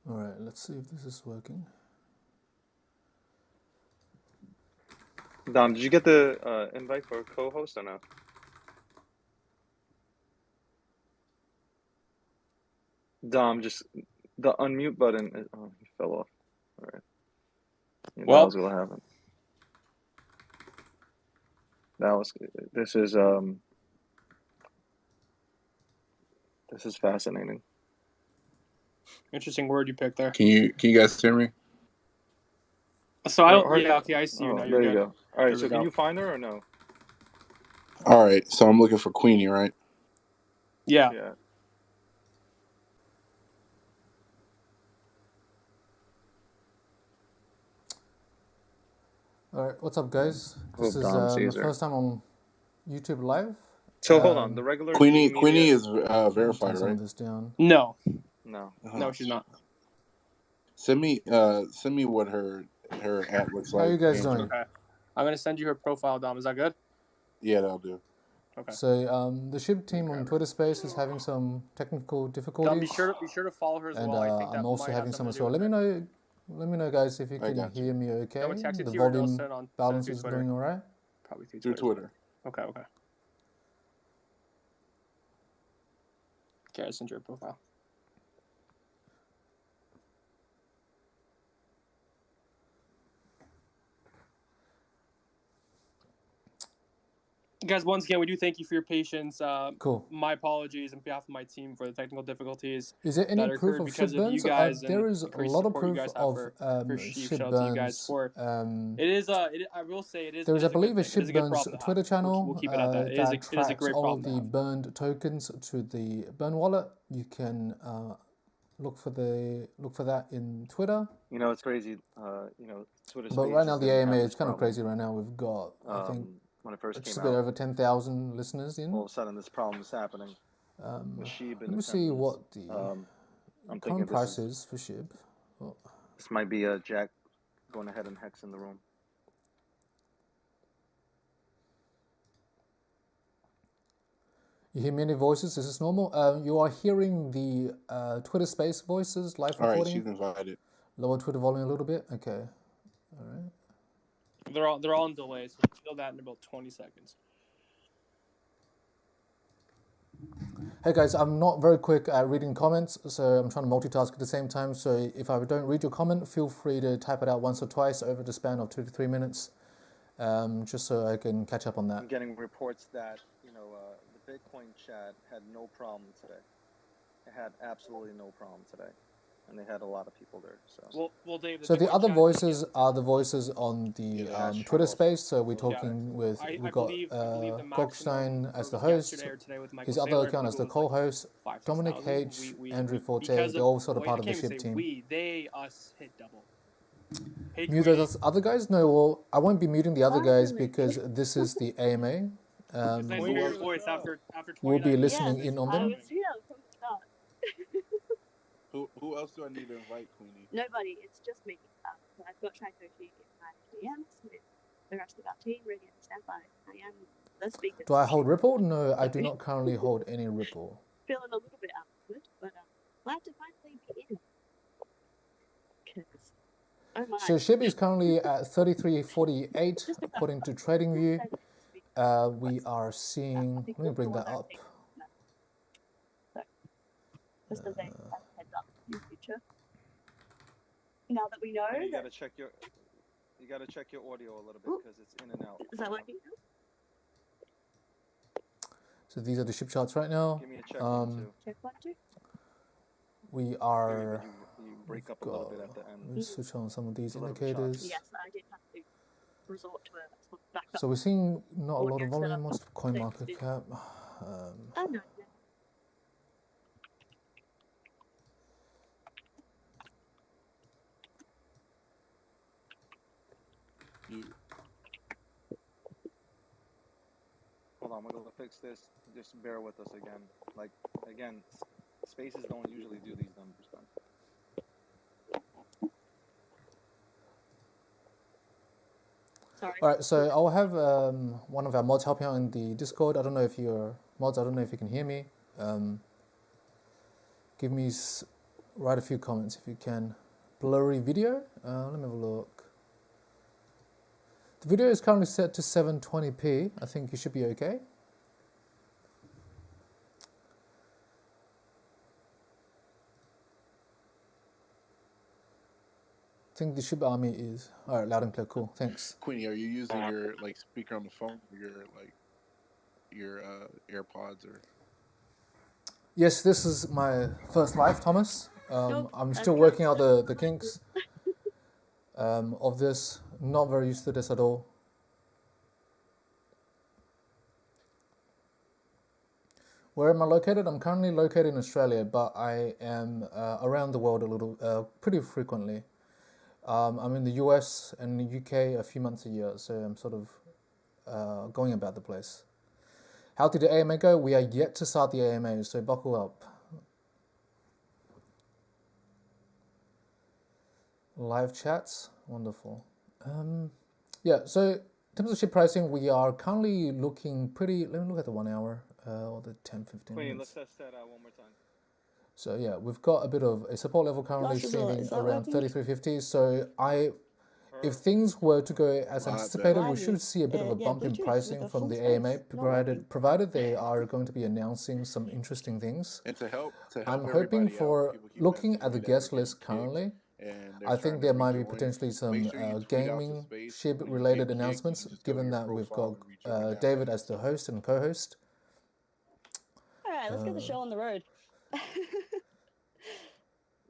All right, let's see if this is working. Dom, did you get the invite for co-host or no? Dom, just the unmute button. Oh, he fell off. All right. You know, that was what happened. This is fascinating. Interesting word you picked there. Can you guys hear me? So I don't. Yeah, okay, I see you now. You're there good. You go. All right, so can you find her or no? All right, so I'm looking for Queenie, right? Yeah. All right, what's up, guys? This is the first time on YouTube Live. So hold on, the regular Queenie is verified, right? This down. No, she's not. Send me what her app looks like. How you guys doing? Okay, I'm gonna send you her profile, Dom. Is that good? Yeah, that'll do. Okay. So the SHIB team on Twitter Space is having some technical difficulties. Dom, be sure to follow her as well. I think I'm also having some as well. Let me know, guys, if you can hear me. Okay. I'm gonna text it the to you or volume send it on balance is doing all right. Probably through Twitter. Okay. Okay, I sent your profile. Guys, once again, we do thank you for your patience. Cool. My apologies on behalf of my team for the technical difficulties. Is there any proof of SHIB burns? There is a lot of proof of SHIB burns. I will say it is. There is, I believe, a SHIB burns Twitter channel we'll keep it at that. It is a great all problem the burned tokens to the burn wallet. You can look for that in Twitter. You know, it's crazy. Twitter. But right now the AMA is kind of crazy. Right now we've got I think. When it first just came a bit out, over 10,000 listeners in. All of a sudden, this problem is happening. Let me see what the current price is for SHIB. Oh. This might be Jack going ahead and hexing the room. You hear many voices. Is this normal? You are hearing the Twitter Space voices live recording. All right, she's invited. Lower Twitter volume a little bit. Okay. All right. They're all in delay, so feel that in about 20 seconds. Hey guys, I'm not very quick at reading comments, so I'm trying to multitask at the same time. So if I don't read your comment, feel free to type it out once or twice over the span of 2 to 3 minutes, just so I can catch up on that. I'm getting reports that the Bitcoin chat had no problem today. It had absolutely no problem today. And they had a lot of people there. Well, Dave. So the other voices are the voices on the Twitter space. So we're talking with we got Gokstein as the host, his other account as the co-host, Dominic H, Andrew Forte. They're all sort of part of the SHIB team. They us hit double. Mute those other guys? No, well, I won't be muting the other guys because this is the AMA. We'll be listening in on them. Who else do I need to invite, Queenie? Nobody. It's just me. I've got Shakoshi in my DMs with the rest of our team ready to stand by. I am the speaker. Do I hold Ripple? No, I do not currently hold any Ripple. Feeling a little bit out of it, but glad to finally be in. So SHIB is currently at 33.48 according to TradingView. We are seeing. Let me bring that up. Just as a heads up in the future. Now that we know, you gotta check your audio a little bit because it's in and out. Is that working now? So these are the SHIB charts right now. Give me a check one, two. Check 1, 2. We are. You break up a little bit at the end. Let me switch on some of these indicators. Yes, I did have to resort to a backup. So we're seeing not a lot of volume. What's the coin market cap? No. Hold on, we're gonna fix this. Just bear with us again. Again, spaces don't usually do these numbers then. Sorry. All right, so I'll have one of our mods helping out in the Discord. I don't know if you're mods. I don't know if you can hear me. Give me write a few comments if you can. Blurry video. Let me have a look. The video is currently set to 720p. I think you should be okay. I think the Shiba AMA is all right. Loud and clear. Cool. Thanks. Queenie, are you using your like speaker on the phone, or your AirPods, or? Yes, this is my first live, Thomas. Nope, I'm still working out the kinks of this. Not very used to this at all. Where am I located? I'm currently located in Australia, but I am around the world a little, pretty frequently. I'm in the US and the UK a few months a year, so I'm sort of going about the place. How did the AMA go? We are yet to start the AMA, so buckle up. Live chats, wonderful. Yeah, so in terms of SHIB pricing, we are currently looking pretty. Let me look at the 1 hour or the 10-15 minutes. Let's test that one more time. So yeah, we've got a bit of a support level currently sitting around 33.50. So if things were to go as anticipated, we should see a bit of a bump in pricing from the AMA, provided they are going to be announcing some interesting things. And to help I'm hoping for, looking at the guest list currently, I think there might be potentially some gaming SHIB related announcements, given that we've got David as the host and co-host. All right, let's get the show on the road.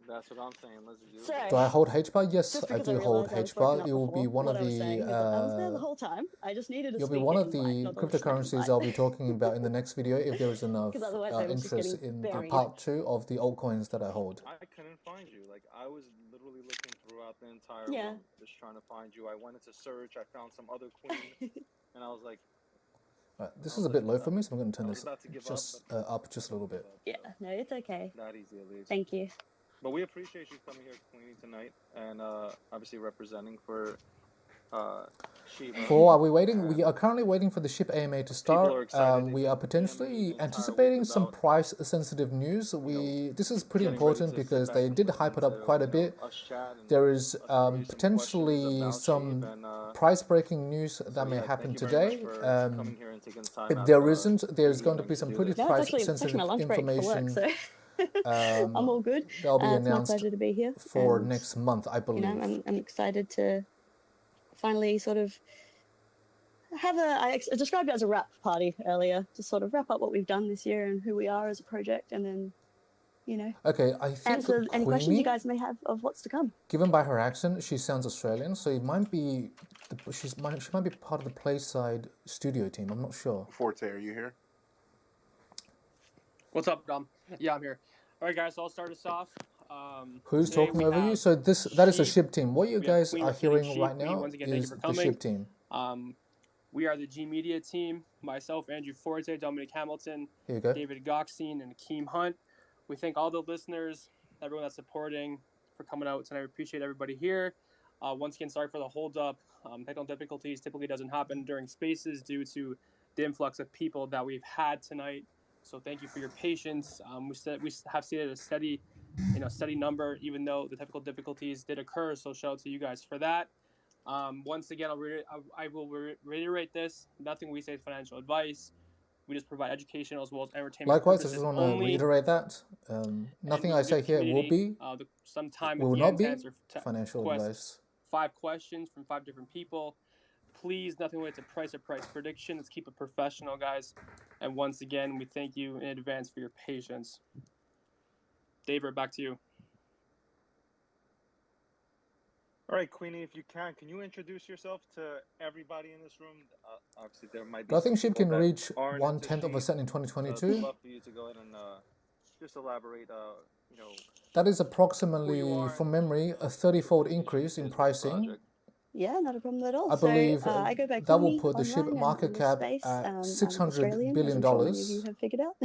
That's what I'm saying. Let's do it. Sorry. Do I hold HBAR? Yes, Just I because do hold realised I was HBAR. breaking It up will be before, one what of I was saying was that I was there the the whole time. I just needed to You'll be speak one in, of the like, not the cryptocurrencies listening I'll be talking about in the next video if there is enough Because otherwise I was just interest getting in the buried. part 2 of the altcoins that I hold. I couldn't find you. Like, I was literally looking throughout the entire Yeah. room, just trying to find you. I went into search. I found some other queen, and I was like, Right, this is a bit low for me, so I'm going to turn I was this about to give just up, up just a little bit. Yeah, no, it's okay. Not easy, at least. Thank you. But we appreciate you coming here, Queenie, tonight, and obviously representing for Shiba. For are we waiting? We are currently waiting for the SHIB AMA to start. We are potentially anticipating some price-sensitive news. This is pretty important because they did hype it up quite a bit. There is potentially some price-breaking news that may happen today. If there isn't, there's going to be some pretty No, it's actually price-sensitive my lunch break for work, information. so I'm all good. That'll be It's my announced pleasure to be here. for and, next month, I believe. You know, I'm excited to finally sort of have I described it as a wrap party earlier, to sort of wrap up what we've done this year and who we are as a project, and then, you know, Okay, I think answer any questions Queenie, you guys may have of what's to come. given by her accent, she sounds Australian, so it might be she might be part of the Playside studio team. I'm not sure. Forte, are you here? What's up, Dom? Yeah, I'm here. All right, guys, so I'll start us off. Who's Today talking we over you? have So that is a SHIB. SHIB team. What you We have guys Queen are representing hearing SHIB. right Queen, now once again, thank you is for the coming. SHIB team. We are the G Media team. Myself, Andrew Forte, Dominic Hamilton, Here you go. David Goxstein, and Akeem Hunt. We thank all the listeners, everyone that's supporting, for coming out tonight. We appreciate everybody here. Once again, sorry for the hold up. Technical difficulties typically doesn't happen during spaces due to the influx of people that we've had tonight. So thank you for your patience. We have stayed at a steady number, even though the technical difficulties did occur. So shout out to you guys for that. Once again, I will reiterate this. Nothing we say is financial advice. We just provide educational as well as entertainment Likewise, I purposes just want to only. reiterate that. Nothing I say here will be, some time will at the not end be to answer financial advice. 5 questions from 5 different people. Please, nothing related to price or price prediction. Let's keep it professional, guys. And once again, we thank you in advance for your patience. David, back to you. All right, Queenie, if you can you introduce yourself to everybody in this room? Obviously, there might be. But I think some SHIB can people that reach aren't 1/10 into of a SHIB. cent in I'd 2022. love for you to go ahead and just elaborate. You know, That is who you approximately, are from and memory, a 30-fold increase in pricing. Yeah, not a problem at all. I believe so, I go back that will Queenie put the SHIB online market and in cap this space. at I'm $600 Australian, billion. as I'm sure many of you have figured out.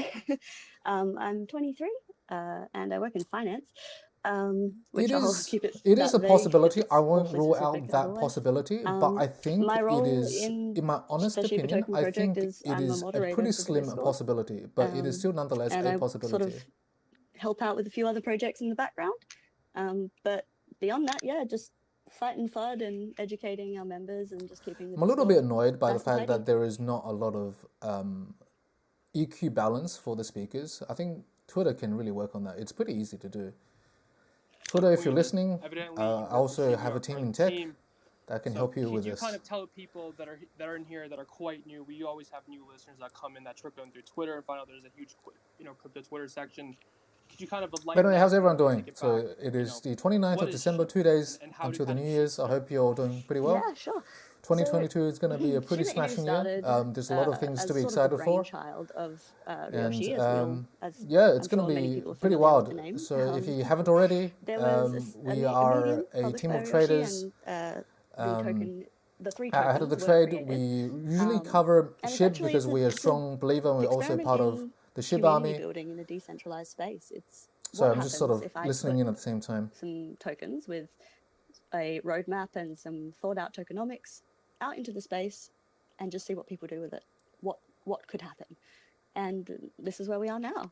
I'm 23, and I work in finance. Which I'll keep it is a vague, possibility. I more won't rule specific out that otherwise. possibility, but I think My it role is, in my honest the Shiba opinion, Token I project think is it I'm a is a moderator pretty for the slim Discord. possibility, but it is still nonetheless and a I possibility. sort of help out with a few other projects in the background. But beyond that, yeah, just fighting FUD and educating our members and just keeping the I'm a little bit Discord annoyed by the nice and fact tidy. that there is not a lot of EQ balance for the speakers. I think Twitter can really work on that. It's pretty easy to do. Twitter, if you're listening, I also have a team in tech that can help you with this. Could you kind of tell people that are in here that are quite new? We always have new listeners that come in that trickle in through Twitter and find out there's a huge, crypto Twitter section. Could you kind of By the way, how's everyone doing? So it is the 29th of December, 2 days until the New Year's. I hope you're all doing pretty well. Yeah, sure. 2022 is going to be a pretty smashing year. There's a lot of things to be excited for. Of And Ryoshi, yeah, it's going to be pretty wild. So if you haven't already, we are a team of traders. Ahead of the trade, we usually cover SHIB because we're a strong believer and we're also part of the SHIB Army. Building in a decentralized space. So I'm just sort of listening in at the same time. Some tokens with a roadmap and some thought out tokenomics out into the space and just see what people do with it. What could happen? And this is where we are now.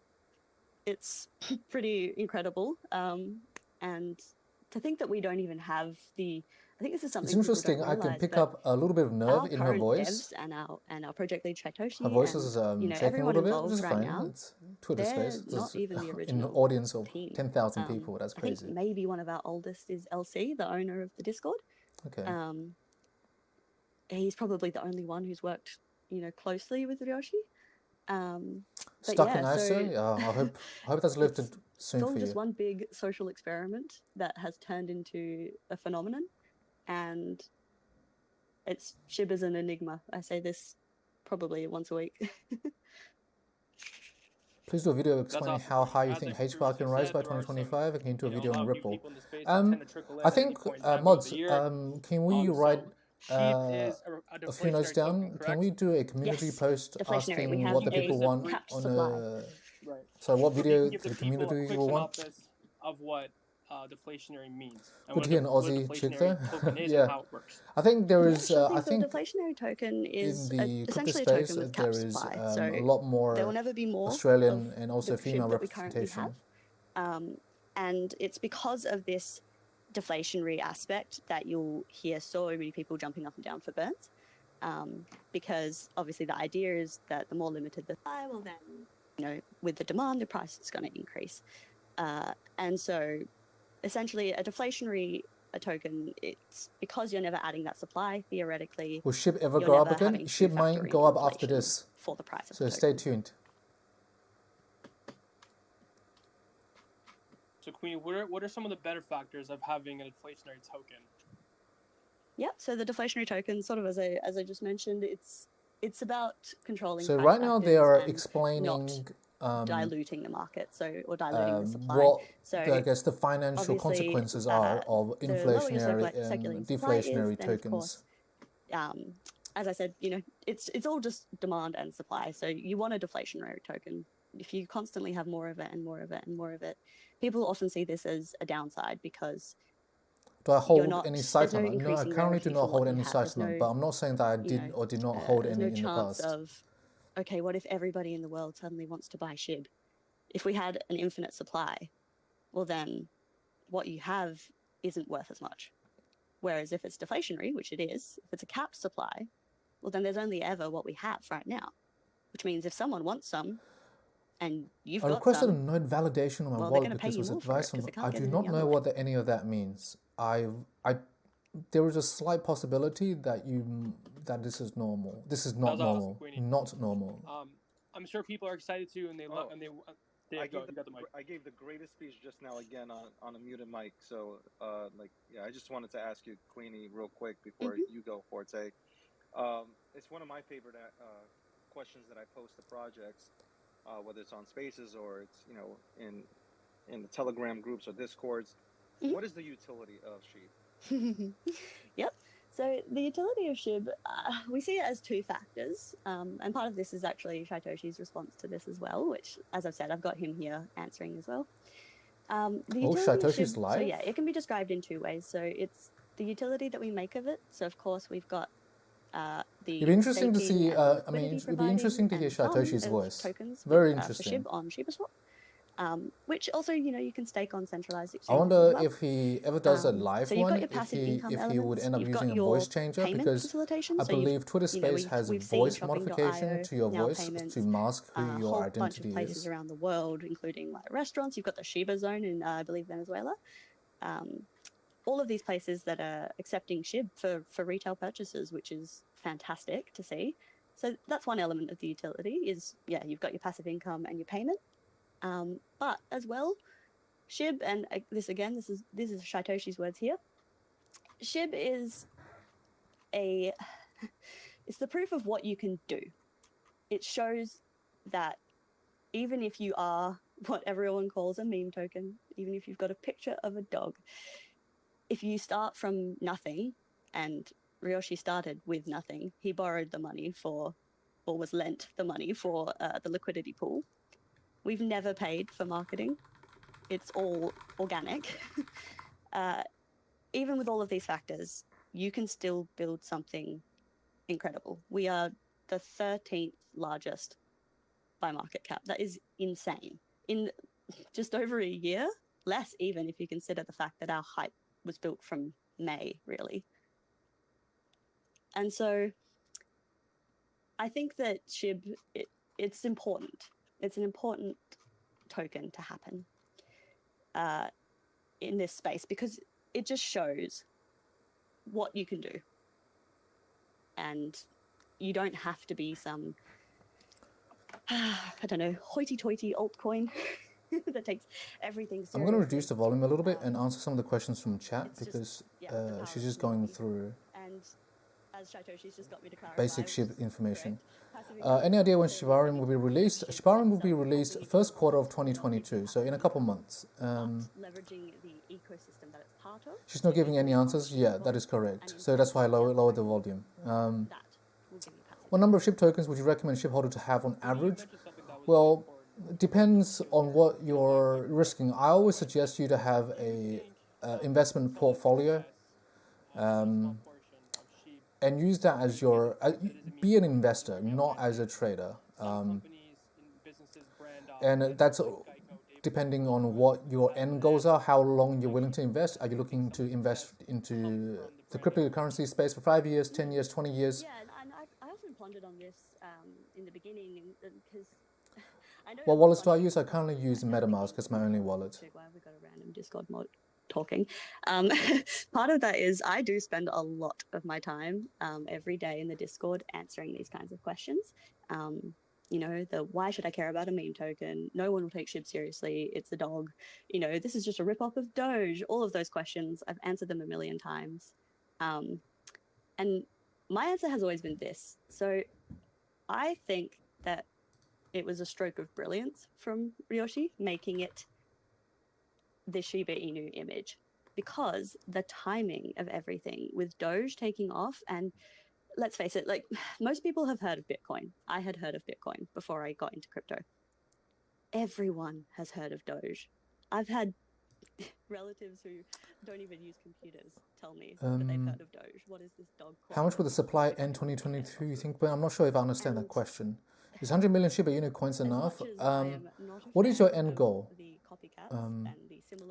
It's pretty incredible. And to think that we don't even have I think this is something. It's interesting. I can pick up a little bit of nerve in her voice. And our project lead Satoshi. Her voice is shaking a little bit, which is fine. Now, it's Twitter space. Not even the original in an audience of team. 10,000 people. That's crazy. I think maybe one of our oldest is LC, the owner of the Discord. Okay. He's probably the only one who's worked, closely with Ryoshi. Stuck in ISO. I hope that's lifted soon for you. It's all just one big social experiment that has turned into a phenomenon, and it's SHIB is an enigma. I say this probably once a week. Please do a video explaining how high you think HBAR can rise by 2025, and can you do a video on Ripple? I think, mods, can we write a few notes down? Can we do a community post asking what the people want on a... So what video the community will want? Of what deflationary means. Good to hear an Aussie chick there. Yeah. How it works. I think there is, I think the deflationary token is in the crypto essentially space, a token with there cap is supply. So a lot more there will never be more Australian and also the female SHIB that we currently representation. have. And it's because of this deflationary aspect that you'll hear so many people jumping up and down for burns. Because obviously the idea is that the more limited the supply, well then, with the demand, the price is going to increase. And so essentially a deflationary token, it's because you're never adding that supply, theoretically. Will SHIB ever go up again? SHIB might go up after this. For the price of so the stay token. tuned. So Queen, what are some of the better factors of having an inflationary token? Yep. So the deflationary token, sort of as I just mentioned, it's about controlling. So price right now they are and explaining diluting the market, or diluting the supply. What so I guess the financial consequences are of inflationary and deflationary tokens. Course, as I said, it's all just demand and supply. So you want a deflationary token. If you constantly have more of it and more of it and more of it, people often see this as a downside because. Do I hold any sight on it? No, I currently do not hold any sight on it, but I'm not saying that I did or did not hold any in the past. Okay, what if everybody in the world suddenly wants to buy SHIB? If we had an infinite supply, well then what you have isn't worth as much. Whereas if it's deflationary, which it is, if it's a capped supply, well then there's only ever what we have right now. Which means if someone wants some, and you've got some... I requested a node validation on my wallet because it was advice from... I do not know what any of that means. There is a slight possibility that this is normal. This is not normal. Awesome, not normal. I'm sure people are excited too, and they I gave the greatest speech just now again on a muted mic. So I just wanted to ask you, Queenie, real quick before you go, Forte. It's one of my favorite questions that I post to projects, whether it's on Spaces or it's in the Telegram groups or Discords. What is the utility of SHIB? Yep. So the utility of SHIB, we see it as two factors, and part of this is actually Shatoshi's response to this as well, which, as I've said, I've got him here answering as well. Shatoshi's live? So yeah, it can be described in two ways. So it's the utility that we make of it. So of course we've got the. It'd be interesting to see. It'd be interesting to hear Shatoshi's voice. Tokens Very with, interesting. for SHIB on ShibaSwap. which also, you can stake on centralized I exchanges wonder as well. if he ever does a live So you've one, got your passive income if he would elements, end up you've got using a your voice changer, payment because facilitation. I So you've, believe Twitter Space has we've seen voice modification shopping.io, to your now voice payments, to mask who a your whole bunch of identity places is. around the world, including like restaurants. You've got the Shiba zone in, I believe, Venezuela. All of these places that are accepting SHIB for retail purchases, which is fantastic to see. So that's one element of the utility is, you've got your passive income and your payment. But as well, SHIB, and this is Shaitoshi's words here. SHIB is it's the proof of what you can do. It shows that even if you are what everyone calls a meme token, even if you've got a picture of a dog, if you start from nothing, and Ryoshi started with nothing, he borrowed the money or was lent the money for the liquidity pool. We've never paid for marketing. It's all organic. Even with all of these factors, you can still build something incredible. We are the 13th largest by market cap. That is insane. In just over a year, less even if you consider the fact that our hype was built from May, really. And so I think that SHIB, it's important. It's an important token to happen in this space because it just shows what you can do. And you don't have to be some, I don't know, hoity-toity altcoin that takes everything seriously. I'm going to reduce the volume a little bit and answer some of the questions from chat because she's just going through and as Shaitoshi's just got me to clarify, basic SHIB information. Any idea when Shiba Inu will be released? Shiba Inu will be released first quarter of 2022, so in a couple months. Leveraging the ecosystem that it's part of. She's not giving any answers. Yeah, that is correct. So that's why I lowered the volume. What number of SHIB tokens would you recommend a SHIB holder to have on average? Well, it depends on what you're risking. I always suggest you to have a investment portfolio. And use that as your, be an investor, not as a trader. And that's depending on what your end goals are, how long you're willing to invest. Are you looking to invest into the cryptocurrency space for 5 years, 10 years, 20 years? Yeah, and I often pondered on this in the beginning because I know. What wallets do I use? I currently use MetaMask as my only wallet. Why have we got a random Discord mod talking? Part of that is I do spend a lot of my time every day in the Discord answering these kinds of questions. Why should I care about a meme token? No one will take SHIB seriously. It's a dog. This is just a ripoff of Doge. All of those questions, I've answered them a million times. And my answer has always been this. So I think that it was a stroke of brilliance from Ryoshi making it the Shiba Inu image, because the timing of everything with Doge taking off, and let's face it, like most people have heard of Bitcoin. I had heard of Bitcoin before I got into crypto. Everyone has heard of Doge. I've had relatives who don't even use computers tell me that they've heard of Doge. What is this dog called? How much will the supply end 2022, you think? But I'm not sure if I understand that question. Is 100 million Shiba Inu coins enough? What is your end goal?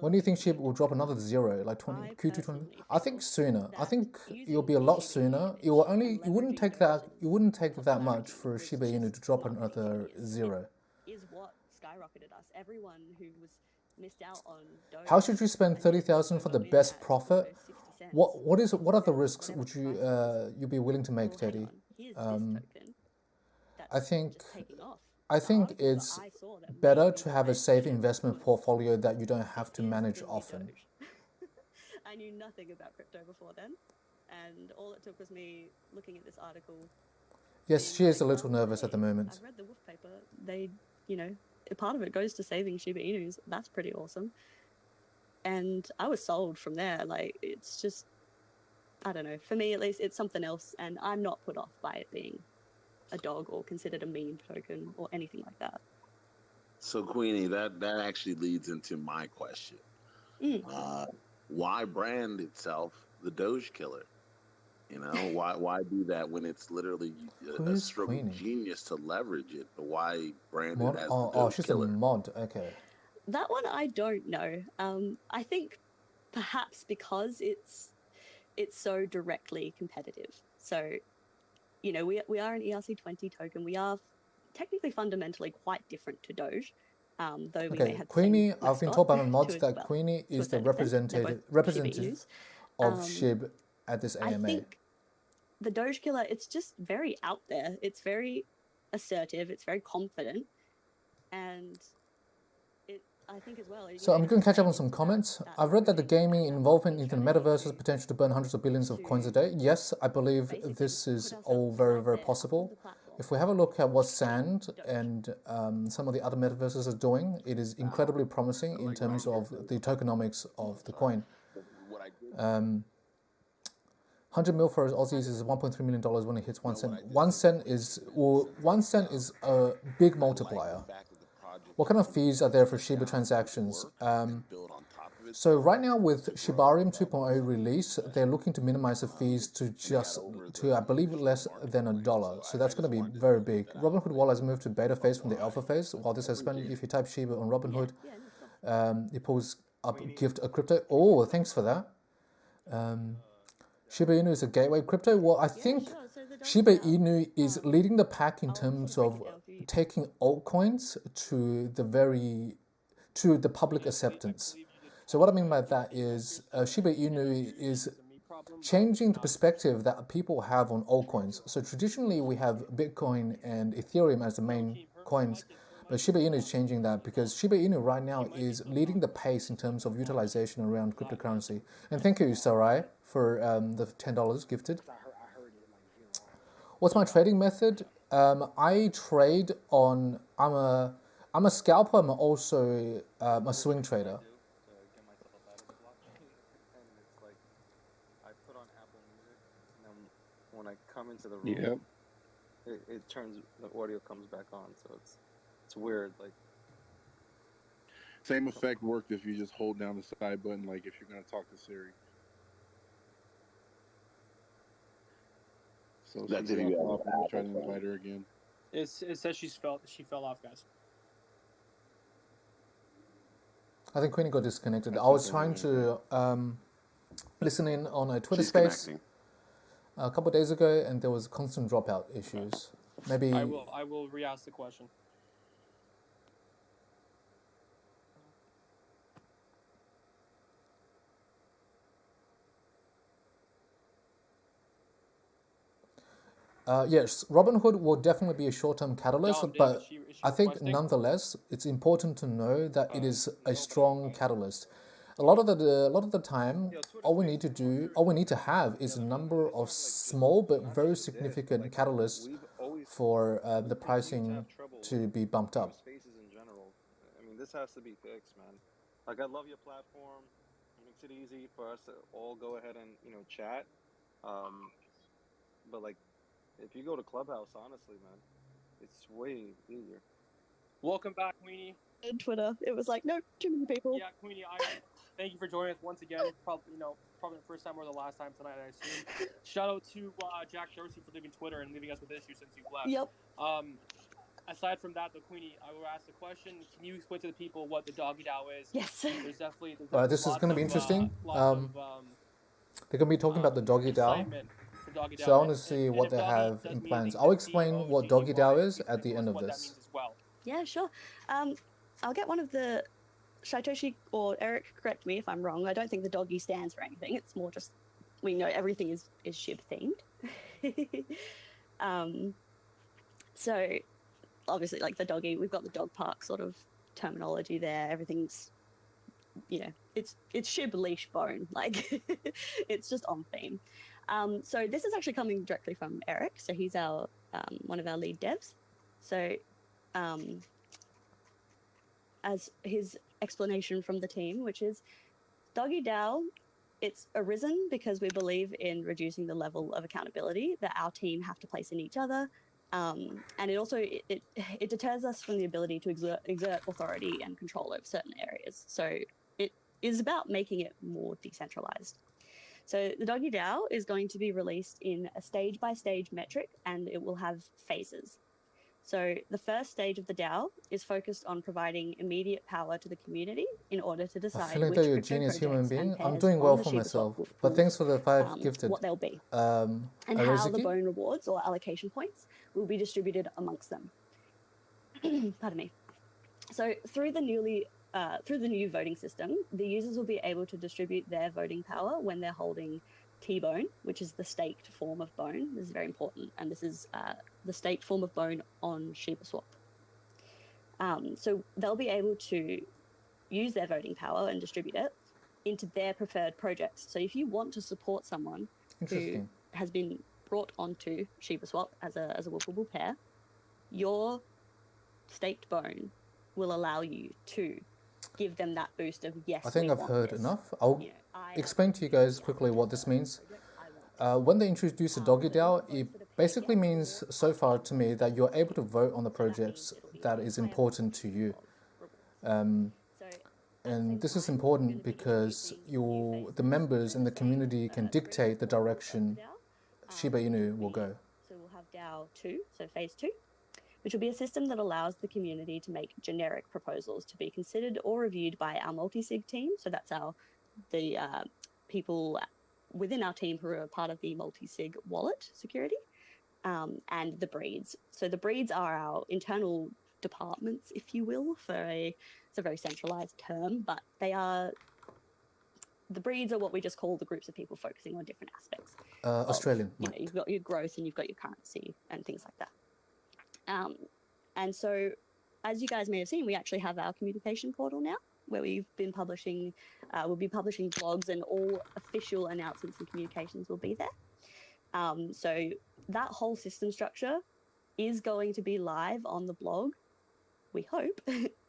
When do you think SHIB will drop another zero, like Q2 20? I think sooner. I think it'll be a lot sooner. It wouldn't take that much for Shiba Inu to drop another zero. Is what skyrocketed us. Everyone who was missed out on Doge. How should you spend 30,000 for the best profit? What are the risks would you be willing to make, Teddy? I think it's better to have a safe investment portfolio that you don't have to manage often. I knew nothing about crypto before then, and all it took was me looking at this article. Yes, she is a little nervous at the moment. I read the Wolf paper. Part of it goes to saving Shiba Inus. That's pretty awesome. And I was sold from there. Like, it's just, I don't know. For me, at least, it's something else, and I'm not put off by it being a dog or considered a meme token or anything like that. So Queenie, that actually leads into my question. Why brand itself the Doge killer? Why do that when it's literally a stroke of genius to leverage it? But why brand it as the Doge she's killer? a mod, okay. That one I don't know. I think perhaps because it's so directly competitive. So, you know, we are an ERC20 token. We are technically fundamentally quite different to Doge, though we may have Queenie, the same I've been told by my mascot mods to, that well, Queenie to a is the certain extent. They're both representative Shiba of Inus. SHIB at this AMA. I think the Doge Killer, it's just very out there. It's very assertive. It's very confident. And I think as well. So I'm going to catch up on some comments. I've read that the gaming involvement in the metaverse has potential to burn hundreds of billions of coins a day. Yes, I believe this is all very, very possible. If we have a look at what Sand and some of the other metaverses are doing, it is incredibly promising in terms of the tokenomics of the coin. 100 mil for Aussies is $1.3 million when it hits 1 cent. 1 cent is a big multiplier. What kind of fees are there for Shiba transactions? So right now with Shibarium 2.0 release, they're looking to minimize the fees to I believe less than $1. So that's going to be very big. Robinhood Wallet has moved to beta phase from the alpha phase. While this has been, if you type Shiba on Robinhood, it pulls up gift a crypto. Oh, thanks for that. Shiba Inu is a gateway crypto. Well, I think Shiba Inu is leading the pack in terms of taking altcoins to the public acceptance. So what I mean by that is Shiba Inu is changing the perspective that people have on altcoins. So traditionally we have Bitcoin and Ethereum as the main coins, but Shiba Inu is changing that because Shiba Inu right now is leading the pace in terms of utilization around cryptocurrency. And thank you, Sarai, for the $10 gifted. What's my trading method? I trade on. I'm a scalper. I'm also a swing trader. I put on Apple Music, and then when I come into the room, it turns, the audio comes back on. So it's weird. Like, same effect worked if you just hold down the side button, like if you're gonna talk to Siri. So that's she's off. I'm gonna try to invite her again. It says she fell off, guys. I think Queenie got disconnected. I was trying to listen in on a Twitter space a couple of days ago, and there was constant dropout issues. Maybe I will re-ask the question. Yes, Robinhood will definitely be a short-term catalyst, but I think nonetheless, it's important to know that it is a strong catalyst. A lot of the time, all we need to have is a number of small but very significant catalysts for the pricing to be bumped up. Spaces in general. I mean, this has to be fixed, man. Like, I love your platform. It makes it easy for us to all go ahead and chat. But like, if you go to Clubhouse, honestly, man, it's way easier. Welcome back, Queenie. And Twitter, it was like, no, too many people. Yeah, Queenie, thank you for joining us once again. Probably the first time or the last time tonight, I assume. Shout out to Jack Dorsey for leaving Twitter and leaving us with issues since you left. Yep. Aside from that, though, Queenie, I will ask the question: can you explain to the people what the doggy DAO is? Yes. There's definitely this is going to be interesting. They're going to be talking about the doggy DAO. So I want to see what they have in plans. I'll explain what doggy DAO is at the end of this. Yeah, sure. I'll get one of the Shaitoshi or Eric, correct me if I'm wrong. I don't think the doggy stands for anything. It's more just we know everything is SHIB themed. So obviously, like the doggy, we've got the dog park sort of terminology there. Everything's, it's SHIB leash bone. Like it's just on theme. So this is actually coming directly from Eric. So he's our one of our lead devs. So as his explanation from the team, which is Doggy DAO, it's arisen because we believe in reducing the level of accountability that our team have to place in each other. And it also, it deters us from the ability to exert authority and control over certain areas. So it is about making it more decentralized. So the Doggy DAO is going to be released in a stage-by-stage metric, and it will have phases. So the first stage of the DAO is focused on providing immediate power to the community in order to decide I feel like which that you're a crypto genius human projects and being. I'm pairs doing on well the for Shiba myself. Swap But thanks for the 5 gifted. what they'll be, and and how the bone rewards or allocation points will be distributed amongst them. Pardon me. So through the new voting system, the users will be able to distribute their voting power when they're holding T-Bone, which is the staked form of bone. This is very important, and this is the staked form of bone on Shiba Swap. So they'll be able to use their voting power and distribute it into their preferred projects. So if you want to support someone who has been brought onto Shiba Swap as a whoopable pair, your staked bone will allow you to give them that boost of yes. I think I've heard enough. I'll explain to you guys quickly what this means. When they introduce a doggy DAO, it basically means so far to me that you're able to vote on the projects that is important to you. And this is important because the members in the community can dictate the direction Shiba Inu will go. So we'll have DAO 2, so phase 2, which will be a system that allows the community to make generic proposals to be considered or reviewed by our multi-sig team. So that's the people within our team who are part of the multi-sig wallet security, and the breeds. So the breeds are our internal departments, if you will, it's a very centralized term, but the breeds are what we just call the groups of people focusing on different aspects. Australian. You've got your growth and you've got your currency and things like that. And so, as you guys may have seen, we actually have our communication portal now, where we'll be publishing blogs, and all official announcements and communications will be there. So that whole system structure is going to be live on the blog, we hope,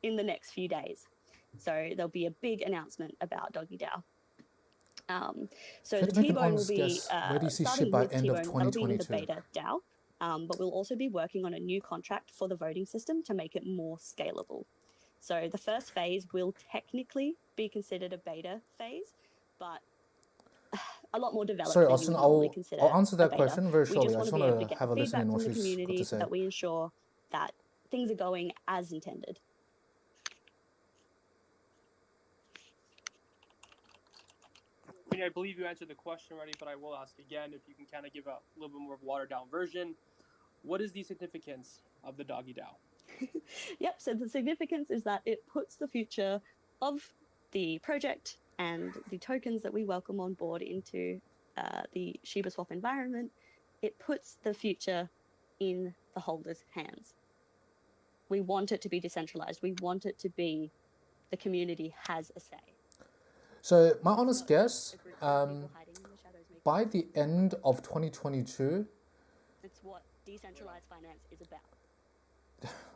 in the next few days. So there'll be a big announcement about Doggy DAO. So the T-Bone will be where do you see starting SHIB by with end of T-Bone, that'll be in the 2022? beta DAO. But we'll also be working on a new contract for the voting system to make it more scalable. So the first phase will technically be considered a beta phase, but a lot more developed Sorry, than Austin, you would normally consider I'll answer that a beta. question very shortly. I We just want to be able want to to have a get listen feedback in from what the she's got community to so say. that we ensure that things are going as intended. I believe you answered the question already, but I will ask again if you can kind of give a little bit more of a watered-down version. What is the significance of the Doggy DAO? Yep, so the significance is that it puts the future of the project and the tokens that we welcome on board into the Shiba Swap environment. It puts the future in the holder's hands. We want it to be decentralized. We want it to be the community has a say. So my honest guess, by the end of 2022, it's what decentralized finance is about.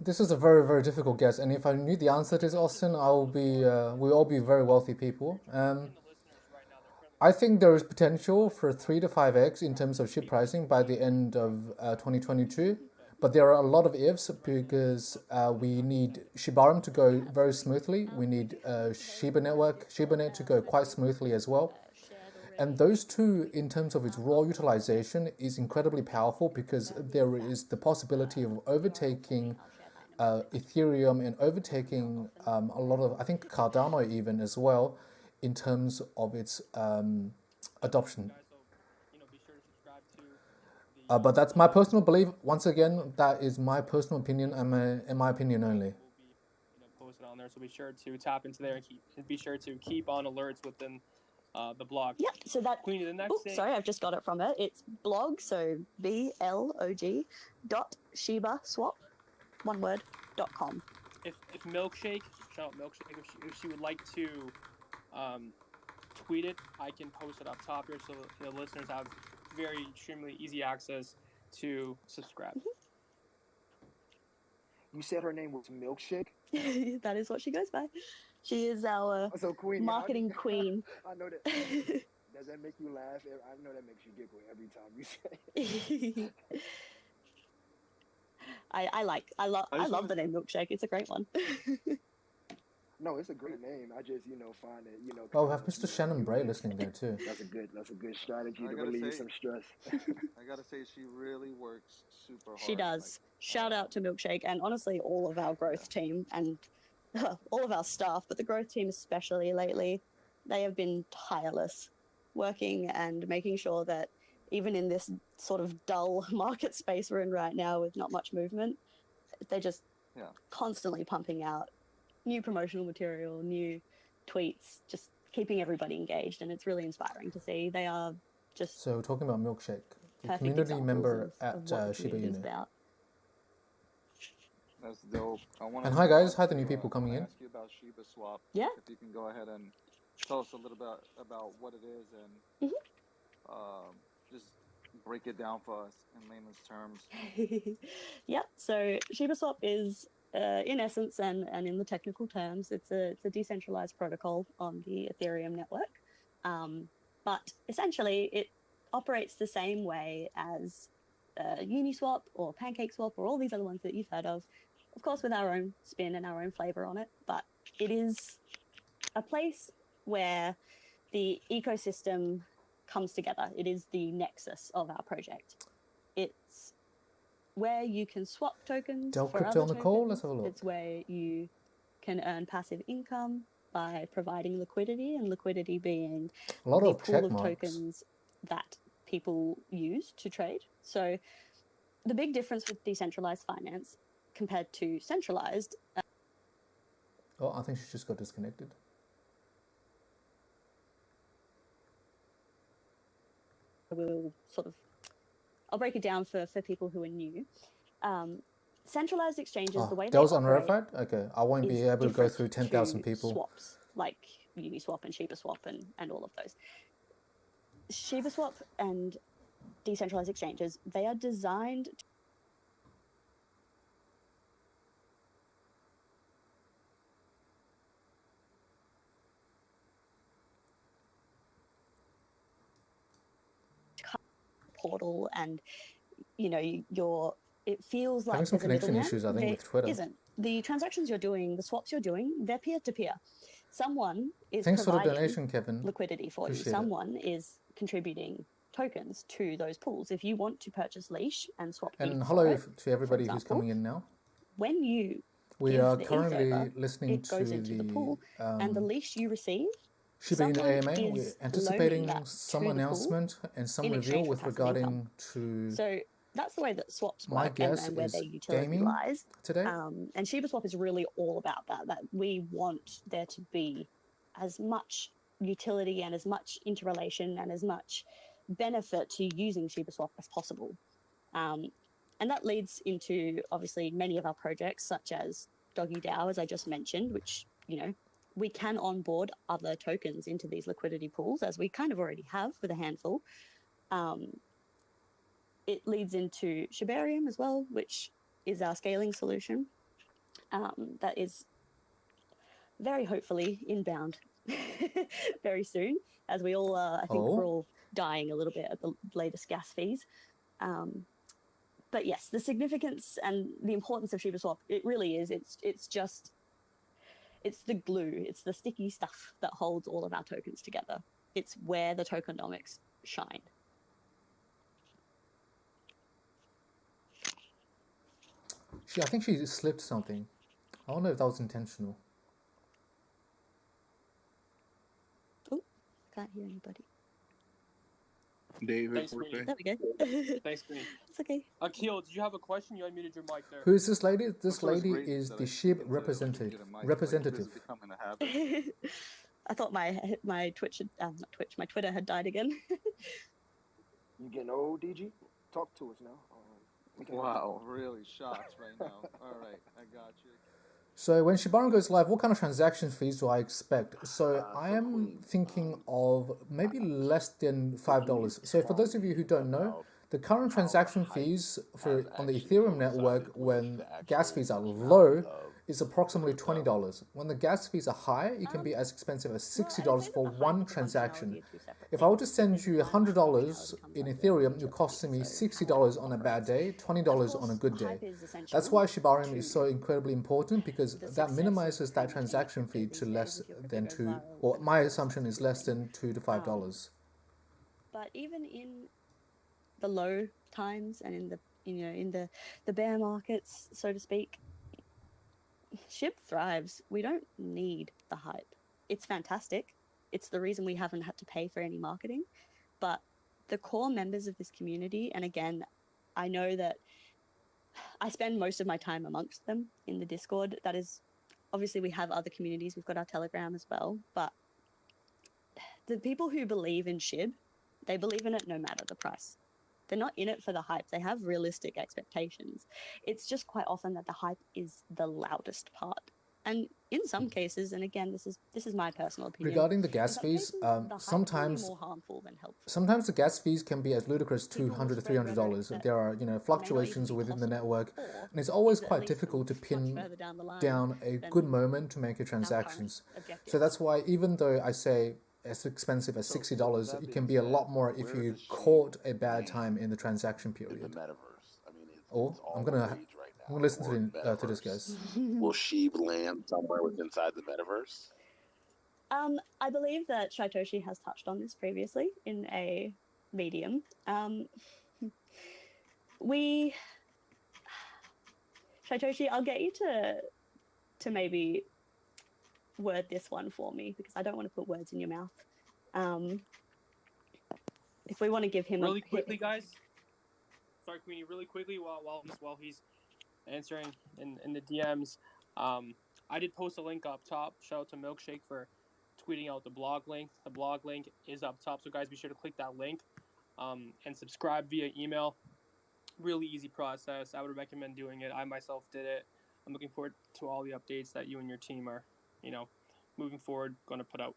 This is a very, very difficult guess, and if I knew the answer to this, Austin, we'll all be very wealthy people. I think there is potential for 3 to 5x in terms of SHIB pricing by the end of 2022, but there are a lot of ifs because we need SHIB to go very smoothly. We need ShibaNet to go quite smoothly as well. And those two, in terms of its raw utilization, is incredibly powerful because there is the possibility of overtaking Ethereum and overtaking a lot of, I think, Cardano even as well, in terms of its adoption. But that's my personal belief. Once again, that is my personal opinion and my opinion only. Posted on there, so be sure to tap into there and be sure to keep on alerts within the blog. Yeah, so that. Queenie, the next thing. Sorry, I've just got it from it. It's blog, so blog .shibaswap, one word, .com. If Milkshake, shout out Milkshake, if she would like to tweet it, I can post it up top here so the listeners have very extremely easy access to subscribe. You said her name was Milkshake? That is what she goes by. She is our marketing queen. I know that. Does that make you laugh? I know that makes you giggle every time you say it. I love the name Milkshake. It's a great one. No, it's a great name. I just, find it, Oh, we have Mr. Shannon Bray listening there too. That's a good strategy to relieve some stress. I gotta say, she really works super hard. She does. Shout out to Milkshake and honestly all of our growth team and all of our staff, but the growth team especially lately, they have been tireless, working and making sure that even in this sort of dull market space we're in right now with not much movement, they're just constantly pumping out new promotional material, new tweets, just keeping everybody engaged, and it's really inspiring to see. They are just so talking about Milkshake, the community community member at Shiba Inu. That's dope. And hi guys, hi the new people coming in. Ask you about Shiba Swap. Yeah. If you can go ahead and tell us a little bit about what it is and just break it down for us in layman's terms. Yeah. So Shiba Swap is, in essence and in the technical terms, it's a decentralized protocol on the Ethereum network. But essentially, it operates the same way as Uniswap or PancakeSwap or all these other ones that you've heard of course, with our own spin and our own flavor on it. But it is a place where the ecosystem comes together. It is the nexus of our project. It's where you can swap tokens Del for Crypto other on the call. Let's have a look. It's where you can earn passive income by providing liquidity, and liquidity being a lot the of pool check of marks. tokens that people use to trade. So the big difference with decentralized finance compared to centralized. Oh, I think she just got disconnected. I'll break it down for people who are new. Centralized exchanges, the way that was they operate, unverified? Okay, I won't be able to go through 10,000 people. Swaps, like Uniswap and Shiba Swap and all of those. Shiba Swap and decentralized exchanges, they are designed portal, and it feels like having some connection middleman. issues, I think, with Twitter. Isn't. The transactions you're doing, the swaps you're doing, they're peer-to-peer. Someone is Thanks providing for the donation, Kevin. liquidity for Appreciate you. Someone is contributing tokens to those pools. If you want to purchase Leash and swap and ETH hello to everybody who's coming in now. When you we are currently listening it goes to into the pool, and the Leash you receive, Shiba Inu AMA. We're anticipating some announcement and some reveal with regarding to. So that's the way that swaps my work guess and where is their utility lies today. And Shiba Swap is really all about that we want there to be as much utility and as much interrelation and as much benefit to using Shiba Swap as possible. And that leads into, obviously, many of our projects, such as Doggy DAO, as I just mentioned, which, we can onboard other tokens into these liquidity pools, as we kind of already have with a handful. It leads into Shibarium as well, which is our scaling solution that is very hopefully inbound very soon, as we all I think we're all dying a little bit at the latest gas fees. But yes, the significance and the importance of Shiba Swap, it really is. It's the glue. It's the sticky stuff that holds all of our tokens together. It's where the tokenomics shine. I think she slipped something. I wonder if that was intentional. Oh, can't hear anybody. David, there we go. Thanks, Green. It's okay. Akil, did you have a question? You unmuted your mic there. Who is this lady? This lady is the SHIB representative. I thought my Twitch, not Twitch, my Twitter had died again. You getting old, DG? Talk to us now. Wow, really shocked right now. All right, I got you. So when Shiba Inu goes live, what kind of transaction fees do I expect? So I am thinking of maybe less than $5. So for those of you who don't know, the current transaction fees on the Ethereum network when gas fees are low is approximately $20. When the gas fees are higher, it can be as expensive as $60 for one transaction. If I were to send you $100 in Ethereum, you're costing me $60 on a bad day, $20 on a good day. That's why Shiba Inu is so incredibly important, because that minimizes that transaction fee to less than $2, or my assumption is less than $2 to $5. But even in the low times and in the in the bear markets, so to speak, SHIB thrives. We don't need the hype. It's fantastic. It's the reason we haven't had to pay for any marketing. But the core members of this community, and again, I know that I spend most of my time amongst them in the Discord. That is, obviously we have other communities. We've got our Telegram as well. But the people who believe in SHIB, they believe in it no matter the price. They're not in it for the hype. They have realistic expectations. It's just quite often that the hype is the loudest part. And in some cases, and again, this is my personal opinion. Regarding the gas fees, sometimes more harmful than helpful. Sometimes the gas fees can be as ludicrous $200 to $300. There are fluctuations within the network, and it's always quite difficult to pin down a good moment to make your transactions. So that's why, even though I say as expensive as $60, it can be a lot more if you caught a bad time in the transaction period. In the metaverse. I mean, I'm gonna listen to this, guys. Will SHIB land somewhere inside the metaverse? I believe that Shytoshi has touched on this previously in a medium. Shytoshi, I'll get you to maybe word this one for me, because I don't want to put words in your mouth. If we want to give him really quickly, guys. Sorry, Queenie. Really quickly, while he's answering in the DMs, I did post a link up top. Shout out to Milkshake for tweeting out the blog link. The blog link is up top, so guys, be sure to click that link and subscribe via email. Really easy process. I would recommend doing it. I myself did it. I'm looking forward to all the updates that you and your team are, moving forward, going to put out.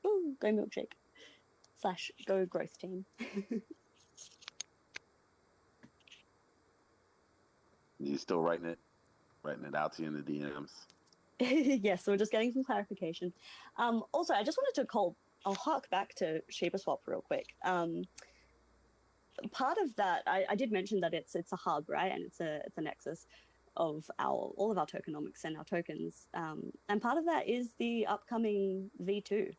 Ooh, go Milkshake / go growth team. You still writing it out to you in the DMs? Yes, so we're just getting some clarification. Also, I just wanted to I'll hark back to Shiba Swap real quick. Part of that, I did mention that it's a hub, right? And it's a nexus of all of our tokenomics and our tokens. And part of that is the upcoming V2,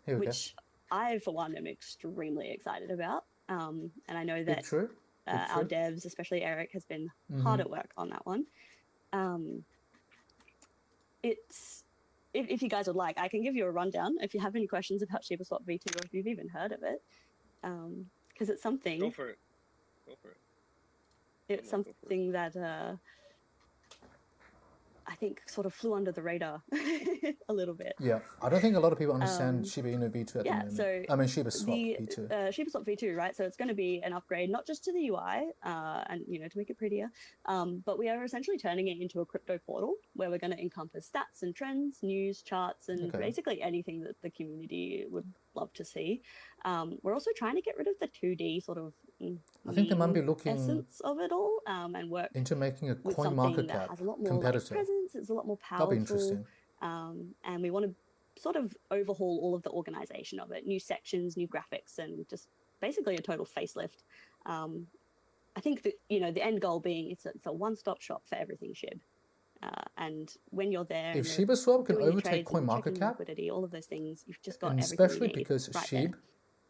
which I, for one, am extremely excited about. And I know that our devs, especially Eric, has been hard at work on that one. If you guys would like, I can give you a rundown if you have any questions about Shiba Swap V2, or if you've even heard of it. Because it's something. Go for it. It's something that I think sort of flew under the radar a little bit. Yeah, I don't think a lot of people understand Shiba Inu V2 at the moment. So I mean Shiba Swap V2. Shiba Swap V2, right? So it's going to be an upgrade, not just to the UI and to make it prettier, but we are essentially turning it into a crypto portal where we're going to encompass stats and trends, news, charts, and basically anything that the community would love to see. We're also trying to get rid of the 2D sort of I think they might be looking essence of it all and work into making a with coin market cap has a lot more competitor. presence. It's a lot more powerful. That'll be interesting. And we want to sort of overhaul all of the organization of it, new sections, new graphics, and just basically a total facelift. I think that the end goal being it's a one-stop shop for everything SHIB. And when you're there, if Shiba Swap can overtake coin market cap, liquidity, all of those things, you've just got and everything especially you need because right SHIB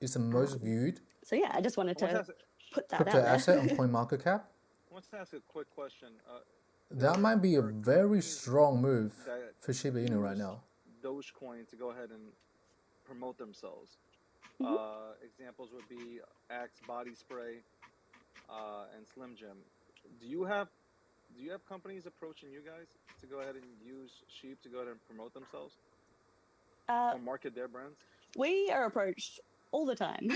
is the most viewed. So yeah, I just wanted to put that crypto out there. asset on coin market cap. I want to ask a quick question. That might be a very strong move for Shiba Inu right now. Dogecoin to go ahead and promote themselves. Examples would be Axe Body Spray and Slim Jim. Do you have companies approaching you guys to go ahead and use SHIB to go ahead and promote themselves or market their brands? We are approached all the time,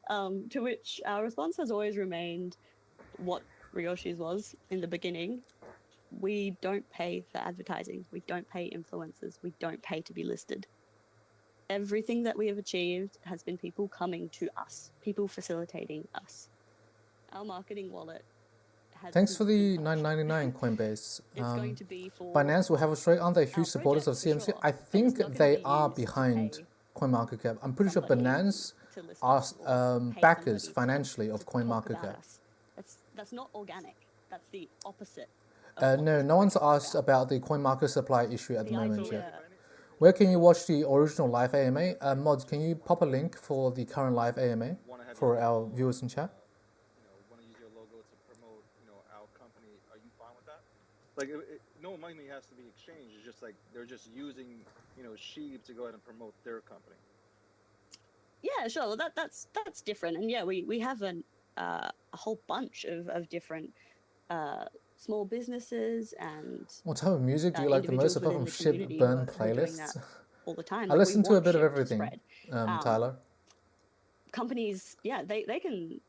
to which our response has always remained what Ryoshi's was in the beginning. We don't pay for advertising. We don't pay influencers. We don't pay to be listed. everything that we have achieved has been people coming to us, people facilitating us. Our marketing wallet has. Thanks for the $9.99 Coinbase. It's going to be for Binance will have a straight. Aren't they huge supporters of CMC? sure. I think they are behind CoinMarketCap. I'm pretty sure Binance are backers financially of CoinMarketCap. That's not organic. That's the opposite. No one's asked about the CoinMarket supply issue at the moment yet. Where can you watch the original live AMA? Mods, can you pop a link for the current live AMA for our viewers in chat? Want to use your logo to promote, our company. Are you fine with that? Like, no money has to be exchanged. It's just like they're just using, SHIB to go ahead and promote their company. Yeah, sure. Well, that's different, and yeah, we have a whole bunch of different small businesses and. What type of music do you like the most apart from SHIB Burn playlists? All the time. I listen to a bit of everything, Tyler. Companies, yeah, they can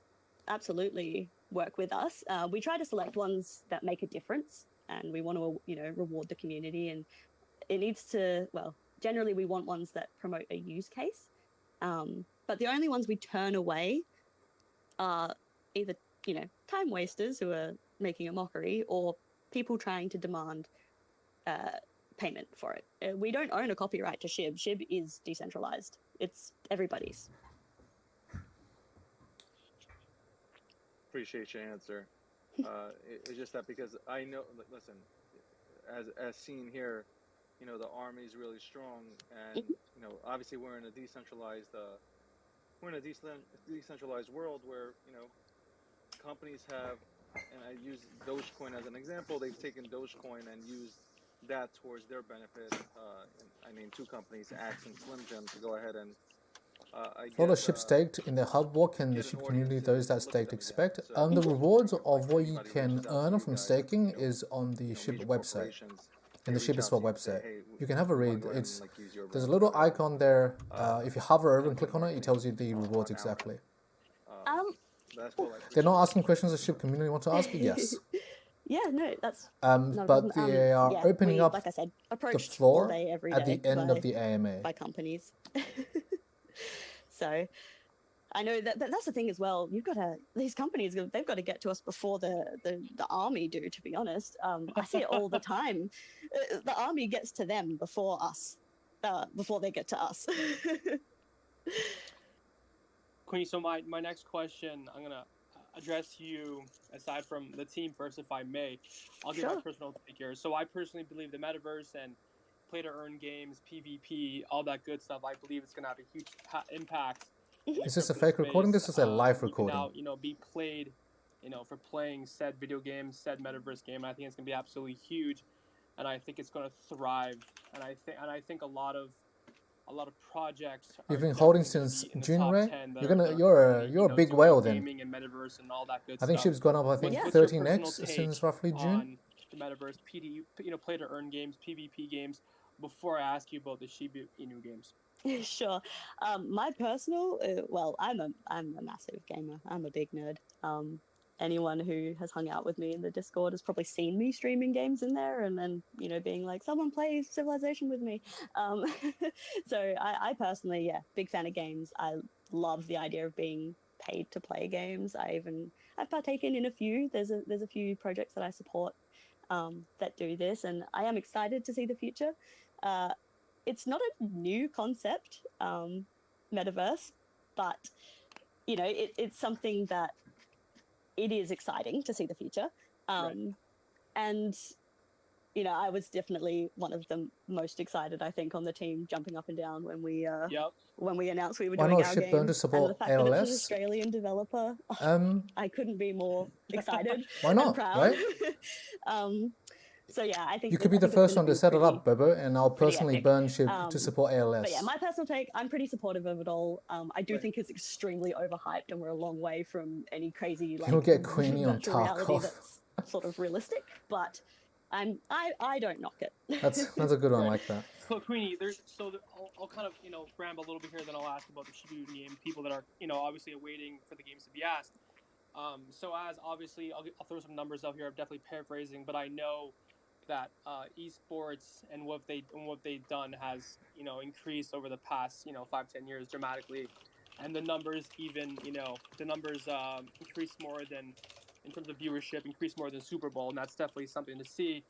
absolutely work with us. We try to select ones that make a difference, and we want to, reward the community. And it needs to, generally we want ones that promote a use case. But the only ones we turn away are either, time wasters who are making a mockery or people trying to demand payment for it. We don't own a copyright to SHIB. SHIB is decentralized. It's everybody's. Appreciate your answer. It's just that because I know, listen, as seen here, the army is really strong, and obviously we're in a decentralized world where companies have, and I use Dogecoin as an example. They've taken Dogecoin and used that towards their benefit. Two companies, Axe and Slim Jim, to go ahead and. A lot of SHIB staked in the hub. What can the SHIB community, those that staked, expect? The rewards of what you can earn from staking is on the SHIB website, in the Shiba Swap website. You can have a read. There's a little icon there. If you hover over and click on it, it tells you the rewards exactly. They're not asking questions the SHIB community want to ask, but yes. Yeah, no, that's. But they are opening up, like I said, the floor every at the end of the AMA by companies. So, I know that, but that's the thing as well. These companies, they've got to get to us before the army do. To be honest, I see it all the time. The army gets to them before us, before they get to us. Queenie, so my next question, I'm gonna address you aside from the team first, if I may. I'll give my personal take here. So I personally believe the metaverse and play to earn games, PvP, all that good stuff. I believe it's gonna have a huge impact. Is this a fake recording? This is a live recording. Now, be played, for playing said video game, said metaverse game. And I think it's gonna be absolutely huge, and I think it's gonna thrive. And I think a lot of projects. You've been holding since June, right? You're a big whale then. Gaming and metaverse and all that good I think stuff. SHIB's gone up. I think 13x since roughly June. The metaverse, play to earn games, PvP games. Before I ask you about the Shiba Inu games. Sure. My personal, I'm a massive gamer. I'm a big nerd. Anyone who has hung out with me in the Discord has probably seen me streaming games in there, and then being like, someone play Civilization with me. So I personally, big fan of games. I love the idea of being paid to play games. I've partaken in a few. There's a few projects that I support that do this, and I am excited to see the future. It's not a new concept, metaverse, but it's something that it is exciting to see the future. Right. And I was definitely one of the most excited, I think, on the team, jumping up and down when we announced we were doing our game. Burn to support and the fact ALS? that it's an Australian developer, I couldn't be more excited. Why not? And proud. Right? So yeah, I think you could be the first one to set it up, Bobo, and I'll personally burn SHIB to support ALS. But yeah, my personal take, I'm pretty supportive of it all. I do think it's extremely overhyped, and we're a long way from any crazy You'll get Queenie on Tarkov. That's sort of realistic, but I don't knock it. That's a good one, I like that. So Queenie, I'll kind of ramble a little bit here, then I'll ask about the Shiba Inu game. People that are obviously waiting for the games to be asked. So as obviously I'll throw some numbers out here. I'm definitely paraphrasing, but I know that esports and what they've done has increased over the past 5-10 years dramatically, and the numbers increased more than, in terms of viewership, increased more than Super Bowl, and that's definitely something to see.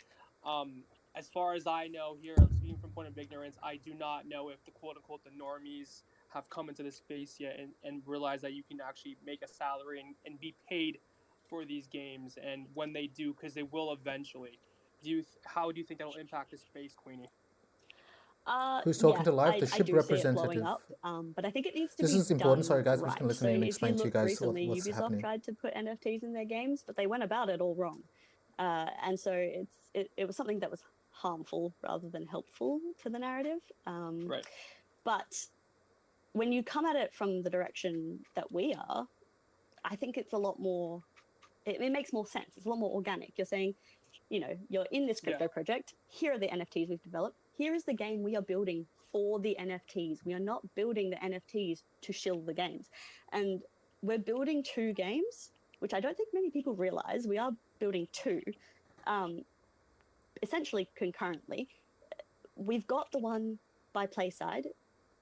As far as I know, here, speaking from point of ignorance, I do not know if the quote unquote the normies have come into this space yet and realize that you can actually make a salary and be paid for these games, and when they do, because they will eventually. How do you think that will impact the space, Queenie? Who's talking to live? The I SHIB do see it blowing representative. up, but I think it needs to This be is important. done Sorry, guys. I'm right. just going to listen So and if explain you to you look guys recently, what's Ubisoft happening. tried to put NFTs in their games, but they went about it all wrong. And so it was something that was harmful rather than helpful to the narrative. Right. But when you come at it from the direction that we are, I think it's a lot more, it makes more sense. It's a lot more organic. You're saying, you're in this crypto project. Here are the NFTs we've developed. Here is the game we are building for the NFTs. We are not building the NFTs to shill the games. And we're building 2 games, which I don't think many people realize. We are building 2, essentially concurrently. We've got the one by Playside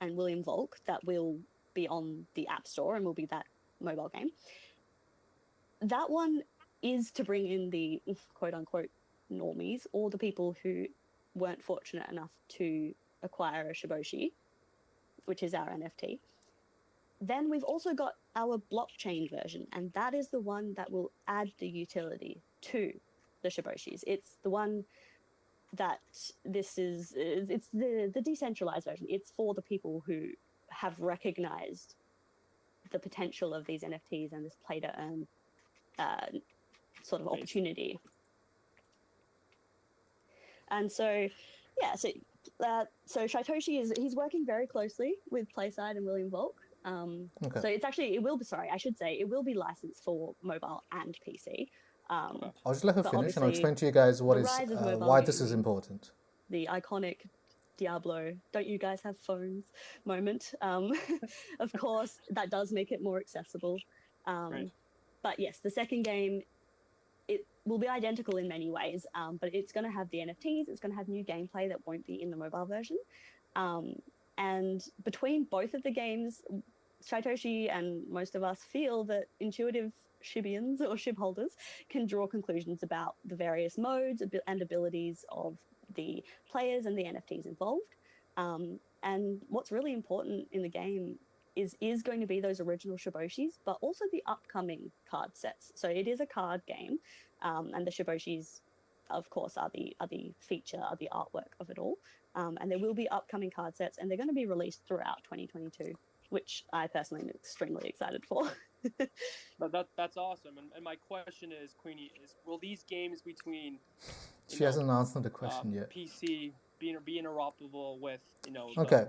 and William Volk that will be on the App Store and will be that mobile game. That one is to bring in the quote-unquote normies, or the people who weren't fortunate enough to acquire a Shiboshi, which is our NFT. Then we've also got our blockchain version, and that is the one that will add the utility to the Shiboshis. It's the one that it's the decentralized version. It's for the people who have recognized the potential of these NFTs and this play to earn sort of opportunity. And so, so Shytoshi he's working very closely with Playside and William Volk. Okay. So it will be licensed for mobile and PC. I'll just let her finish, and I'll explain to you guys why this is important. The iconic Diablo, don't you guys have phones moment. Of course, that does make it more accessible. Right. But yes, the second game, it will be identical in many ways, but it's going to have the NFTs, it's going to have new gameplay that won't be in the mobile version. And between both of the games, Shytoshi and most of us feel that intuitive Shibians or SHIB holders can draw conclusions about the various modes and abilities of the players and the NFTs involved. And what's really important in the game is going to be those original Shiboshis, but also the upcoming card sets. So it is a card game, and the Shiboshis, of course, are the feature, are the artwork of it all. And there will be upcoming card sets, and they're going to be released throughout 2022, which I personally am extremely excited for. That's awesome. And my question is, Queenie, will these games between she hasn't answered the question yet. PC be interoperable with the iPhone?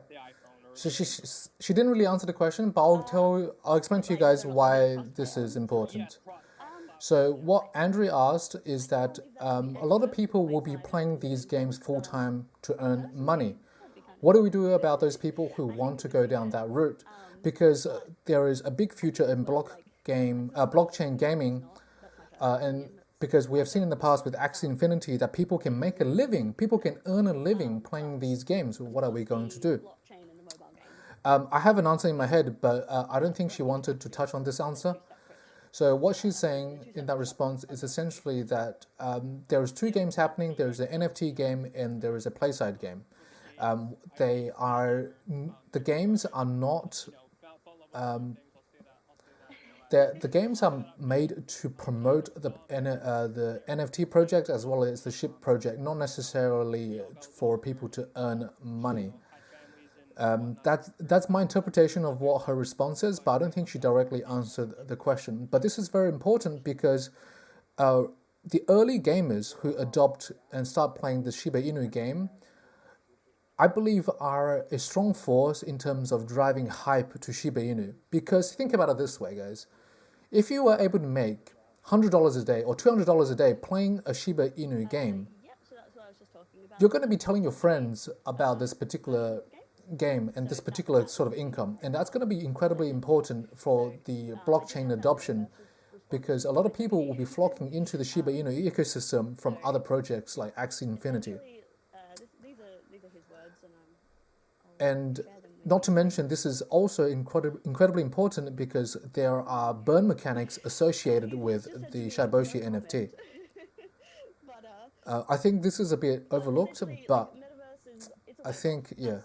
Or so she didn't really answer the question, but I'll explain to you guys why this is important. So what Andrew asked is that a lot of people will be playing these games full-time to earn money. What do we do about those people who want to go down that route? Because there is a big future in blockchain gaming, and because we have seen in the past with Axie Infinity that people can make a living, people can earn a living playing these games. What are we going to do? I have an answer in my head, but I don't think she wanted to touch on this answer. So what she's saying in that response is essentially that there is 2 games happening. There is an NFT game and there is a Playside game. The games are not. The games are made to promote the NFT project as well as the SHIB project, not necessarily for people to earn money. That's my interpretation of what her response is, but I don't think she directly answered the question. But this is very important because the early gamers who adopt and start playing the Shiba Inu game, I believe, are a strong force in terms of driving hype to Shiba Inu. Because think about it this way, guys. If you were able to make $100 a day or $200 a day playing a Shiba Inu game, you're going to be telling your friends about this particular game and this particular sort of income. And that's going to be incredibly important for the blockchain adoption because a lot of people will be flocking into the Shiba Inu ecosystem from other projects like Axie Infinity. These are his words, and and not to mention, this is also incredibly important because there are burn mechanics associated with the Shiboshi NFT. I think this is a bit overlooked, but I think, yeah,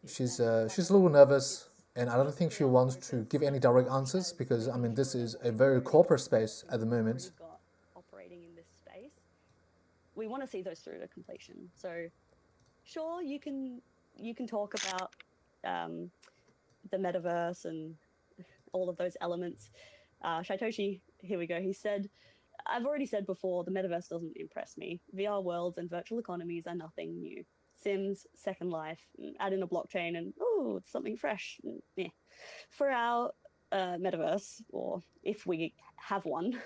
she's a little nervous, and I don't think she wants to give any direct answers because, I mean, this is a very corporate space at the moment. Operating in this space, we want to see those through to completion. So, sure, you can talk about the metaverse and all of those elements. Shaitoshi, here we go. He said, I've already said before, the metaverse doesn't impress me. VR worlds and virtual economies are nothing new. Sims, Second Life, add in a blockchain and, oh, it's something fresh. Yeah. For our metaverse, or if we have one,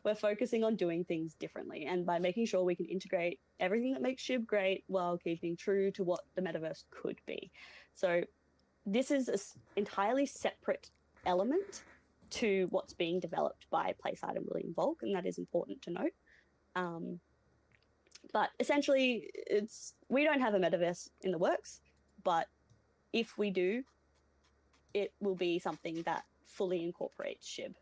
we're focusing on doing things differently, and by making sure we can integrate everything that makes SHIB great while keeping true to what the metaverse could be. So this is an entirely separate element to what's being developed by PlaySide and William Volk, and that is important to note. But essentially, we don't have a metaverse in the works, but if we do, it will be something that fully incorporates SHIB.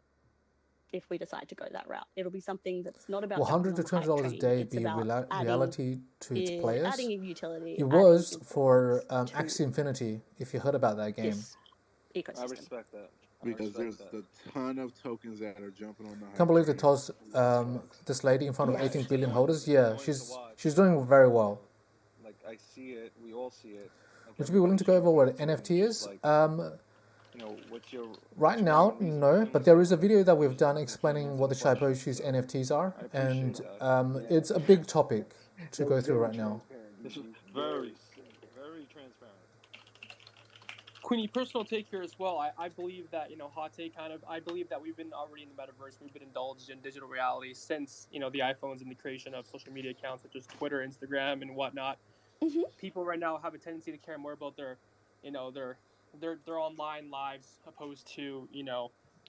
If we decide to go that route, it'll be something that's not about. Will $100 to $200 a day be reality to its players? Adding a utility. It was for Axie Infinity, if you heard about that game. Ecosystem. I respect that. Because there's a ton of tokens that are jumping on the hype. Can't believe they tossed this lady in front of 18 billion holders. Yeah, she's doing very well. Like, I see it. We all see it. Like, would you be willing to go over what NFT is? What's your right now, no, but there is a video that we've done explaining what the Shiboshi's NFTs are, and it's a big topic to go through right now. This is very, very transparent. Queenie, personal take here as well. I believe that, hot take kind of, I believe that we've been already in the metaverse. We've been indulged in digital reality since, the iPhones and the creation of social media accounts such as Twitter, Instagram, and whatnot. Mm-hmm. People right now have a tendency to care more about their online lives opposed to,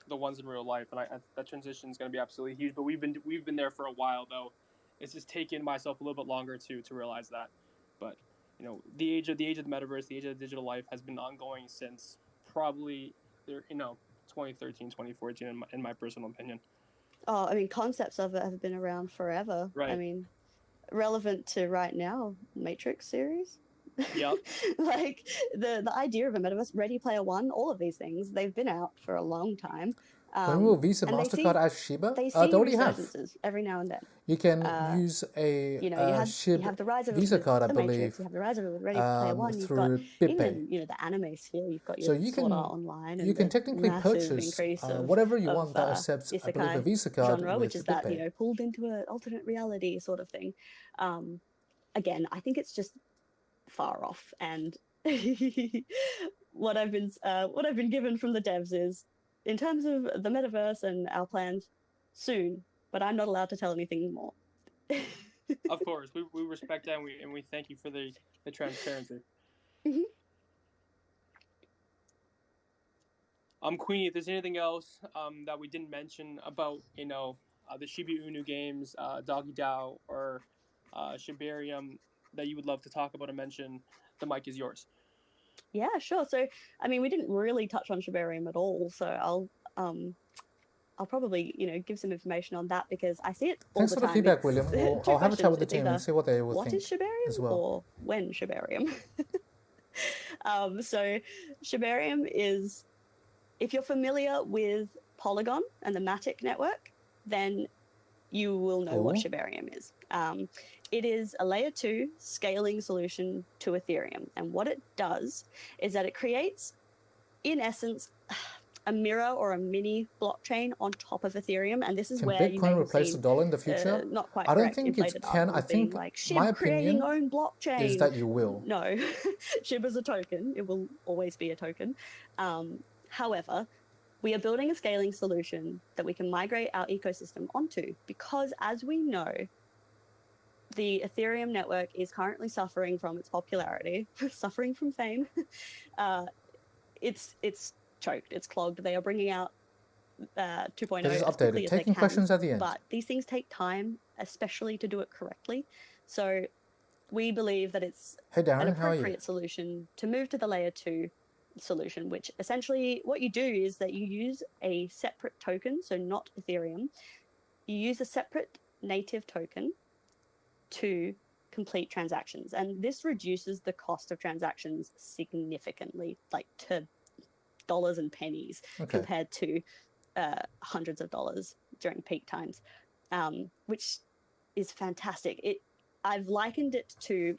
the ones in real life. And that transition is going to be absolutely huge. But we've been there for a while, though. It's just taken myself a little bit longer to realize that. But the age of the metaverse, the age of the digital life has been ongoing since probably 2013, 2014, in my personal opinion. Oh, I mean, concepts of it have been around forever. Right. I mean, relevant to right now, Matrix series. Yep. Like the idea of a metaverse, Ready Player One, all of these things, they've been out for a long time. When will Visa, MasterCard add Shiba? They already have. Every now and then. You can use a SHIB you have the rise of Visa card, I the believe. Matrix, you have the rise of it with Ready Player One. You've got even the anime sphere. You've got your Sword Art Online. And you can technically purchase whatever you want that accepts, I believe, a Visa card genre, which is that BitPay. Pulled into an alternate reality sort of thing. Again, I think it's just far off, and what I've been given from the devs is, in terms of the metaverse and our plans, soon, but I'm not allowed to tell anything more. Of course, we respect that, and we thank you for the transparency. Mm-hmm. Queenie, if there's anything else that we didn't mention about the Shiba Inu games, Doggy DAO, or Shibarium that you would love to talk about or mention, the mic is yours. Yeah, sure. So, I mean, we didn't really touch on Shibarium at all, so I'll probably, give some information on that because I see it all the time. Thanks for the feedback, William. I'll have a chat with the team and see what they will think. What is Shibarium as well. or when Shibarium? So, Shibarium is, if you're familiar with Polygon and the Matic network, then you will know what Shibarium is. It is a layer 2 scaling solution to Ethereum. And what it does is that it creates, in essence, a mirror or a mini blockchain on top of Ethereum. And this is where Bitcoin you may replace the dollar in the future? Not quite I don't correct, think it can. I think like, my creating opinion own blockchain is that you will. No, SHIB is a token. It will always be a token. However, we are building a scaling solution that we can migrate our ecosystem onto because, as we know, the Ethereum network is currently suffering from its popularity, suffering from fame. It's choked, it's clogged. They are bringing out 2.0 This is as quickly updated. as they Taking can. questions at the end. But these things take time, especially to do it correctly. So we believe that it's Hey Darren, an how are you? appropriate solution to move to the layer 2 solution, which essentially what you do is that you use a separate token, so not Ethereum. You use a separate native token to complete transactions, and this reduces the cost of transactions significantly, like to dollars and pennies, compared to hundreds of dollars during peak times, which is fantastic. I've likened it to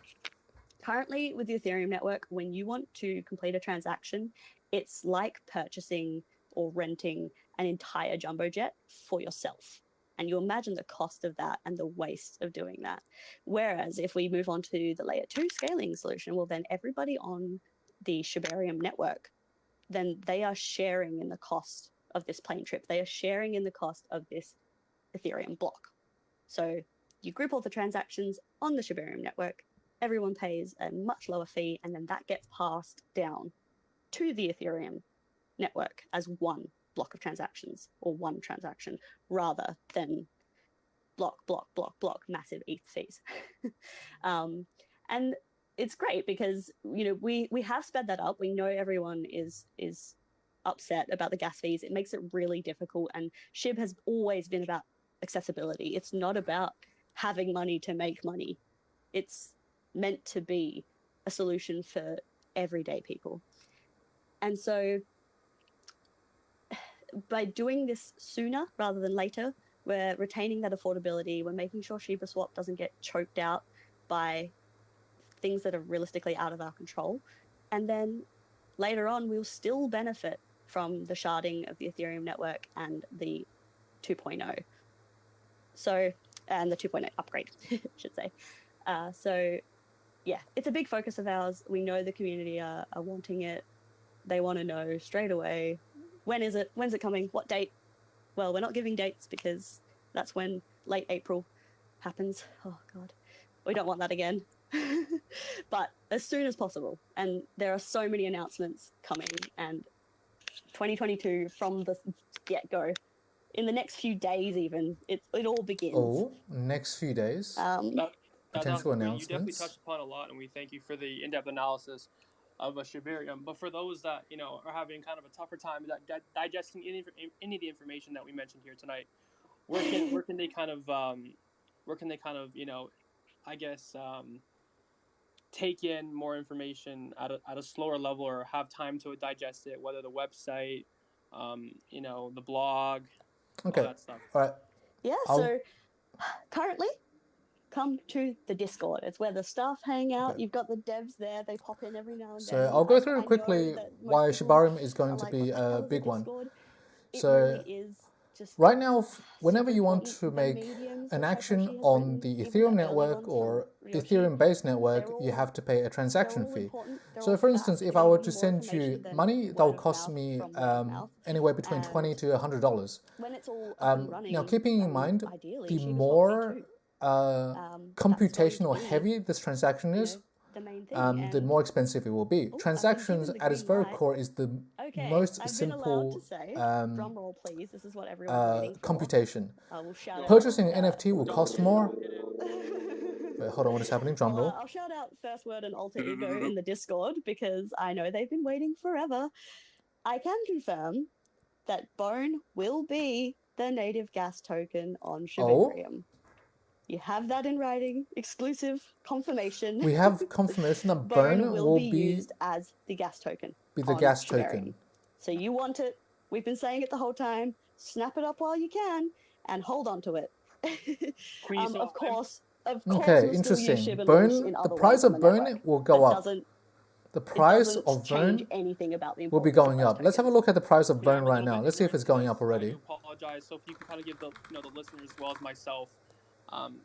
currently with the Ethereum network, when you want to complete a transaction, it's like purchasing or renting an entire jumbo jet for yourself. And you imagine the cost of that and the waste of doing that. Whereas if we move on to the layer 2 scaling solution, well, then everybody on the Shiba network, then they are sharing in the cost of this plane trip. They are sharing in the cost of this Ethereum block. So you group all the transactions on the Shiba network, everyone pays a much lower fee, and then that gets passed down to the Ethereum network as one block of transactions, or one transaction, rather than block, massive ETH fees. And it's great because, you know, we have sped that up. We know everyone is upset about the gas fees. It makes it really difficult, and SHIB has always been about accessibility. It's not about having money to make money. It's meant to be a solution for everyday people. And so by doing this sooner rather than later, we're retaining that affordability. We're making sure Shiba Swap doesn't get choked out by things that are realistically out of our control. And then later on, we'll still benefit from the sharding of the Ethereum network and the 2.0. So, and the 2.0 upgrade, I should say. So yeah, it's a big focus of ours. We know the community are wanting it. They want to know straight away, when is it? When's it coming? What date? Well, we're not giving dates because that's when late April happens. Oh God, we don't want that again. But as soon as possible. And there are so many announcements coming, and 2022 from the get-go. In the next few days even, it all begins. Oh, next few days? Potential announcements. You definitely touched upon a lot, and we thank you for the in-depth analysis of a Shibarium. But for those that, you know, are having kind of a tougher time digesting any of the information that we mentioned here tonight, where can they kind of you know, I guess take in more information at a slower level, or have time to digest it, whether the website, you know, the blog, all that stuff. All right. Yeah, so currently, come to the Discord. It's where the staff hang out. You've got the devs there. They pop in every now and then. So I'll go through quickly why Shibarium is going to be a big one. So right now, whenever you want to make an action on the Ethereum network or Ethereum-based network, you have to pay a transaction fee. So for instance, if I were to send you money, that will cost me anywhere between $20 to $100. Now, keeping in mind, the more computational heavy this transaction is, the more expensive it will be. Transactions at its very core is the most simple drum roll, please. This is what everyone's waiting for. computation. Purchasing an NFT will cost more. Wait, hold on, what is happening? Drum roll. I'll shout out First Word and Alter Ego in the Discord because I know they've been waiting forever. I can confirm that Bone will be the native gas token on Shibarium. You have that in writing, exclusive confirmation. We have confirmation that Bone will be used as the gas token. Be the gas token. So you want it, we've been saying it the whole time, snap it up while you can and hold on to it. Of course, okay, interesting. Bone, the price of Bone will go up. The price of Bone will be going up. Let's have a look at the price of Bone right now. Let's see if it's going up already. I apologize. So if you could kind of give the listeners as well as myself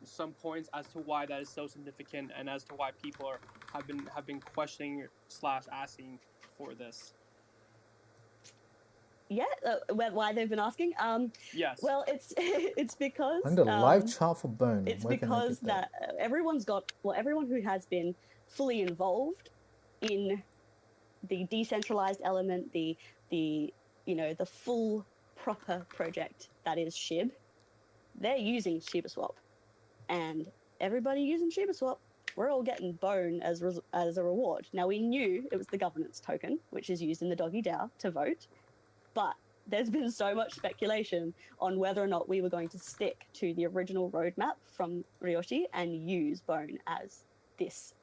some points as to why that is so significant, and as to why people have been questioning / asking for this. Yeah, why they've been asking? Yes. Well, it's because under live chart for Bone. It's because that everyone who has been fully involved in the decentralized element, the full proper project that is SHIB, they're using ShibaSwap, and everybody using ShibaSwap, we're all getting bone as a reward. Now, we knew it was the governance token, which is used in the Doggy DAO to vote, but there's been so much speculation on whether or not we were going to stick to the original roadmap from Ryoshi and use bone as this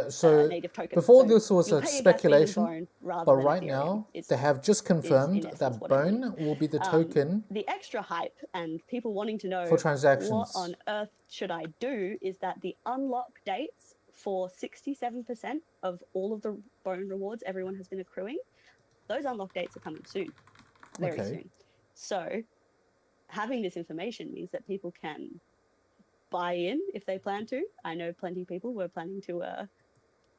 so native token. before So this was you'll a pay in gas fee in speculation, bone rather but than right Ethereum. now It's- they have just is confirmed in essence that what it means. bone will be the token The extra hype and people wanting to know for transactions. what on earth should I do is that the unlock dates for 67% of all of the bone rewards everyone has been accruing, those unlock dates are coming soon, very soon. So having this information means that people can buy in if they plan to. I know plenty of people were planning to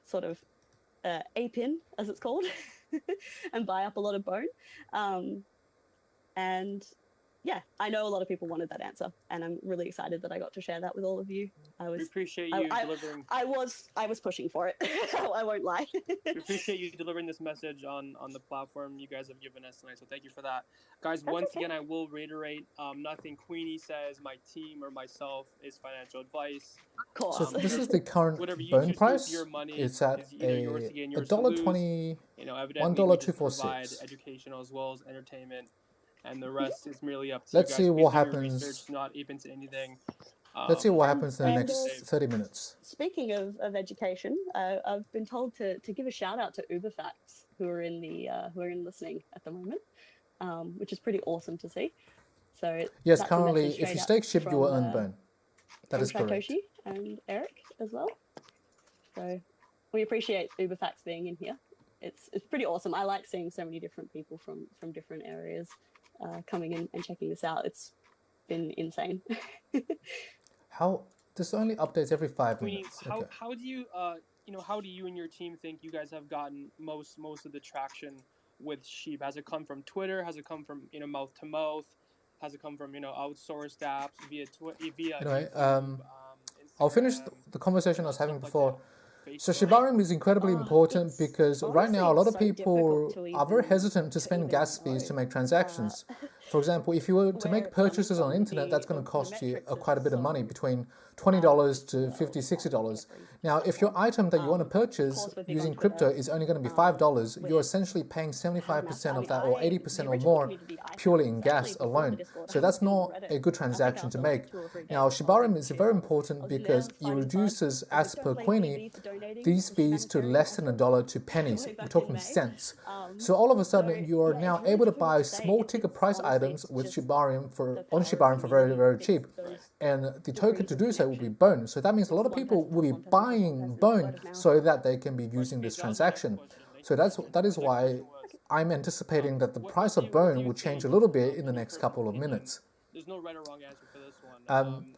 sort of ape in, as it's called, and buy up a lot of bone. And yeah, I know a lot of people wanted that answer, and I'm really excited that I got to share that with all of you. We appreciate you delivering. I was pushing for it. I won't lie. We appreciate you delivering this message on the platform you guys have given us tonight. So thank you for that, guys. Once again, I will reiterate: nothing Queenie says, my team or myself, is financial advice. Of course. So this is the current bone price. It's at $1.20. Evidently we just provide educational as well as entertainment. And the rest is merely up to Let's you guys. see what Please do your happens. research, not ape into anything. Let's see what happens in the next 30 minutes. Speaking of education, I've been told to give a shout out to UberFacts who are in listening at the moment, which is pretty awesome to see. So yes, currently, if you stake SHIB, you will earn bone. That is correct. Satoshi and Eric as well. So we appreciate UberFacts being in here. It's pretty awesome. I like seeing so many different people from different areas coming in and checking this out. It's been insane. How this only updates every 5 minutes. How do you how do you and your team think you guys have gotten most of the traction with SHIB? Has it come from Twitter? Has it come from mouth to mouth? Has it come from outsourced apps via Anyway, YouTube, I'll finish the conversation I was having before. So Shiba Inu is incredibly important because right now a lot of people are very hesitant to spend gas fees to make transactions. For example, if you were to make purchases on the internet, that's going to cost you quite a bit of money, between $20 to $50, $60. Now, if your item that you want to purchase using crypto is only going to be $5, you're essentially paying 75% of that or 80% or more purely in gas alone. So that's not a good transaction to make. Now, Shiba Inu is very important because it reduces, as per Queenie, these fees to less than $1 to pennies. We're talking cents. So all of a sudden, you are now able to buy small ticket price items with Shiba Inu on Shiba Inu for very, very cheap. And the token to do so will be bone. So that means a lot of people will be buying bone so that they can be using this transaction. So that is why I'm anticipating that the price of bone will change a little bit in the next couple of minutes. There's no right or wrong answer for this one.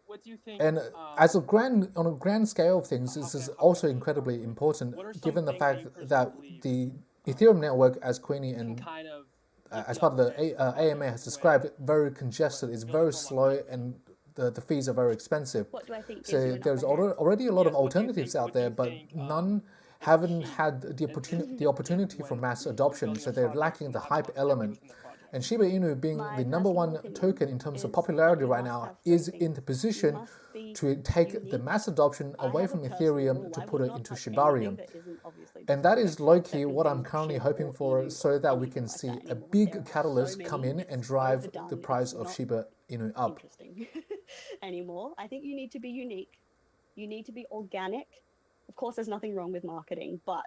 What do you think? And as on a grand scale of things, this is also incredibly important, given the fact that the Ethereum network, as Queenie and as part of the AMA has described, very congested, it's very slow, and the fees are very expensive. So there's already a lot of alternatives out there, but none haven't had the opportunity for mass adoption, so they're lacking the hype element. And Shiba Inu, being the #1 token in terms of popularity right now, is in the position to take the mass adoption away from Ethereum to put it into Shiba Inu. And that is low-key what I'm currently hoping for, so that we can see a big catalyst come in and drive the price of Shiba Inu up. Anymore. I think you need to be unique. You need to be organic. Of course, there's nothing wrong with marketing, but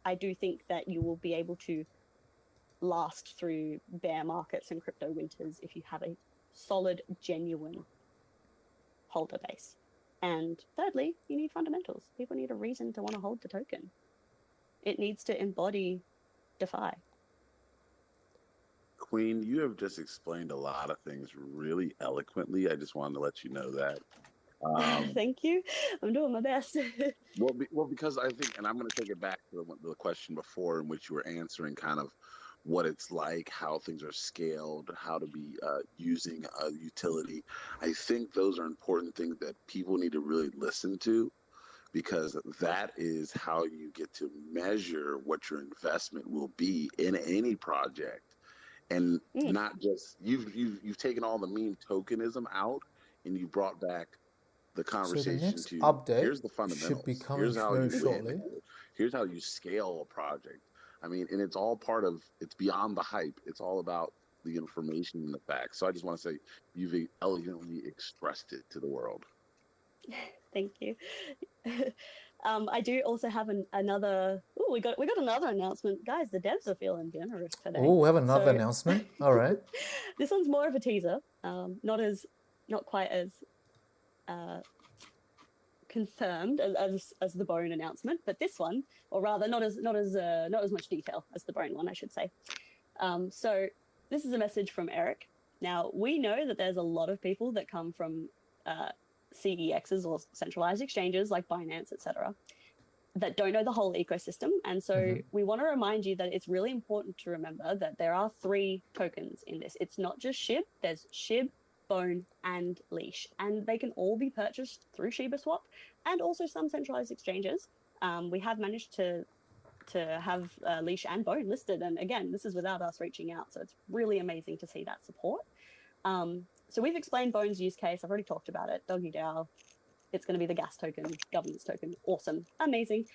I do think that you will be able to last through bear markets and crypto winters if you have a solid, genuine holder base. And thirdly, you need fundamentals. People need a reason to want to hold the token. It needs to embody DeFi. Queen, you have just explained a lot of things really eloquently. I just wanted to let you know that. Thank you. I'm doing my best. well, because I think, and I'm going to take it back to the question before, in which you were answering kind of what it's like, how things are scaled, how to be using a utility. I think those are important things that people need to really listen to, because that is how you get to measure what your investment will be in any project. and not just you've taken all the meme tokenism out, and you brought back the So the conversation next to update here's the should be fundamentals. coming Here's how very you shortly. win. Here's how you scale a project. I mean, and it's all part of it's beyond the hype. It's all about the information and the facts. So I just want to say you've elegantly expressed it to the world. Thank you. I do also have another. Oh, we got another announcement, guys. The devs are feeling generous today. Oh, we have another announcement. All right. This one's more of a teaser. Not quite as confirmed as the Bone announcement, but this one, or rather, not as much detail as the Bone one, I should say. So this is a message from Eric. Now we know that there's a lot of people that come from CEXs or centralized exchanges like Binance, etc., that don't know the whole ecosystem. And so we want to remind you that it's really important to remember that there are 3 tokens in this. It's not just SHIB, there's SHIB, Bone, and Leash. And they can all be purchased through Shiba Swap and also some centralized exchanges. We have managed to have Leash and Bone listed. And again, this is without us reaching out. So it's really amazing to see that support. So we've explained Bone's use case. I've already talked about it. Doggy DAO. It's going to be the gas token, governance token. Awesome. Amazing.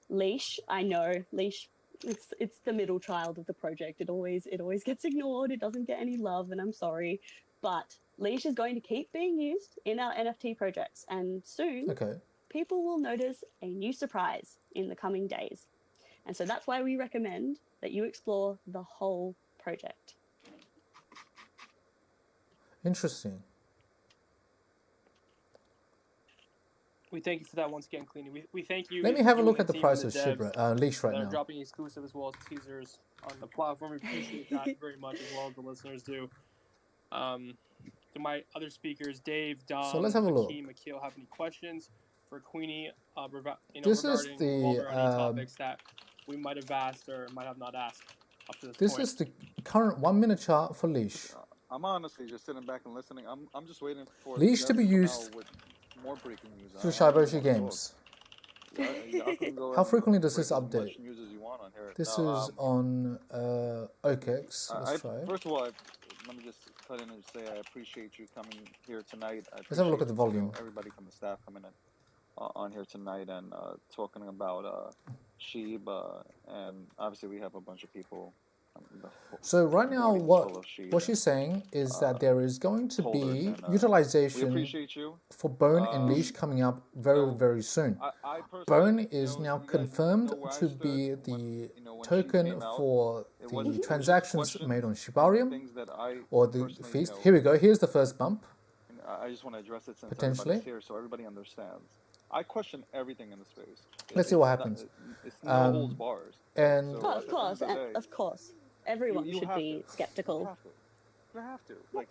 Leash. I know. Leash. It's the middle child of the project. It always gets ignored. It doesn't get any love, and I'm sorry. But Leash is going to keep being used in our NFT projects. And soon, people will notice a new surprise in the coming days. And so that's why we recommend that you explore the whole project. Interesting. We thank you for that once again, Cleany. We thank you. Let me have a look at the price of Leash right now. They're dropping exclusive as well as teasers on the platform. We appreciate that very much as well as the listeners do. To my other speakers, Dave, Dom, so let's have a look. Hakeem, Akil, have any questions for Queenie this regarding is the topics that we might have asked or might have not asked up to this point? This is the current 1-minute chart for Leash. I'm honestly just sitting back and listening. I'm just waiting for Leash to be used with more breaking news. through Shiba games. How frequently does this update? This is on OKEX. Let's try it. First of all, let me just cut in and say I appreciate you coming here tonight. Let's have a look at the volume. Everybody from the staff coming in on here tonight and talking about SHIB, and obviously we have a bunch of people. So right now, what she's saying is that there is going to be utilization for Bone and Leash coming up very soon. Bone is now confirmed to be the token for the transactions made on Shibarium or the feast. Here we go. Here's the first bump. I just want to address it since potentially everybody's here, so everybody understands. I question everything in the space. Let's see what happens. It's no holds bars. And so of course. Everyone should be skeptical. You have to. Like,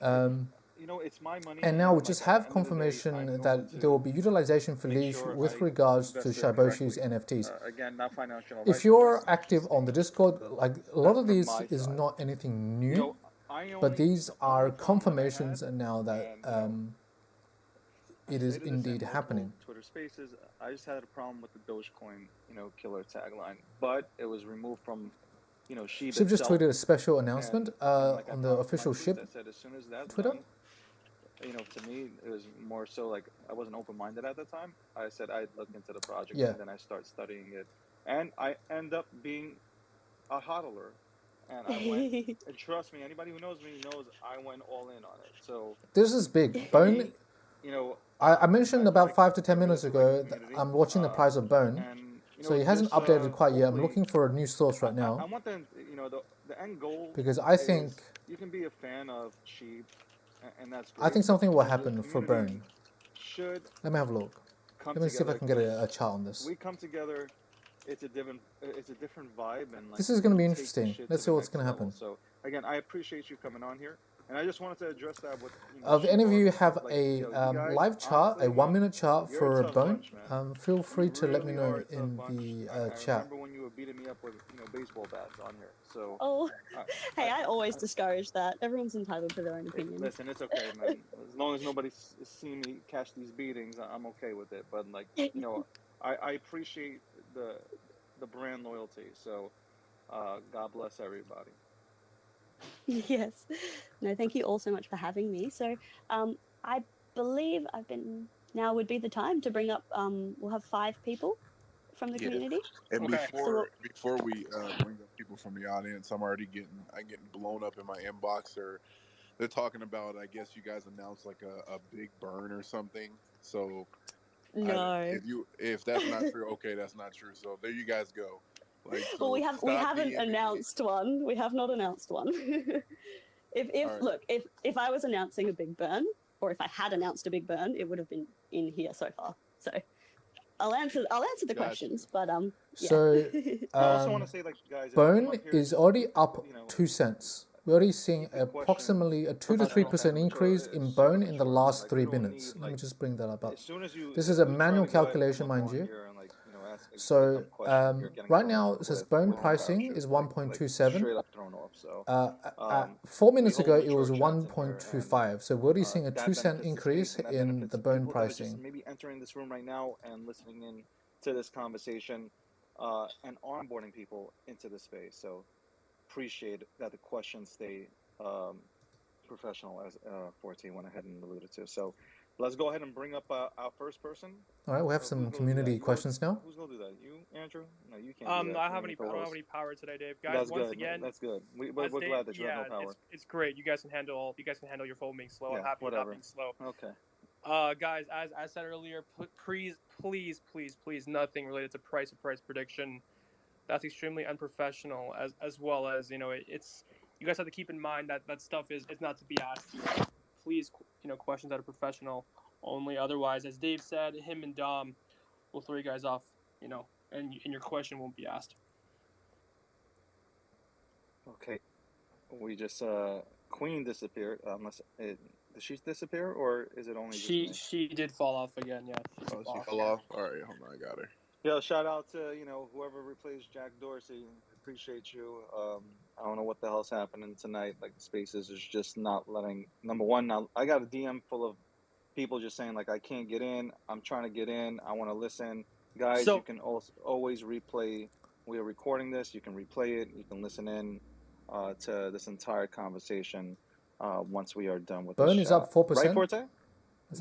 it's my money. And now we just have confirmation that there will be utilization for Leash with regards to Shiboshi's NFTs. Again, not financial. If you're active on the Discord, like a lot of these is not anything new, but these are confirmations now that it is indeed happening. Twitter Spaces. I just had a problem with the Dogecoin, killer tagline, but it was removed from. SHIB just tweeted a special announcement on the official SHIB Twitter. Done, to me, it was more so like I wasn't open-minded at the time. I said I'd look into the project, and then I start studying it, and I end up being a hodler. And I went, and trust me, anybody who knows me knows I went all in on it. So this is big. Bone. I mentioned about 5 to 10 minutes ago that I'm watching the price of Bone. So he hasn't updated quite yet. I'm looking for a new source right now. I want the end goal. Because I think you can be a fan of SHIB, and that's great. I think something will happen for Bone. Let me have a look. Let me see if I can get a chart on this. We come together. It's a different vibe, and this is going to be interesting. Let's see what's going to happen. So again, I appreciate you coming on here. And I just wanted to address that with. If any of you have a live chart, a 1-minute chart for a Bone, feel free to let me know in the chat. I remember when you were beating me up with baseball bats on here. So. Oh, hey! I always discourage that. Everyone's entitled to their own opinions. Listen, it's okay, man. As long as nobody's seen me catch these beatings, I'm okay with it. But I appreciate the brand loyalty. So, God bless everybody. Yes. No, thank you all so much for having me. So I believe now would be the time to bring up, we'll have 5 people from the community. And Okay. before we bring up people from the audience, I'm getting blown up in my inbox. They're talking about, I guess you guys announced like a big burn or something. So No. if that's not true, okay, that's not true. So there you guys go. Like, so well, we haven't announced one. We have not announced one. If I was announcing a big burn, or if I had announced a big burn, it would have been in here so far. So I'll answer the questions, but yeah. So I also want to say, like, guys, burn is already up 2 cents. We're already seeing approximately a 2 to 3% increase in burn in the last 3 minutes. Let me just bring that up. This is a manual calculation, mind you. So right now it says burn pricing is 1.27. 4 minutes ago it was 1.25. So we're already seeing a 2 cent increase in the burn pricing. Maybe entering this room right now and listening in to this conversation and onboarding people into the space. So appreciate that the questions stay professional, as Forte went ahead and alluded to. So let's go ahead and bring up our first person. All right, we have some community questions now. Who's gonna do that? You, Andrew? No, you can't. I don't have any power today, Dave. Guys, that's once good. again, that's good. We're glad that you have no power. It's great. You guys can handle your phone being slow. I'm happy not being slow. Okay. Guys, as I said earlier, please, nothing related to price or price prediction. That's extremely unprofessional. As well as, it's, you guys have to keep in mind that stuff is not to be asked. Please, questions that are professional only. Otherwise, as Dave said, him and Dom will throw you guys off, and your question won't be asked. Okay. We just Queen disappeared. Did she disappear, or is it only she did fall off again? Yeah. She fell off. All right, hold on, I got her. Yeah, shout out to whoever replaced Jack Dorsey. Appreciate you. I don't know what the hell's happening tonight. Like, the spaces is just not letting. Number one, now I got a DM full of people just saying, like, I can't get in. I'm trying to get in. I want to listen. Guys, you can always replay. We are recording this. You can replay it. You can listen in to this entire conversation once we are done with this. Burn is up 4%. Right, Forte?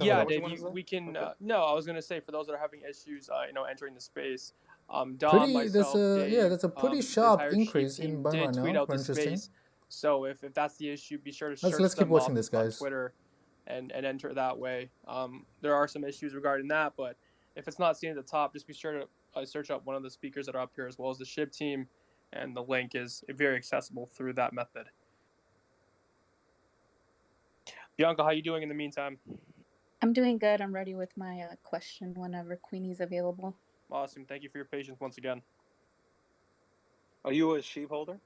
Yeah, Dave, we can. Okay. No, I was going to say, for those that are having issues, entering the space, Dom, myself, Dave, that's a pretty sharp increase in burn right now. Tweet out the space. So if that's the issue, be sure to let's keep watching this, guys. On Twitter and enter that way. There are some issues regarding that, but if it's not seen at the top, just be sure to search up one of the speakers that are up here, as well as the SHIB team, and the link is very accessible through that method. Bianca, how are you doing in the meantime? I'm doing good. I'm ready with my question whenever Queenie's available. Awesome. Thank you for your patience once again. Are you a SHIB holder?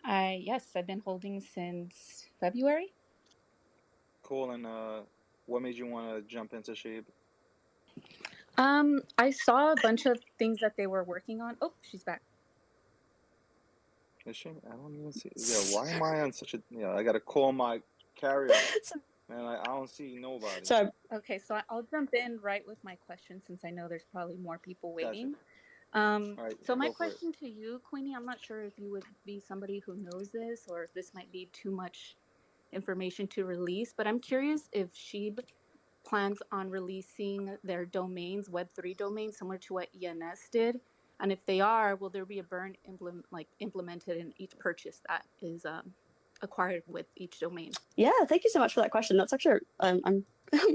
Yes, I've been holding since February. Cool. And what made you want to jump into SHIB? I saw a bunch of things that they were working on. Oh, she's back. Is she? I don't even see. Yeah, why am I on such a? Yeah, I gotta call my carrier. Man, I don't see nobody. So okay, so I'll jump in right with my question, since I know there's probably more people waiting. Gotcha. So my question to you, Queenie, I'm not sure if you would be somebody who knows this, or if this might be too much information to release, but I'm curious if SHIB plans on releasing their domains, Web3 domains, similar to what ENS did, and if they are, will there be a burn implemented in each purchase that is acquired with each domain? Yeah, thank you so much for that question. That's actually, I'm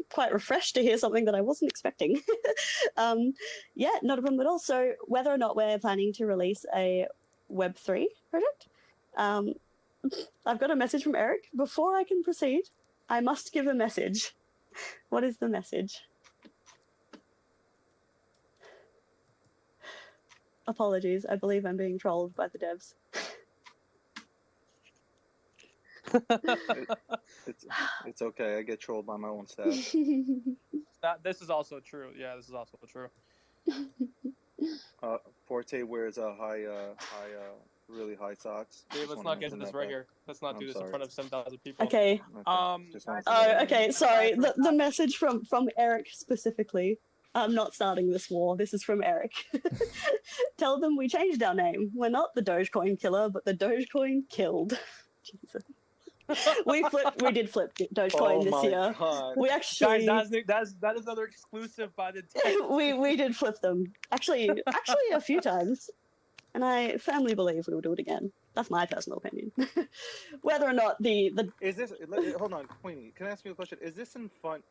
quite refreshed to hear something that I wasn't expecting. Yeah, not a problem at all. So whether or not we're planning to release a Web3 project, I've got a message from Eric. Before I can proceed, I must give a message. What is the message? Apologies, I believe I'm being trolled by the devs. It's okay. I get trolled by my own staff. This is also true. Yeah, this is also true. Forte wears a really high socks. Dave, let's not get into this right here. Let's not do this in front of 7,000 people. Okay. Okay. Sorry. The message from Eric specifically. I'm not starting this war. This is from Eric. Tell them we changed our name. We're not the Dogecoin killer, but the Dogecoin killed. Jesus. We did flip Dogecoin this year. God. We actually, guys, that is another exclusive by the day. we did flip them actually a few times, and I firmly believe we will do it again. That's my personal opinion. Whether or not the Is this, hold on, Queenie, can I ask you a question? Is this in fun?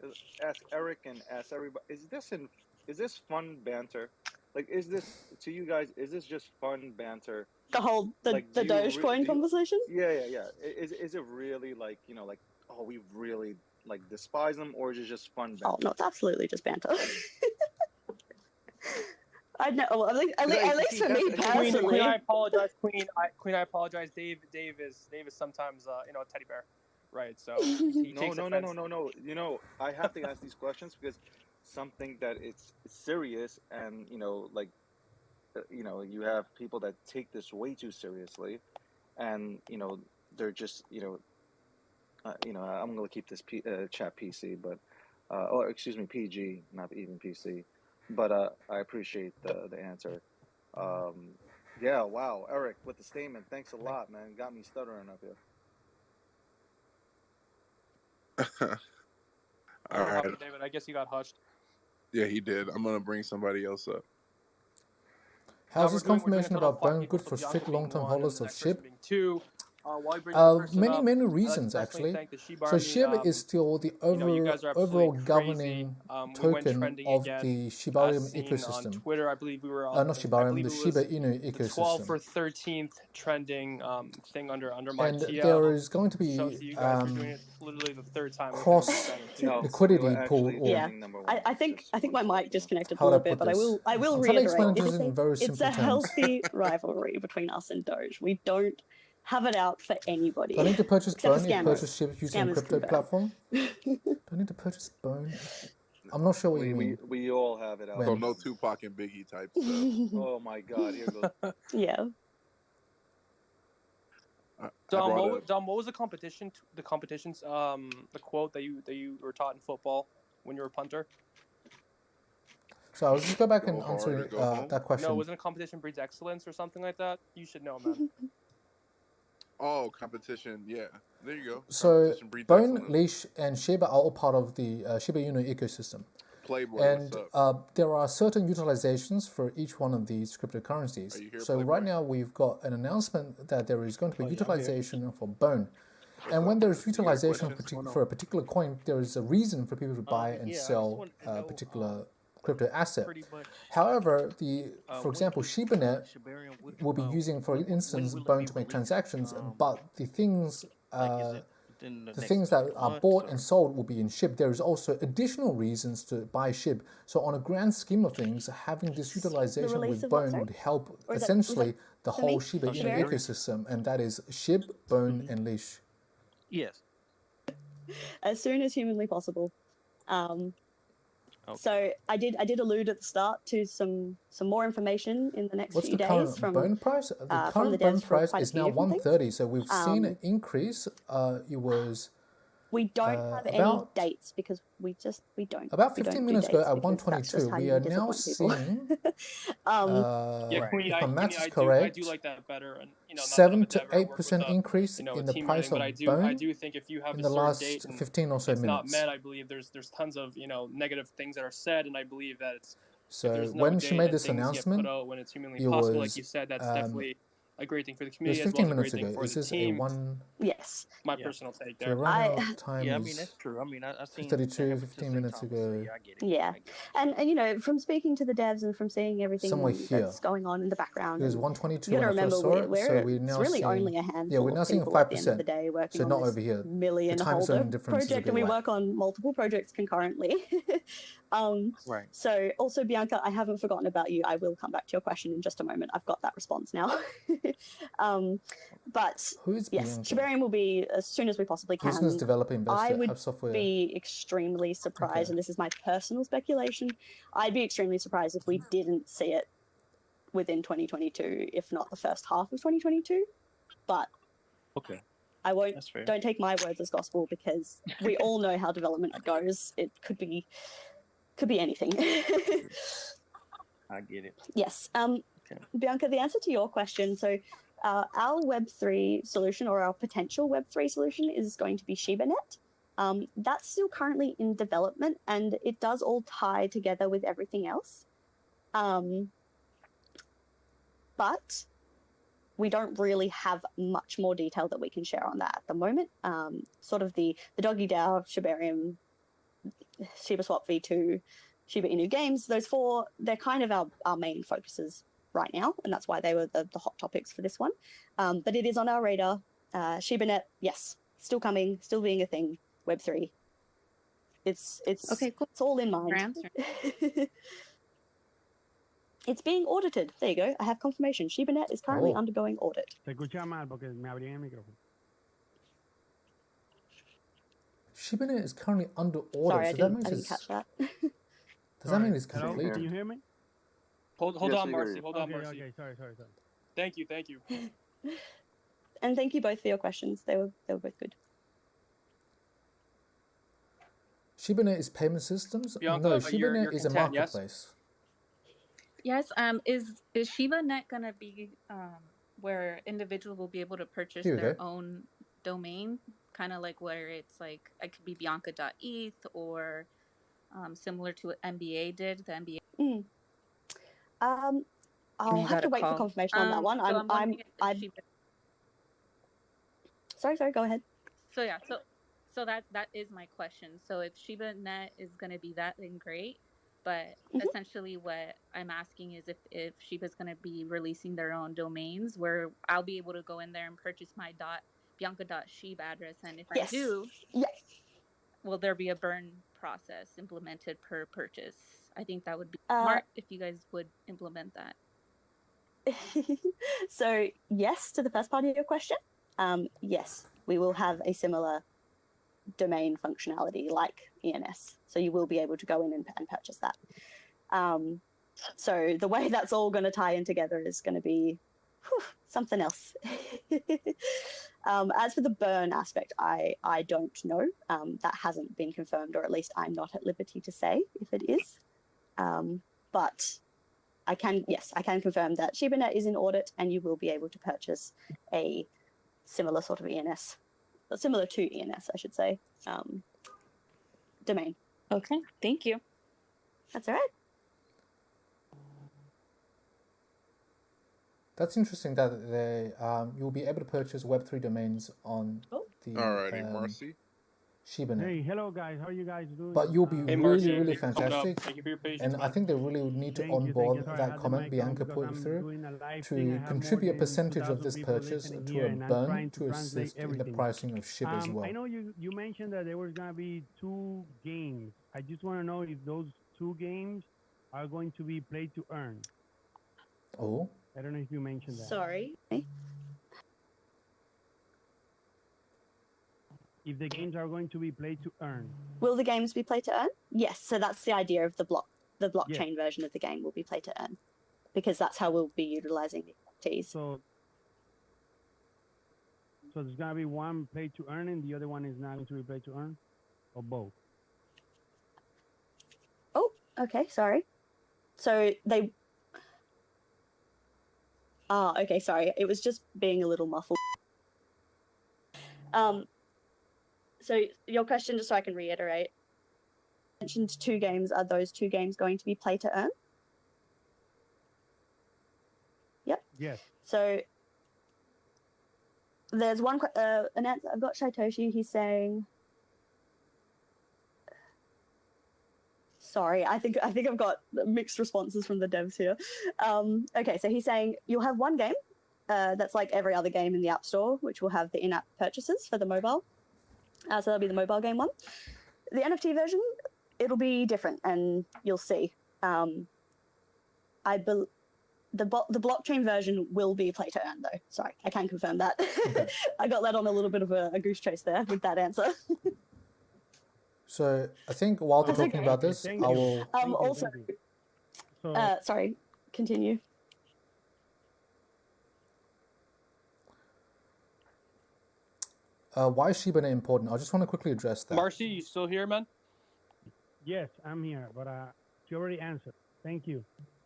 Ask Eric and ask everybody. Is this fun banter? Like, is this, to you guys? Is this just fun banter? the whole the Dogecoin conversation? Yeah. Is it really like, you know, like, oh, we really like despise them, or is it just fun banter? Oh no, it's absolutely just banter. I know. Well, at least for me personally. Queen, I apologize. Queen, I apologize. Dave is sometimes you know, a teddy bear, right? So he takes offense. No. You know, I have to ask these questions because something that it's serious, and you know, like, you know, you have people that take this way too seriously, and you know, they're just, you know, I'm gonna keep this chat PC, but or excuse me, PG, not even PC. But I appreciate the answer. Yeah, wow, Eric with the statement. Thanks a lot, man. Got me stuttering up here. All right, David. I guess you got hushed. Yeah, he did. I'm gonna bring somebody else up. How's this confirmation about BONE good for strict long-term holders of SHIB? Many reasons actually. So SHIB is still the overall governing token of the Shiba Inu ecosystem. On Twitter, I believe we were not Shiba Inu, the Shiba Inu ecosystem. 12th or 13th trending thing under my and there is going to be so you guys are doing it literally the third time. Cross liquidity pool. Yeah, I think my mic disconnected a little bit, but I will reiterate. It's a healthy rivalry between us and Doge. We don't have it out for anybody. Do I need to purchase BONE? You purchase SHIB using a crypto platform? Do I need to purchase BONE? I'm not sure what you mean. We all have it out. So no Tupac and Biggie type stuff. Oh my God, here goes. Yeah. Dom, what was the competition? The competitions, the quote that you were taught in football when you were a punter. So I'll just go back and answer that question. No, wasn't a competition breeds excellence or something like that? You should know, man. Oh, competition, yeah. There you go. So BONE, Leash, and Shiba are all part of the Shiba Inu ecosystem. Playboy, and there are certain utilizations for each one of these cryptocurrencies. So Playboy? right now we've got an announcement that there is going to be utilization for BONE. And when there's utilization for a particular coin, there is a reason for people to buy and sell a particular crypto asset. However, for example, ShibaNet will be using, for instance, BONE to make transactions, but the things that are bought and sold will be in SHIB. There is also additional reasons to buy SHIB. So on a grand scheme of things, having this utilization with BONE would help essentially the whole Shiba Inu ecosystem, and that is SHIB, BONE, and Leash. Yes. As soon as humanly possible. So I did allude at the start to some more information in the next few days. What's the current BONE price? The current BONE price is now 130, so we've seen an increase. It was... We don't have any dates because we don't. About 15 minutes ago at 122, we are now seeing, if my math is correct, I do like that better. And, 7 to 8% increase in the price of BONE I do think if you have in the last 15 or so minutes. Not met, I believe there's tons of negative things that are said, and I believe that it's so when she made this announcement, when it's humanly possible, like you said, that's definitely a great thing for the community. It was 15 minutes ago. Is this a one? Yes. My personal take there. So right now, time I mean, that's true. I mean, I seen 32, 15 minutes ago. Yeah, I get it. Yeah. And from speaking to the devs and from seeing everything that's going on in the background. It was 122 when I first saw it. So we're now really seeing, only a handful. Yeah, we're now seeing 5%. Working so on not this over here. Million holder project, and we work on multiple projects concurrently. Right. So also, Bianca, I haven't forgotten about you. I will come back to your question in just a moment. I've got that response now. But yes, Shiba Inu will be as soon as we possibly can. Business developer investor. I would be extremely surprised, and this is my personal speculation. I'd be extremely surprised if we didn't see it within 2022, if not the first half of 2022. But I won't. Don't take my words as gospel because we all know how development goes. It could be anything. I get it. Yes. Bianca, the answer to your question. So Our Web3 solution, or our potential Web3 solution, is going to be ShibaNet. That's still currently in development, and it does all tie together with everything else. But we don't really have much more detail that we can share on that at the moment. Sort of the Doggy DAO, Shibarium, ShibaSwap V2, Shiba Inu games, those four, they're kind of our main focuses right now, and that's why they were the hot topics for this one. But it is on our radar. ShibaNet, yes, still coming, still being a thing. Web3. It's okay, cool. It's all in mind. It's being audited. There you go. I have confirmation. ShibaNet is currently undergoing audit. ShibaNet is currently under audit. Sorry, so I didn't catch that. Does that mean it's complete? Can you hear me? Hold on, Marcy. Hold on, Marcy. Okay, sorry. Thank you. And thank you both for your questions. They were both good. ShibaNet is payment systems? Bianca, no, ShibaNet is a marketplace. Yes. Is ShibaNet gonna be where individuals will be able to purchase their own domain, kind of like where it's like it could be Bianca.eth or similar to what NBA did, the NBA. I'll have to wait for confirmation on that one. Sorry, go ahead. So that is my question. So if ShibaNet is going to be that, then great. But essentially what I'm asking is if Shiba's going to be releasing their own domains where I'll be able to go in there and purchase my Bianca.SHIB address. And if I do, will there be a burn process implemented per purchase? I think that would be smart if you guys would implement that. So yes, to the first part of your question, yes, we will have a similar domain functionality like ENS. So you will be able to go in and purchase that. So the way that's all going to tie in together is going to be something else. As for the burn aspect, I don't know. That hasn't been confirmed, or at least I'm not at liberty to say if it is. But I can confirm that ShibaNet is in audit, and you will be able to purchase a similar sort of ENS, similar to ENS, I should say, domain. Okay, thank you. That's all right. That's interesting that they you'll be able to purchase Web3 domains on the Marcy. ShibaNet. Hey, hello guys. How are you guys doing? But you'll be really fantastic. Thank you for your patience. And I think they really would need to onboard that comment Bianca put through to contribute a percentage of this purchase to a burn to assist in the pricing of SHIB as well. I know you mentioned that there was going to be 2 games. I just want to know if those 2 games are going to be play to earn. Oh. I don't know if you mentioned that. Sorry. If the games are going to be play to earn. Will the games be play to earn? Yes. So that's the idea of the blockchain version of the game will be play to earn, because that's how we'll be utilizing the NFTs. So there's gonna be one play to earn and the other one is not going to be play to earn, or both? Oh, okay. Sorry. So they. Okay. Sorry. It was just being a little muffled. So your question, just so I can reiterate, you mentioned 2 games. Are those 2 games going to be play to earn? Yep. Yes. So there's one an answer. I've got Shaitoshi. He's saying, sorry, I think I've got mixed responses from the devs here. Okay, so he's saying you'll have one game that's like every other game in the App Store, which will have the in-app purchases for the mobile. So that'll be the mobile game one. The NFT version, it'll be different, and you'll see. The blockchain version will be play to earn, though. Sorry, I can confirm that. Okay. I got led on a little bit of a goose chase there with that answer. So I think while they're talking about this, I will. Also, sorry, continue. Why is ShibaNet important? I just want to quickly address that. Marcy, you still here, man? Yes, I'm here, but you already answered. Thank you.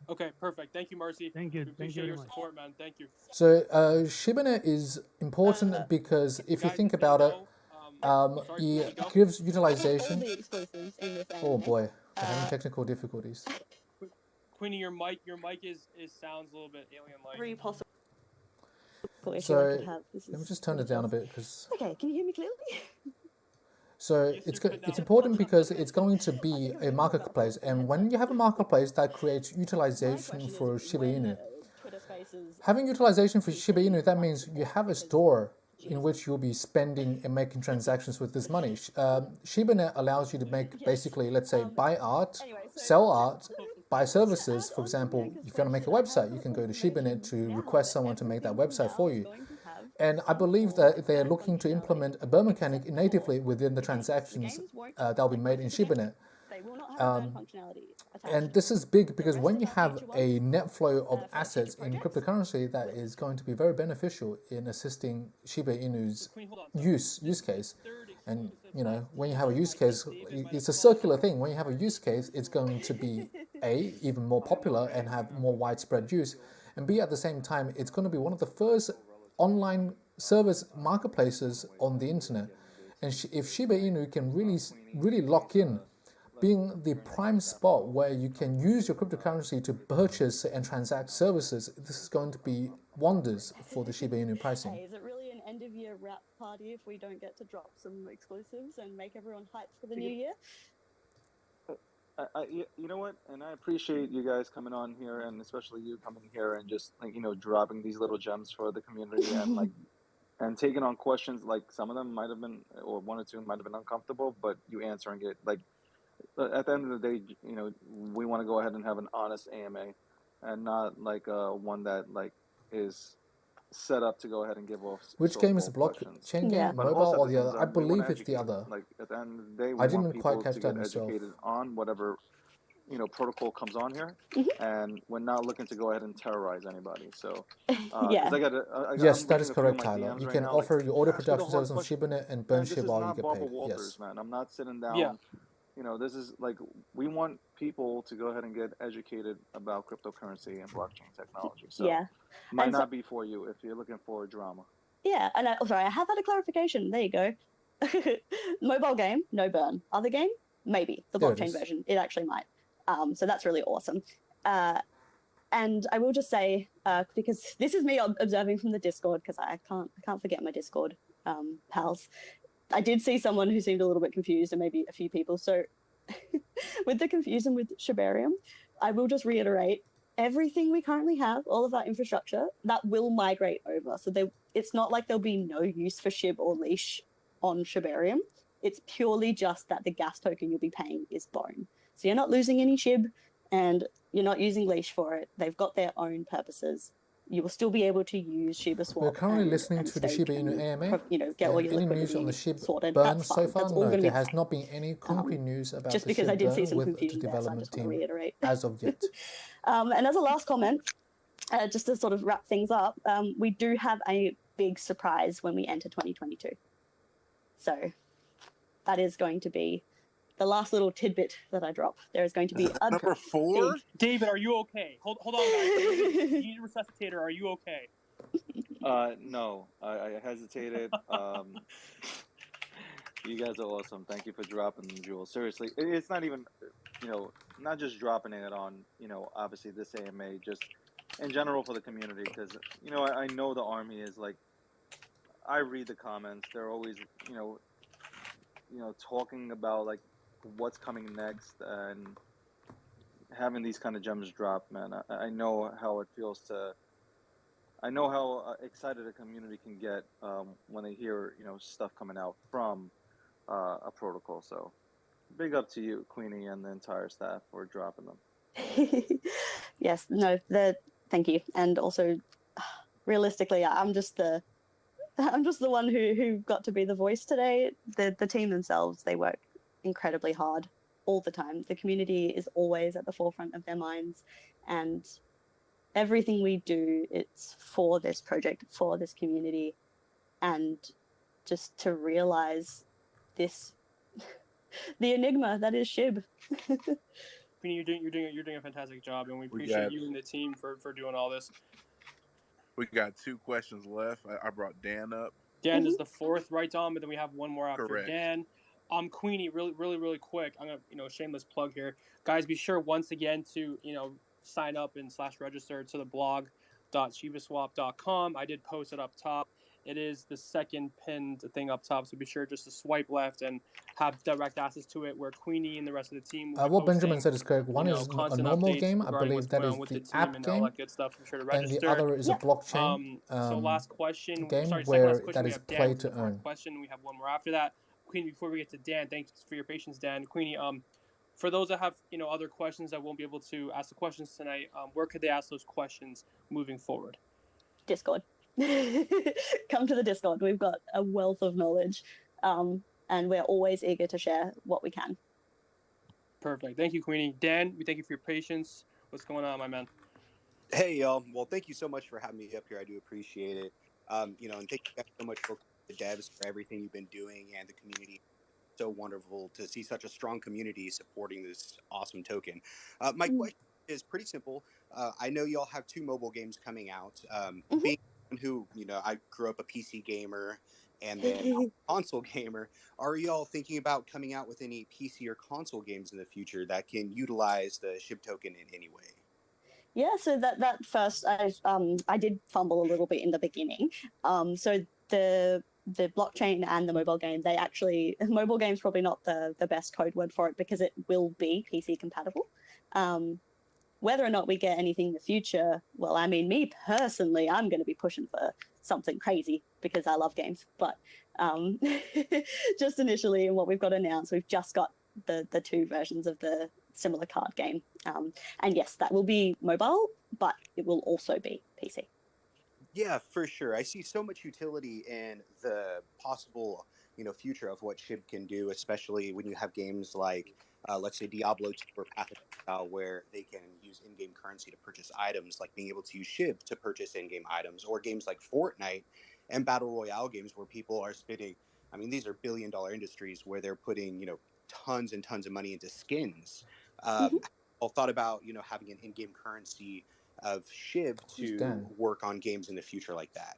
Okay, perfect. Thank you, Marcy. Thank you. We Thank you appreciate very your much. support, man. Thank you. So Shiba Inu is important because if you Guys, think before you about it, go, sorry, before it you go, gives all utilization. the exclusives in this Oh anime. boy, we're having technical difficulties. Queenie, your mic is sounds a little bit alien-like. 3 possible issue I So could have. This let me is just turn it down a ridiculous. bit because. Okay, can you hear me clearly? So Yes, it's important because it's going to be a marketplace, and when you have a marketplace, that creates utilization for Shiba Inu. Twitter Spaces Having utilization for Shiba Inu, that means you have a store in which you'll be spending and making transactions with this money. Shiba Inu allows you to make basically, let's say, buy art, sell art, buy services. For example, if you want to make a website, you can go to Shiba Inu to request someone to make that website for you. And I believe that they're looking to implement a burn mechanic natively within the transactions that will be made in Shiba Inu. They will not have burn functionality attached. And this is big because when you have a net flow of assets in cryptocurrency, that is going to be very beneficial in assisting Shiba Inu's use case. And you know, when you have a use case, it's a circular thing. When you have a use case, it's going to be A, even more popular and have more widespread use, and B, at the same time, it's going to be one of the first online service marketplaces on the internet. And if Shiba Inu can really lock in being the prime spot where you can use your cryptocurrency to purchase and transact services, this is going to be wonders for the Shiba Inu pricing. Hey, is it really an end-of-year wrap party if we don't get to drop some exclusives and make everyone hyped for the new year? You know what? And I appreciate you guys coming on here, and especially you coming here and just like dropping these little gems for the community and like and taking on questions. Like some of them might have been, or one or two might have been uncomfortable, but you answering it like. At the end of the day, we want to go ahead and have an honest AMA, and not like one that like is set up to go ahead and give off. Which game is the blockchain game, mobile or the other? I believe it's the other. Like at the end of the day, we I didn't want quite people catch to that get myself. educated on whatever protocol comes on here, and we're not looking to go ahead and terrorize anybody. So yeah, yes, that is correct, Tyler. You can offer your order production service on Shiba Inu and burn shit while you get paid. Yes, man. I'm not sitting down. Yeah. This is like, we want people to go ahead and get educated about cryptocurrency and blockchain technology. So yeah, might not be for you if you're looking for drama. Yeah, and I have had a clarification. There you go. Mobile game, no burn. Other game, maybe the blockchain version. It actually might. So that's really awesome. And I will just say, because this is me observing from the Discord, because I can't forget my Discord pals. I did see someone who seemed a little bit confused, and maybe a few people. So with the confusion with Shibarium, I will just reiterate, everything we currently have, all of our infrastructure, that will migrate over. So it's not like there'll be no use for SHIB or leash on Shibarium. It's purely just that the gas token you'll be paying is bone. So you're not losing any SHIB, and you're not using leash for it. They've got their own purposes. You will still be able to use Shiba Swap. We're currently listening to the Shiba Inu AMA. Get all your any news on the SHIB burn so far? No, there has not been any concrete news about just the because SHIB I did see burn some with the confusion there, so I development just want to team reiterate. as of yet. And as a last comment, just to sort of wrap things up, we do have a big surprise when we enter 2022. So that is going to be the last little tidbit that I drop. There is going to be a number 4. David, are you okay? Hold on, guys. You need a resuscitator. Are you okay? No, I hesitated. You guys are awesome. Thank you for dropping them, Jewel. Seriously, it's not even, not just dropping it on, obviously this AMA, just in general for the community, because, I know the army is like, I read the comments. They're always, talking about like what's coming next and having these kind of gems drop, man. I know how it feels I know how excited a community can get when they hear, stuff coming out from a protocol. So big up to you, Queenie, and the entire staff for dropping them. Yes, no, thank you. And also, realistically, I'm just the one who got to be the voice today. The team themselves, they work incredibly hard all the time. The community is always at the forefront of their minds, and everything we do, it's for this project, for this community, and just to realize the enigma that is SHIB. Queenie, you're doing a fantastic job, and we appreciate you and the team for doing all this. We got 2 questions left. I brought Dan up. Dan is the 4th, right, Dom? But then we have one more after Correct. Dan. Queenie, really quick. I'm gonna shameless plug here, guys. Be sure once again to sign up and /register to the blog.shibaswap.com. I did post it up top. It is the second pinned thing up top, so be sure just to swipe left and have direct access to it, where Queenie and the rest of the team will be what posting, Benjamin said is correct. One is a normal game. I believe that is the app game. All that good stuff. Be sure to and the other is a blockchain so last question. game Sorry, where last question, that is play to earn. Question. We have one more after that. Queenie, before we get to Dan, thanks for your patience, Dan. Queenie, for those that have other questions that won't be able to ask the questions tonight, where could they ask those questions moving forward? Discord. Come to the Discord. We've got a wealth of knowledge, and we're always eager to share what we can. Perfect. Thank you, Queenie. Dan, we thank you for your patience. What's going on, my man? Hey, y'all. Well, thank you so much for having me up here. I do appreciate it. And thank you guys so much for the devs for everything you've been doing, and the community. So wonderful to see such a strong community supporting this awesome token. My question is pretty simple. I know y'all have 2 mobile games coming out. Being someone who, I grew up a PC gamer and then a console gamer, are y'all thinking about coming out with any PC or console games in the future that can utilize the SHIB token in any way? Yeah, so that first, I did fumble a little bit in the beginning. So the blockchain and the mobile game, mobile game's probably not the best code word for it, because it will be PC compatible. Whether or not we get anything in the future, well, I mean, me personally, I'm going to be pushing for something crazy because I love games. But just initially, in what we've got announced, we've just got the 2 versions of the similar card game. And yes, that will be mobile, but it will also be PC. Yeah, for sure. I see so much utility in the possible, future of what SHIB can do, especially when you have games like, let's say, Diablo 2 or Path of Exile, where they can use in-game currency to purchase items, like being able to use SHIB to purchase in-game items, or games like Fortnite and Battle Royale games where people are spending, these are billion-dollar industries where they're putting, tons and tons of money into skins. I thought about, having an in-game currency of SHIB to work on games in the future like that.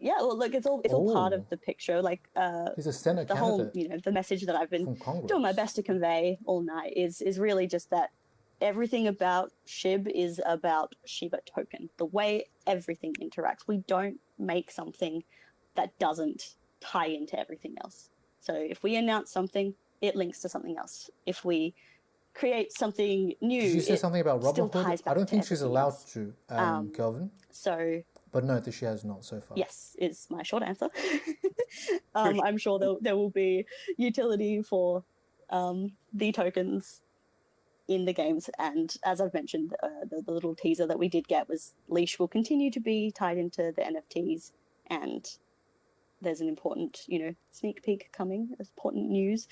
Yeah, well, look, it's all part of the picture. Like he's a Senate the candidate. whole, the message that I've been doing my best to convey all night is really just that everything about SHIB is about Shiba token. The way everything interacts, we don't make something that doesn't tie into everything else. So if we announce something, it links to something else. If we create something new, did you say something about still Robinhood? ties back I don't to think she's allowed else. to, Kelvin. So. But no, she has not so far. Yes, is my short answer. I'm sure there will be utility for the tokens in the games, and as I've mentioned, the little teaser that we did get was Leash will continue to be tied into the NFTs, and there's an important, sneak peek coming, important news.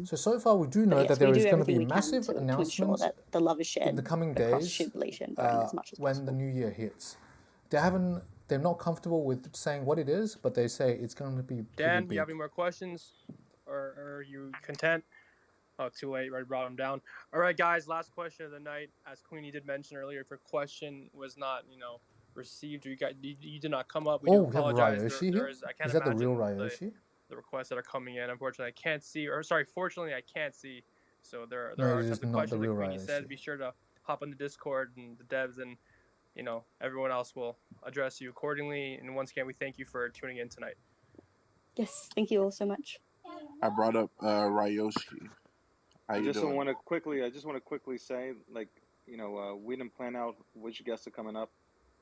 So far we do know that there is going to be massive announcements that the love is shared in the coming days when the new year hits. They're not comfortable with saying what it is, but they say it's going to be Dan, big. You have any more questions? Or are you content? Oh, too late. Already brought them down. All right, guys, last question of the night. As Queenie did mention earlier, if your question was not, received, or you did not come up, we do apologize. Is that the real Ryoshi? The requests that are coming in. Unfortunately, I can't see. Or sorry, fortunately, I can't see. So there are tons of questions that Queenie said. Be sure to hop on the Discord, and the devs and everyone else will address you accordingly. And once again, we thank you for tuning in tonight. Yes, thank you all so much. I brought up Ryoshi. I just want to quickly say, we didn't plan out which guests are coming up,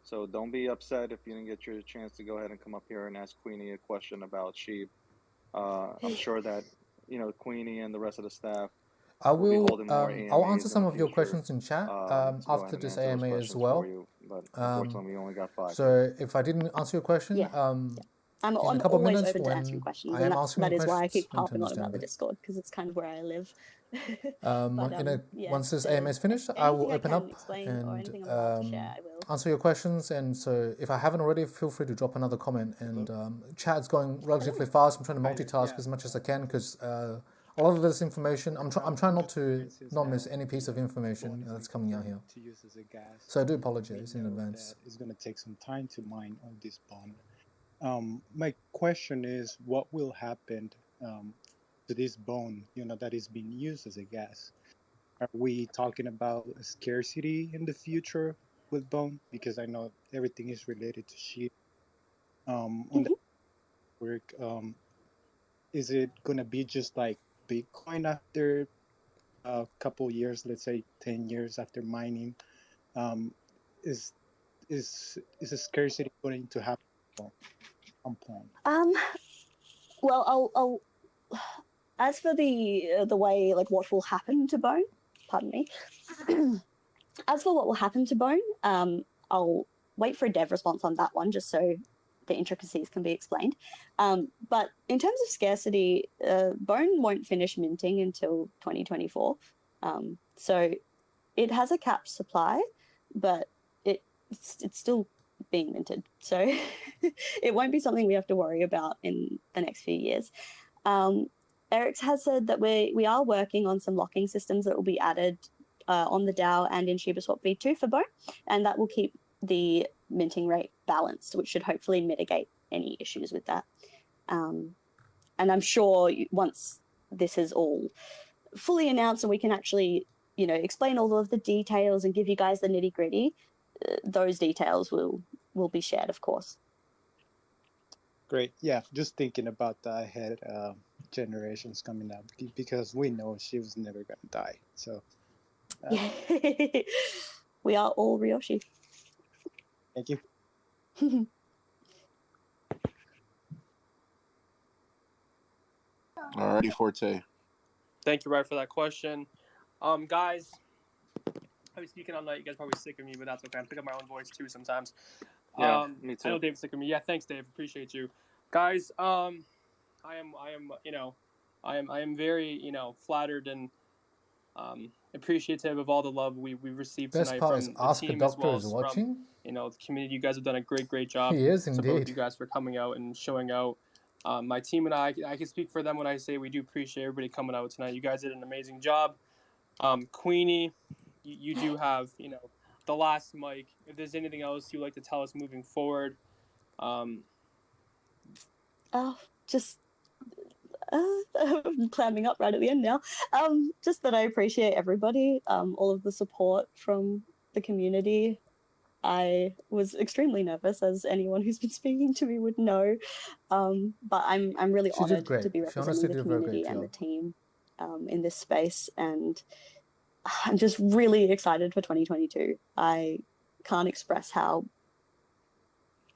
so don't be upset if you didn't get your chance to go ahead and come up here and ask Queenie a question about SHIB. I'm sure that Queenie and the rest of the staff. I'll answer some of your questions in chat after this AMA as well. But unfortunately, we only got 5. So if I didn't answer your question, I'm in a couple of minutes open to answering questions, and that is why I keep harping on about the Discord, because it's kind of where I live. Once this AMA is finished, I will open up and answer your questions. And so if I haven't already, feel free to drop another comment. And chat's going relatively fast. I'm trying to multitask as much as I can because a lot of this information, I'm trying not to miss any piece of information that's coming out here. To use as a gas. So I do apologize in advance. It's going to take some time to mine all this bone. My question is, what will happen to this bone, that is being used as a gas? Are we talking about a scarcity in the future with bone? Because I know everything is related to SHIB. On the work, is it going to be just like Bitcoin after a couple years, let's say 10 years after mining? Is a scarcity going to happen at some point? Well, I'll as for the way, like, what will happen to bone, pardon me. As for what will happen to bone, I'll wait for a dev response on that one, just so the intricacies can be explained. But in terms of scarcity, bone won't finish minting until 2024. So it has a capped supply, but it's still being minted. So it won't be something we have to worry about in the next few years. Eric has said that we are working on some locking systems that will be added on the DAO and in ShibaSwap v2 for bone, and that will keep the minting rate balanced, which should hopefully mitigate any issues with that. And I'm sure once this is all fully announced and we can actually, explain all of the details and give you guys the nitty-gritty, those details will be shared, of course. Great. Yeah, just thinking about the ahead generations coming up, because we know she was never going to die. So we are all Ryoshi. Thank you. Alrighty, Forte. Thank you, Red, for that question. Guys, I've been speaking all night. You guys are probably sick of me, but that's okay. I'm picking up my own voice too sometimes. Yeah, me too. I know Dave's sick of me. Yeah, thanks, Dave. Appreciate you, guys. I am very, flattered and appreciative of all the love we received Best tonight part from is the Ask a team as Doctor well is as watching. from, the community. You guys have done a great job. He is So both indeed. you guys for coming out and showing out. My team and I can speak for them when I say we do appreciate everybody coming out tonight. You guys did an amazing job. Queenie, you do have, the last mic. If there's anything else you'd like to tell us moving forward. Just clamming up right at the end now. Just that I appreciate everybody, all of the support from the community. I was extremely nervous, as anyone who's been speaking to me would know. But I'm really honored to be representing the community and the team in this space, and I'm just really excited for 2022. I can't express how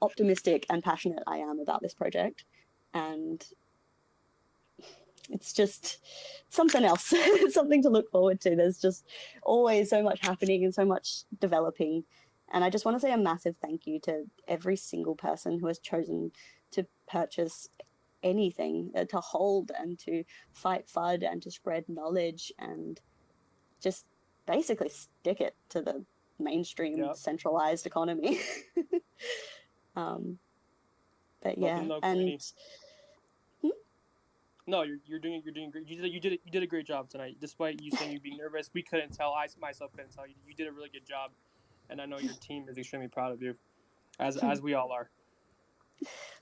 optimistic and passionate I am about this project, and it's just something else, something to look forward to. There's just always so much happening and so much developing. And I just want to say a massive thank you to every single person who has chosen to purchase anything, to hold and to fight FUD and to spread knowledge and just basically stick it to the mainstream centralized economy. But yeah, and no, you're doing great. You did a great job tonight. Despite you saying you being nervous, we couldn't tell. I myself couldn't tell. You did a really good job, and I know your team is extremely proud of you, as we all are.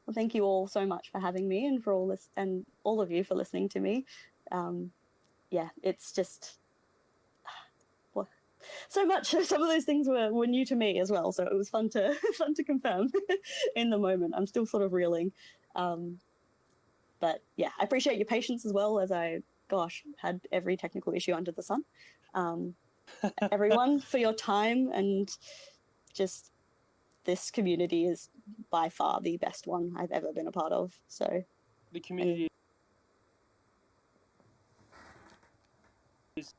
Well, thank you all so much for having me, and for all this, and all of you for listening to me. Yeah, it's just so much. Some of those things were new to me as well, so it was fun to confirm in the moment. I'm still sort of reeling. But yeah, I appreciate your patience as well, as I, had every technical issue under the sun. Everyone, for your time, and just this community is by far the best one I've ever been a part of. So the community is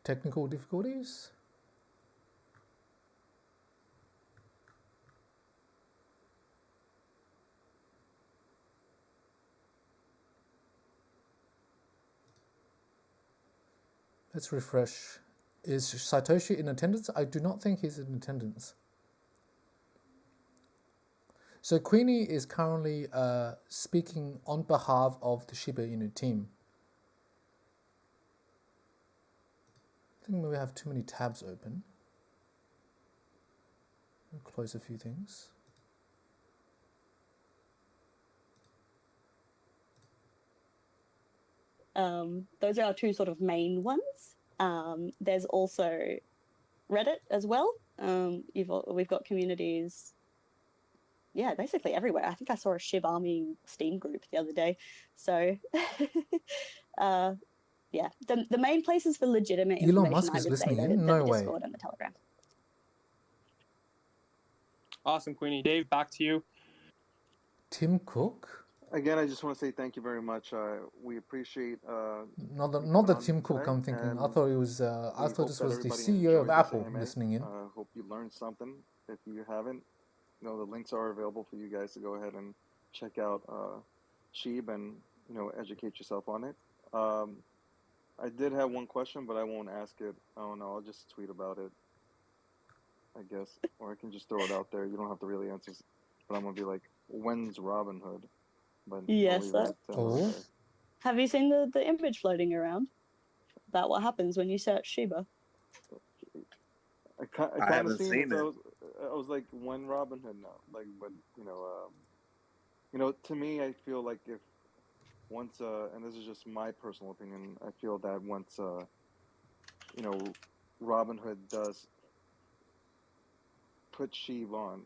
technical difficulties. Let's refresh Is Satoshi in attendance? I do not think he's in attendance. So Queenie is currently speaking on behalf of the Shiba Inu team. I think maybe we have too many tabs open. We'll close a few things. Those are our two sort of main ones. There's also Reddit as well. We've got communities, yeah, basically everywhere. I think I saw a SHIB AMA Steam group the other day. So, yeah, the main places for legitimate information, Elon Musk is listening in? No the way. Discord and the Telegram. Awesome, Queenie. Dave, back to you. Tim Cook? Again, I just want to say thank you very much. We appreciate not the Tim Cook I'm thinking. I thought it was. I thought this was the CEO of Apple listening in. Hope you learned something. If you haven't, you know, the links are available for you guys to go ahead and check out SHIB and, you know, educate yourself on it. I did have one question, but I won't ask it. I don't know. I'll just tweet about it, I guess, or I can just throw it out there. You don't have to really answer, but I'm gonna be like, when's Robinhood? But yes. Oh. Have you seen the image floating around about what happens when you search Shiba? I haven't seen it. I was like, when Robinhood now? Like, but you know, to me, I feel like if once, and this is just my personal opinion, I feel that once, you know, Robinhood does put SHIB on.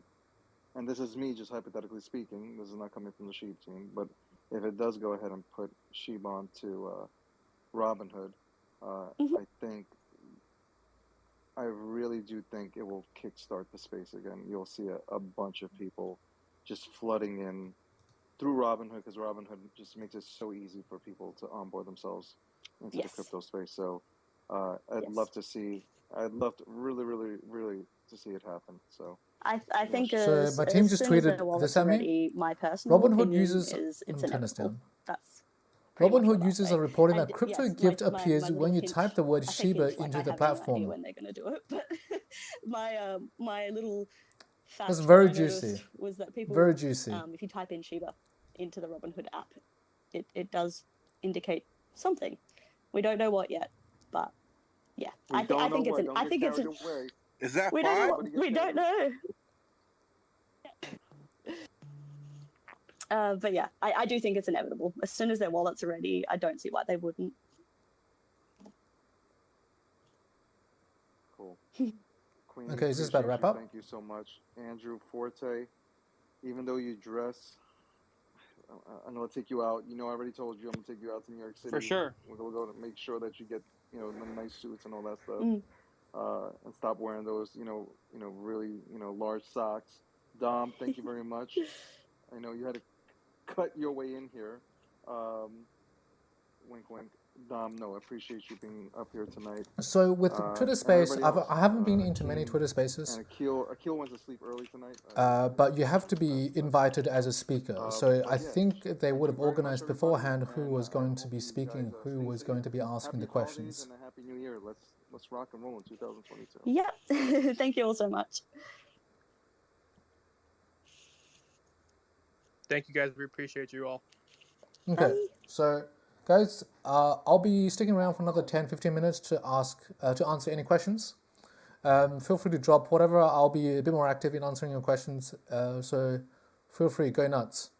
And this is me just hypothetically speaking. This is not coming from the SHIB team. But if it does go ahead and put SHIB on to Robinhood, I really do think it will kickstart the space again. You'll see a bunch of people just flooding in through Robinhood, because Robinhood just makes it so easy for people to onboard themselves into the crypto space. So I'd love to see, really, really, really to see it happen. So. I think so my team just tweeted this at me. My personal Robinhood users Robinhood users are reporting that crypto gift appears when you type the word Shiba into the platform. When they're going to do it, but my little fact that's very juicy. Was that people very juicy. If you type in Shiba into the Robinhood app, it does indicate something. We don't know what yet, but yeah, I think it's is that we don't know. But yeah, I do think it's inevitable. As soon as their wallets are ready, I don't see why they wouldn't. Cool. Queen, okay, is this about to wrap up? Thank you so much. Andrew Forte, even though you dress, I'm going to take you out. You know, I already told you I'm going to take you out to New York City. For sure. We're going to go to make sure that you get, you know, the nice suits and all that stuff. And stop wearing those, really, large socks. Dom, thank you very much. I know you had to cut your way in here. Wink, wink. Dom, no, I appreciate you being up here tonight. So with Twitter Space, I haven't been into many Twitter Spaces. And Akil went to sleep early tonight. But you have to be invited as a speaker. So I think they would have organized beforehand who was going to be speaking, who was going to be asking the questions. And a happy New Year. Let's rock and roll in 2022. Yeah, thank you all so much. Thank you guys. We appreciate you all. Okay, so guys, I'll be sticking around for another 10-15 minutes to answer any questions. Feel free to drop whatever. I'll be a bit more active in answering your questions. So feel free, go nuts.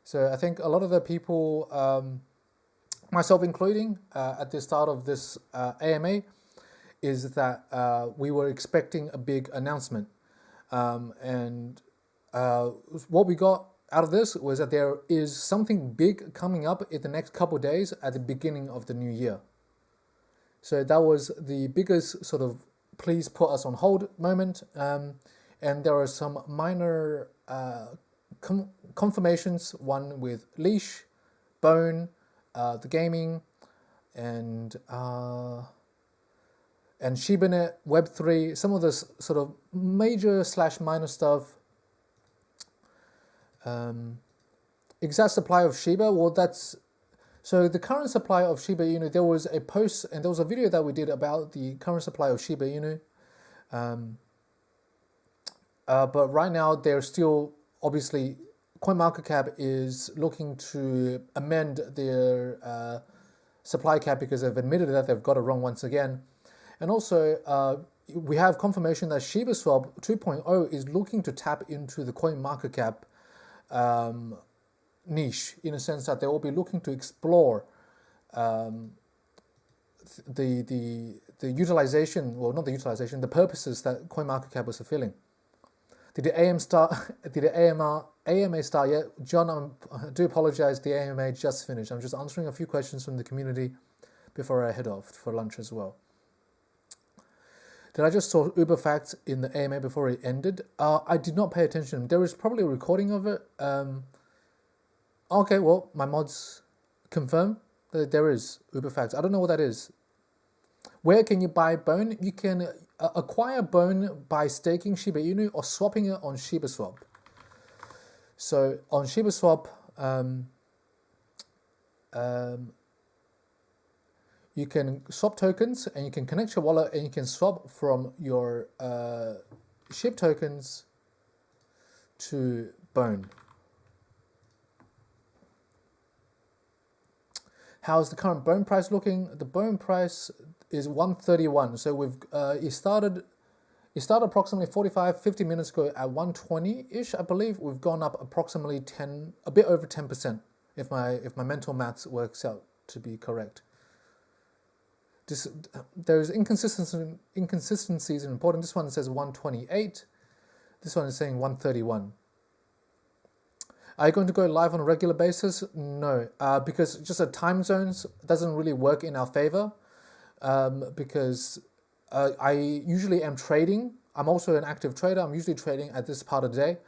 So I think a lot of the people, myself including, at the start of this AMA, is that we were expecting a big announcement, and what we got out of this was that there is something big coming up in the next couple of days at the beginning of the new year. So that was the biggest sort of please put us on hold moment, and there are some minor confirmations, one with Leash, Bone, the gaming, and ShibaNet, Web3, some of this sort of major / minor stuff. Exact supply of Shiba, well, that's So the current supply of Shiba Inu, there was a post and there was a video that we did about the current supply of Shiba Inu. But right now they're still, obviously, CoinMarketCap is looking to amend their supply cap because they've admitted that they've got it wrong once again. And also, we have confirmation that ShibaSwap 2.0 is looking to tap into the CoinMarketCap niche, in a sense that they will be looking to explore the utilization, well, not the utilization, the purposes that CoinMarketCap was fulfilling. Did the AMA start yet? John, I do apologize, the AMA just finished. I'm just answering a few questions from the community before I head off for lunch as well. Did I just saw Uber facts in the AMA before it ended? I did not pay attention. There is probably a recording of it. Okay, well, my mods confirm that there is Uber facts. I don't know what that is. Where can you buy Bone? You can acquire Bone by staking Shiba Inu or swapping it on ShibaSwap. So on ShibaSwap, you can swap tokens and you can connect your wallet and you can swap from your SHIB tokens to Bone. How's the current Bone price looking? The Bone price is 131. So we've it started approximately 45-50 minutes ago at 120-ish, I believe. We've gone up approximately a bit over 10%, if my mental maths works out to be correct. There's inconsistencies in reporting. This one says 128. This one is saying 131. Are you going to go live on a regular basis? No, because just the time zones doesn't really work in our favor. Because I usually am trading. I'm also an active trader. I'm usually trading at this part of the day.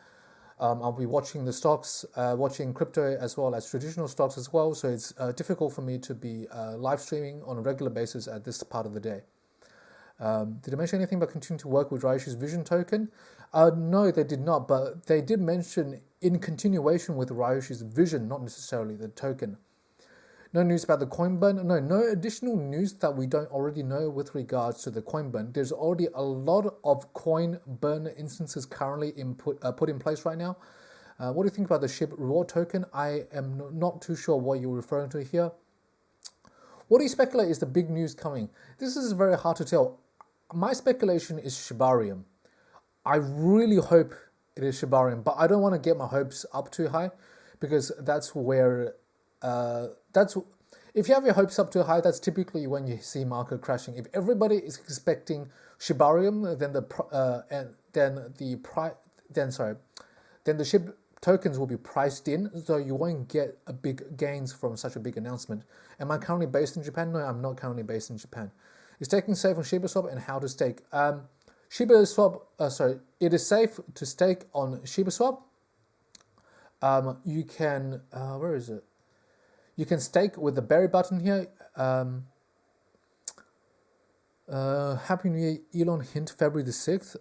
I'll be watching the stocks, watching crypto as well as traditional stocks as well. So it's difficult for me to be live streaming on a regular basis at this part of the day. Did I mention anything about continuing to work with Ryoshi's Vision token? No, they did not, but they did mention in continuation with Ryoshi's Vision, not necessarily the token. No news about the coin burn. No additional news that we don't already know with regards to the coin burn. There's already a lot of coin burn instances currently put in place right now. What do you think about the SHIB reward token? I am not too sure what you're referring to here. What do you speculate is the big news coming? This is very hard to tell. My speculation is Shibarium. I really hope it is Shibarium, but I don't want to get my hopes up too high because that's where if you have your hopes up too high, that's typically when you see market crashing. If everybody is expecting Shibarium, then the SHIB tokens will be priced in, so you won't get a big gains from such a big announcement. Am I currently based in Japan? No, I'm not currently based in Japan. Is staking safe on ShibaSwap and how to stake? It is safe to stake on ShibaSwap. You can, where is it? You can stake with the berry button here. Happy New Year, Elon hint February the 6th.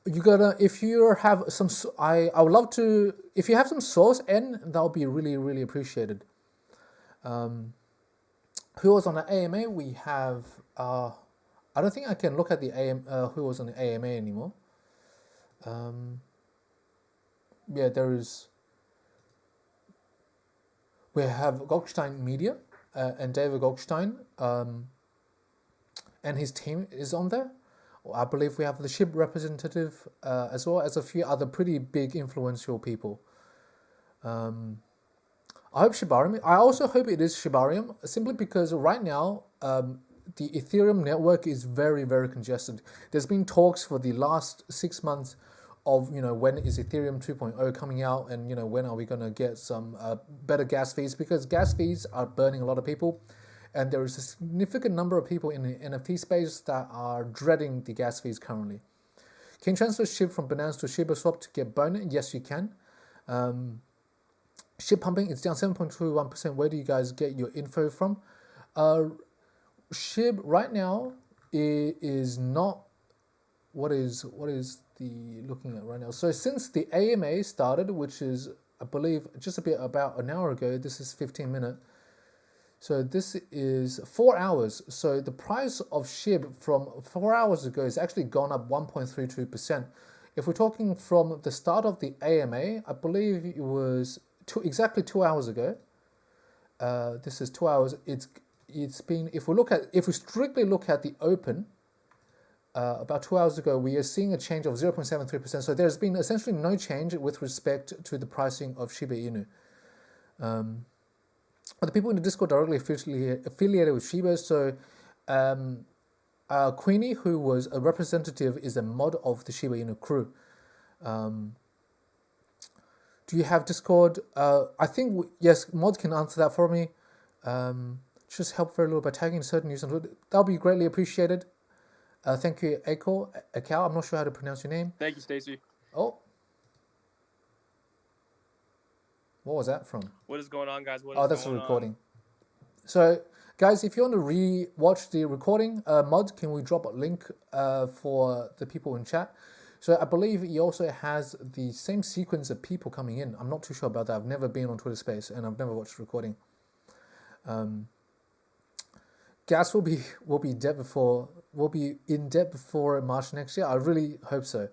You gotta, if you have some, I would love to, if you have some source N, that would be really, really appreciated. Who was on the AMA? We have, I don't think I can look at the who was on the AMA anymore. Yeah, there is. We have Goldstein Media and David Goldstein, and his team is on there. I believe we have the SHIB representative as well as a few other pretty big influential people. I hope Shibarium. I also hope it is Shibarium, simply because right now the Ethereum network is very, very congested. There's been talks for the last 6 months of, when is Ethereum 2.0 coming out, and when are we going to get some better gas fees, because gas fees are burning a lot of people, and there is a significant number of people in the NFT space that are dreading the gas fees currently. Can you transfer SHIB from Binance to ShibaSwap to get bonus? Yes, you can. SHIB pumping, it's down 7.21%. Where do you guys get your info from? SHIB right now is not. What is the looking at right now? So since the AMA started, which is I believe just about an hour ago, this is 15 minutes. So this is 4 hours. So the price of SHIB from 4 hours ago is actually gone up 1.32%. If we're talking from the start of the AMA, I believe it was exactly 2 hours ago. This is 2 hours. It's been, if we strictly look at the open, about 2 hours ago, we are seeing a change of 0.73%. So there's been essentially no change with respect to the pricing of Shiba Inu. The people in the Discord directly affiliated with Shiba. So Queenie, who was a representative, is a mod of the Shiba Inu crew. Do you have Discord? I think, yes, mod can answer that for me. Just help very little by tagging certain users. That'll be greatly appreciated. Thank you, Akal. I'm not sure how to pronounce your name. Thank you, Stacy. Oh. What was that from? What is going on, guys? That's a recording. So, guys, if you want to re-watch the recording, Mod, can we drop a link for the people in chat? So I believe he also has the same sequence of people coming in. I'm not too sure about that. I've never been on Twitter Space and I've never watched the recording. Gas will be in debt before March next year. I really hope so.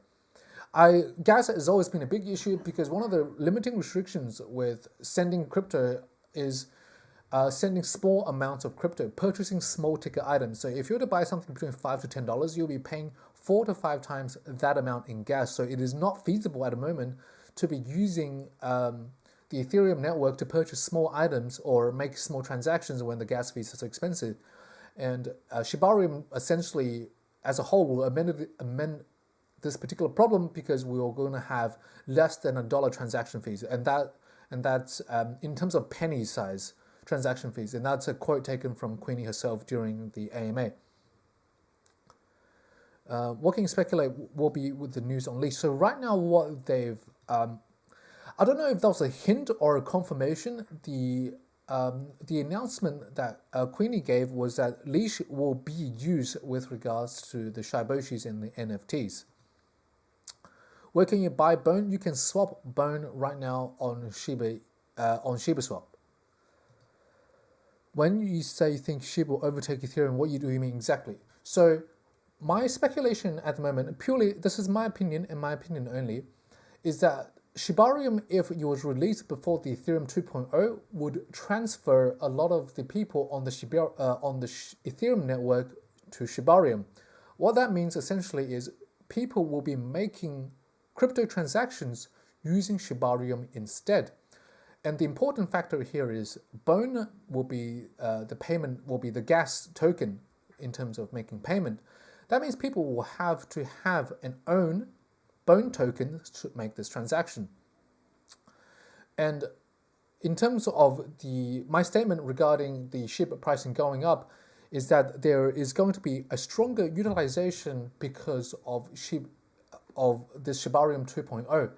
Gas has always been a big issue because one of the limiting restrictions with sending crypto is sending small amounts of crypto, purchasing small ticket items. So if you were to buy something between $5 to $10, you'll be paying 4 to 5 times that amount in gas. So it is not feasible at the moment to be using the Ethereum network to purchase small items or make small transactions when the gas fees are so expensive. And Shibarium essentially, as a whole, will amend this particular problem because we are going to have less than $1 transaction fees, and that's in terms of penny size transaction fees, and that's a quote taken from Queenie herself during the AMA. What can you speculate will be with the news on leash? So right now, what they've I don't know if that was a hint or a confirmation. The announcement that Queenie gave was that leash will be used with regards to the Shiboshis and the NFTs. Where can you buy Bone? You can swap Bone right now on Shiba Swap. When you say you think Shiba will overtake Ethereum, what do you mean exactly? So my speculation at the moment, purely, this is my opinion and my opinion only, is that Shibarium, if it was released before the Ethereum 2.0, would transfer a lot of the people on the Ethereum network to Shibarium. What that means essentially is people will be making crypto transactions using Shibarium instead. And the important factor here is Bone will be the payment will be the gas token in terms of making payment. That means people will have to have an own Bone token to make this transaction. And in terms of my statement regarding the SHIB pricing going up is that there is going to be a stronger utilization because of this Shibarium 2.0.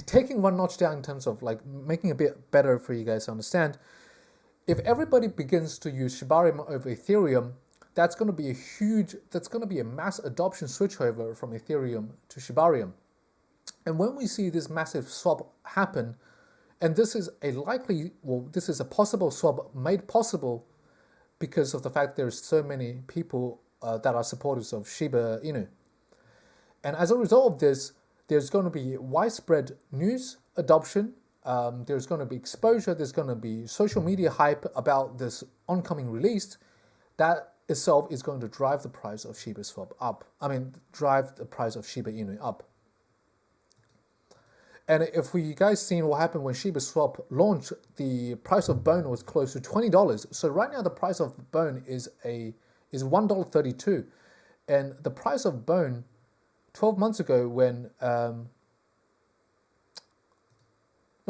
Taking one notch down in terms of like making it a bit better for you guys to understand, if everybody begins to use Shibarium over Ethereum, that's going to be a mass adoption switchover from Ethereum to Shibarium. And when we see this massive swap happen, and this is a possible swap made possible because of the fact there's so many people that are supporters of Shiba Inu. And as a result of this, there's going to be widespread news adoption, there's going to be exposure, there's going to be social media hype about this oncoming release. That itself is going to drive the price of Shiba Swap up. Drive the price of Shiba Inu up. And if you guys seen what happened when Shiba Swap launched, the price of Bone was close to $20. So right now the price of Bone is $1.32, and the price of Bone 12 months ago when not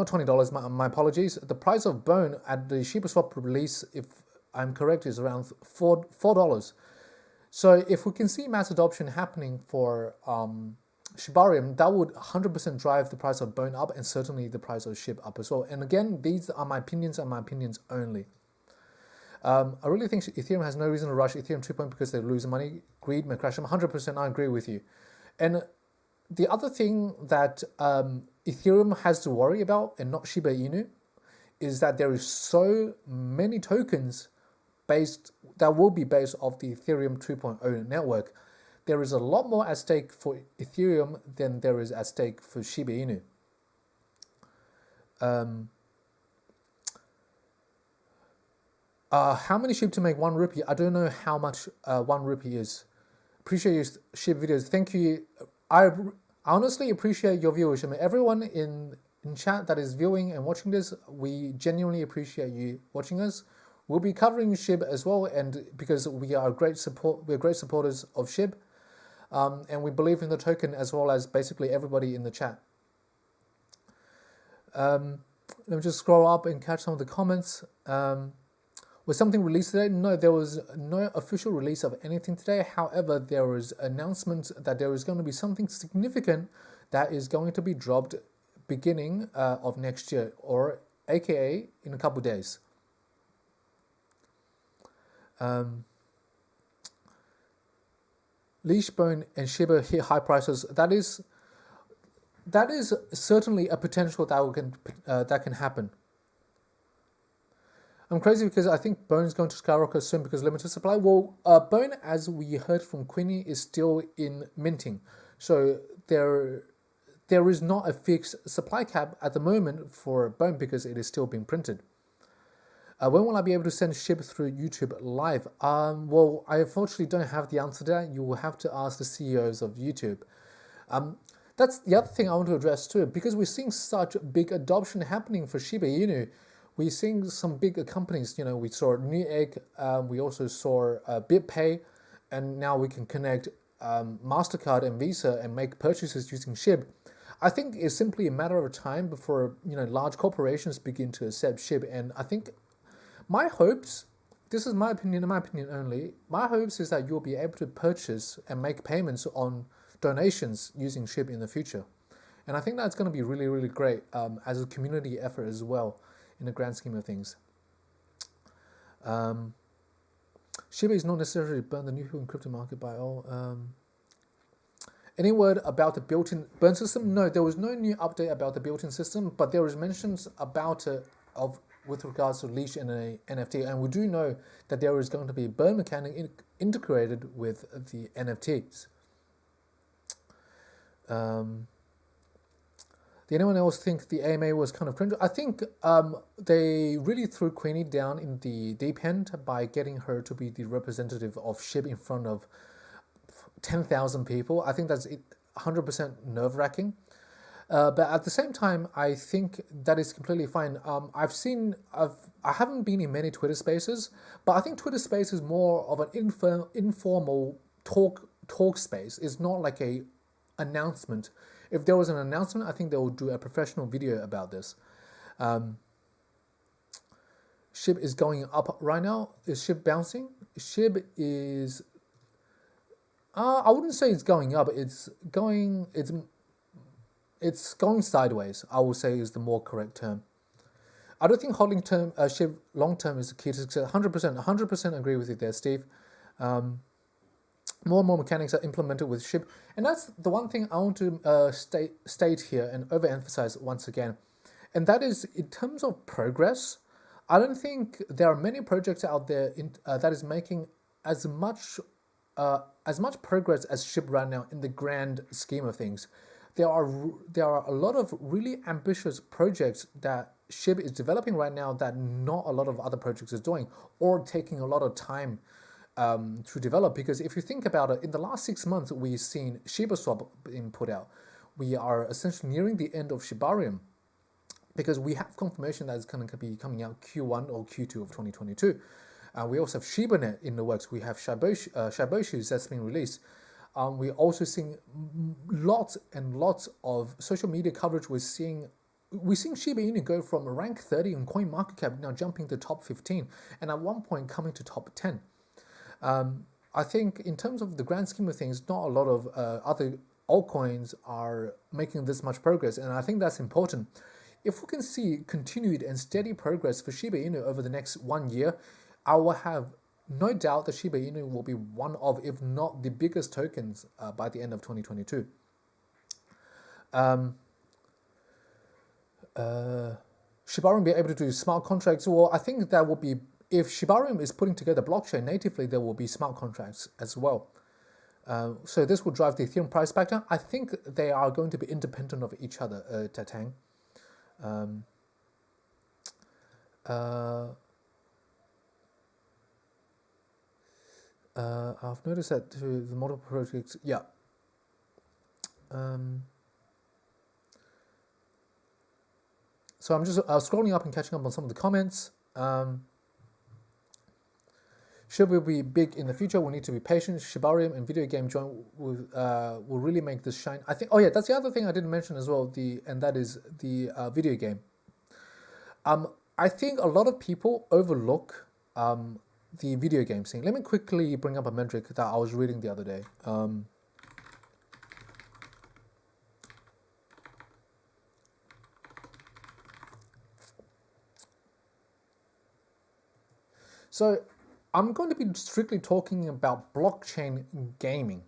$20. My apologies. The price of Bone at the Shiba Swap release, if I'm correct, is around $4. So if we can see mass adoption happening for Shibarium, that would 100% drive the price of Bone up and certainly the price of SHIB up as well. And again, these are my opinions and my opinions only. I really think Ethereum has no reason to rush Ethereum 2.0 because they lose money. Greed may crash them. 100%, I agree with you. And the other thing that Ethereum has to worry about, and not Shiba Inu, is that there is so many tokens that will be based off the Ethereum 2.0 network. There is a lot more at stake for Ethereum than there is at stake for Shiba Inu. How many SHIB to make 1 rupee? I don't know how much 1 rupee is. Appreciate your SHIB videos. Thank you. I honestly appreciate your viewership. I mean, everyone in chat that is viewing and watching this, we genuinely appreciate you watching us. We'll be covering SHIB as well, and because we're great supporters of SHIB, and we believe in the token as well as basically everybody in the chat. Let me just scroll up and catch some of the comments. Was something released today? No, there was no official release of anything today. However, there was announcement that there is going to be something significant that is going to be dropped beginning of next year, or aka in a couple days. Leash Bone and Shiba hit high prices. That is certainly a potential that can happen. I'm crazy because I think Bone is going to skyrocket soon because limited supply. Well, Bone, as we heard from Queenie, is still in minting, so there is not a fixed supply cap at the moment for Bone because it is still being printed. When will I be able to send SHIB through YouTube Live? Well, I unfortunately don't have the answer to that. You will have to ask the CEOs of YouTube. That's the other thing I want to address too, because we're seeing such big adoption happening for Shiba Inu. We're seeing some big companies, we saw Newegg, we also saw BitPay, and now we can connect MasterCard and Visa and make purchases using SHIB. I think it's simply a matter of time before large corporations begin to accept SHIB, and I think my hopes, this is my opinion only, my hopes is that you'll be able to purchase and make payments on donations using SHIB in the future. And I think that's going to be really, really great as a community effort as well in the grand scheme of things. Shiba is not necessarily burn the new people in crypto market by all. Any word about the built-in burn system? No, there was no new update about the built-in system, but there was mentions about it with regards to leash and a NFT, and we do know that there is going to be a burn mechanic integrated with the NFTs. Did anyone else think the AMA was kind of cringe? I think they really threw Queenie down in the deep end by getting her to be the representative of SHIB in front of 10,000 people. I think that's 100% nerve-wracking. But at the same time, I think that is completely fine. I haven't been in many Twitter spaces, but I think Twitter space is more of an informal talk space. It's not like a announcement. If there was an announcement, I think they would do a professional video about this. SHIB is going up right now. Is SHIB bouncing? SHIB is... I wouldn't say it's going up. It's going sideways, I would say is the more correct term. I don't think holding SHIB long term is the key to success. 100% agree with you there, Steve. More and more mechanics are implemented with SHIB, and that's the one thing I want to state here and overemphasize once again, and that is in terms of progress. I don't think there are many projects out there that is making as much progress as SHIB right now in the grand scheme of things. There are a lot of really ambitious projects that SHIB is developing right now that not a lot of other projects is doing, or taking a lot of time to develop. Because if you think about it, in the last 6 months, we've seen Shiba Swap being put out. We are essentially nearing the end of Shibarium, because we have confirmation that it's going to be coming out Q1 or Q2 of 2022. We also have ShibaNet in the works. We have Shiboshis that's been released. We're also seeing lots and lots of social media coverage. We're seeing Shiba Inu go from rank 30 in CoinMarketCap, now jumping to top 15, and at one point coming to top 10. I think in terms of the grand scheme of things, not a lot of other altcoins are making this much progress, and I think that's important. If we can see continued and steady progress for Shiba Inu over the next 1 year, I will have no doubt that Shiba Inu will be one of, if not the biggest tokens by the end of 2022. Shiba Inu be able to do smart contracts? Well, I think that will be, if Shiba Inu is putting together blockchain natively, there will be smart contracts as well. So this will drive the Ethereum price back down. I think they are going to be independent of each other, Tatang. I've noticed that to the multiple projects, yeah. So I'm just scrolling up and catching up on some of the comments. SHIB will be big in the future. We need to be patient. Shiba Inu and video game joint will really make this shine. I think. Oh yeah, that's the other thing I didn't mention as well. And that is the video game. I think a lot of people overlook the video game scene. Let me quickly bring up a metric that I was reading the other day. So I'm going to be strictly talking about blockchain gaming.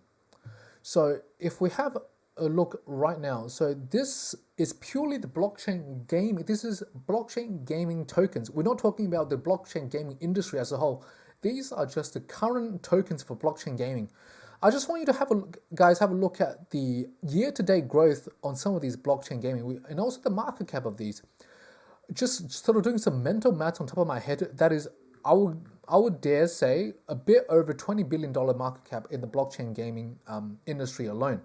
So if we have a look right now, so this is purely the blockchain gaming. This is blockchain gaming tokens. We're not talking about the blockchain gaming industry as a whole. These are just the current tokens for blockchain gaming. I just want you to have a look at the year-to-date growth on some of these blockchain gaming and also the market cap of these. Just sort of doing some mental math on top of my head, that is, I would dare say a bit over $20 billion market cap in the blockchain gaming industry alone.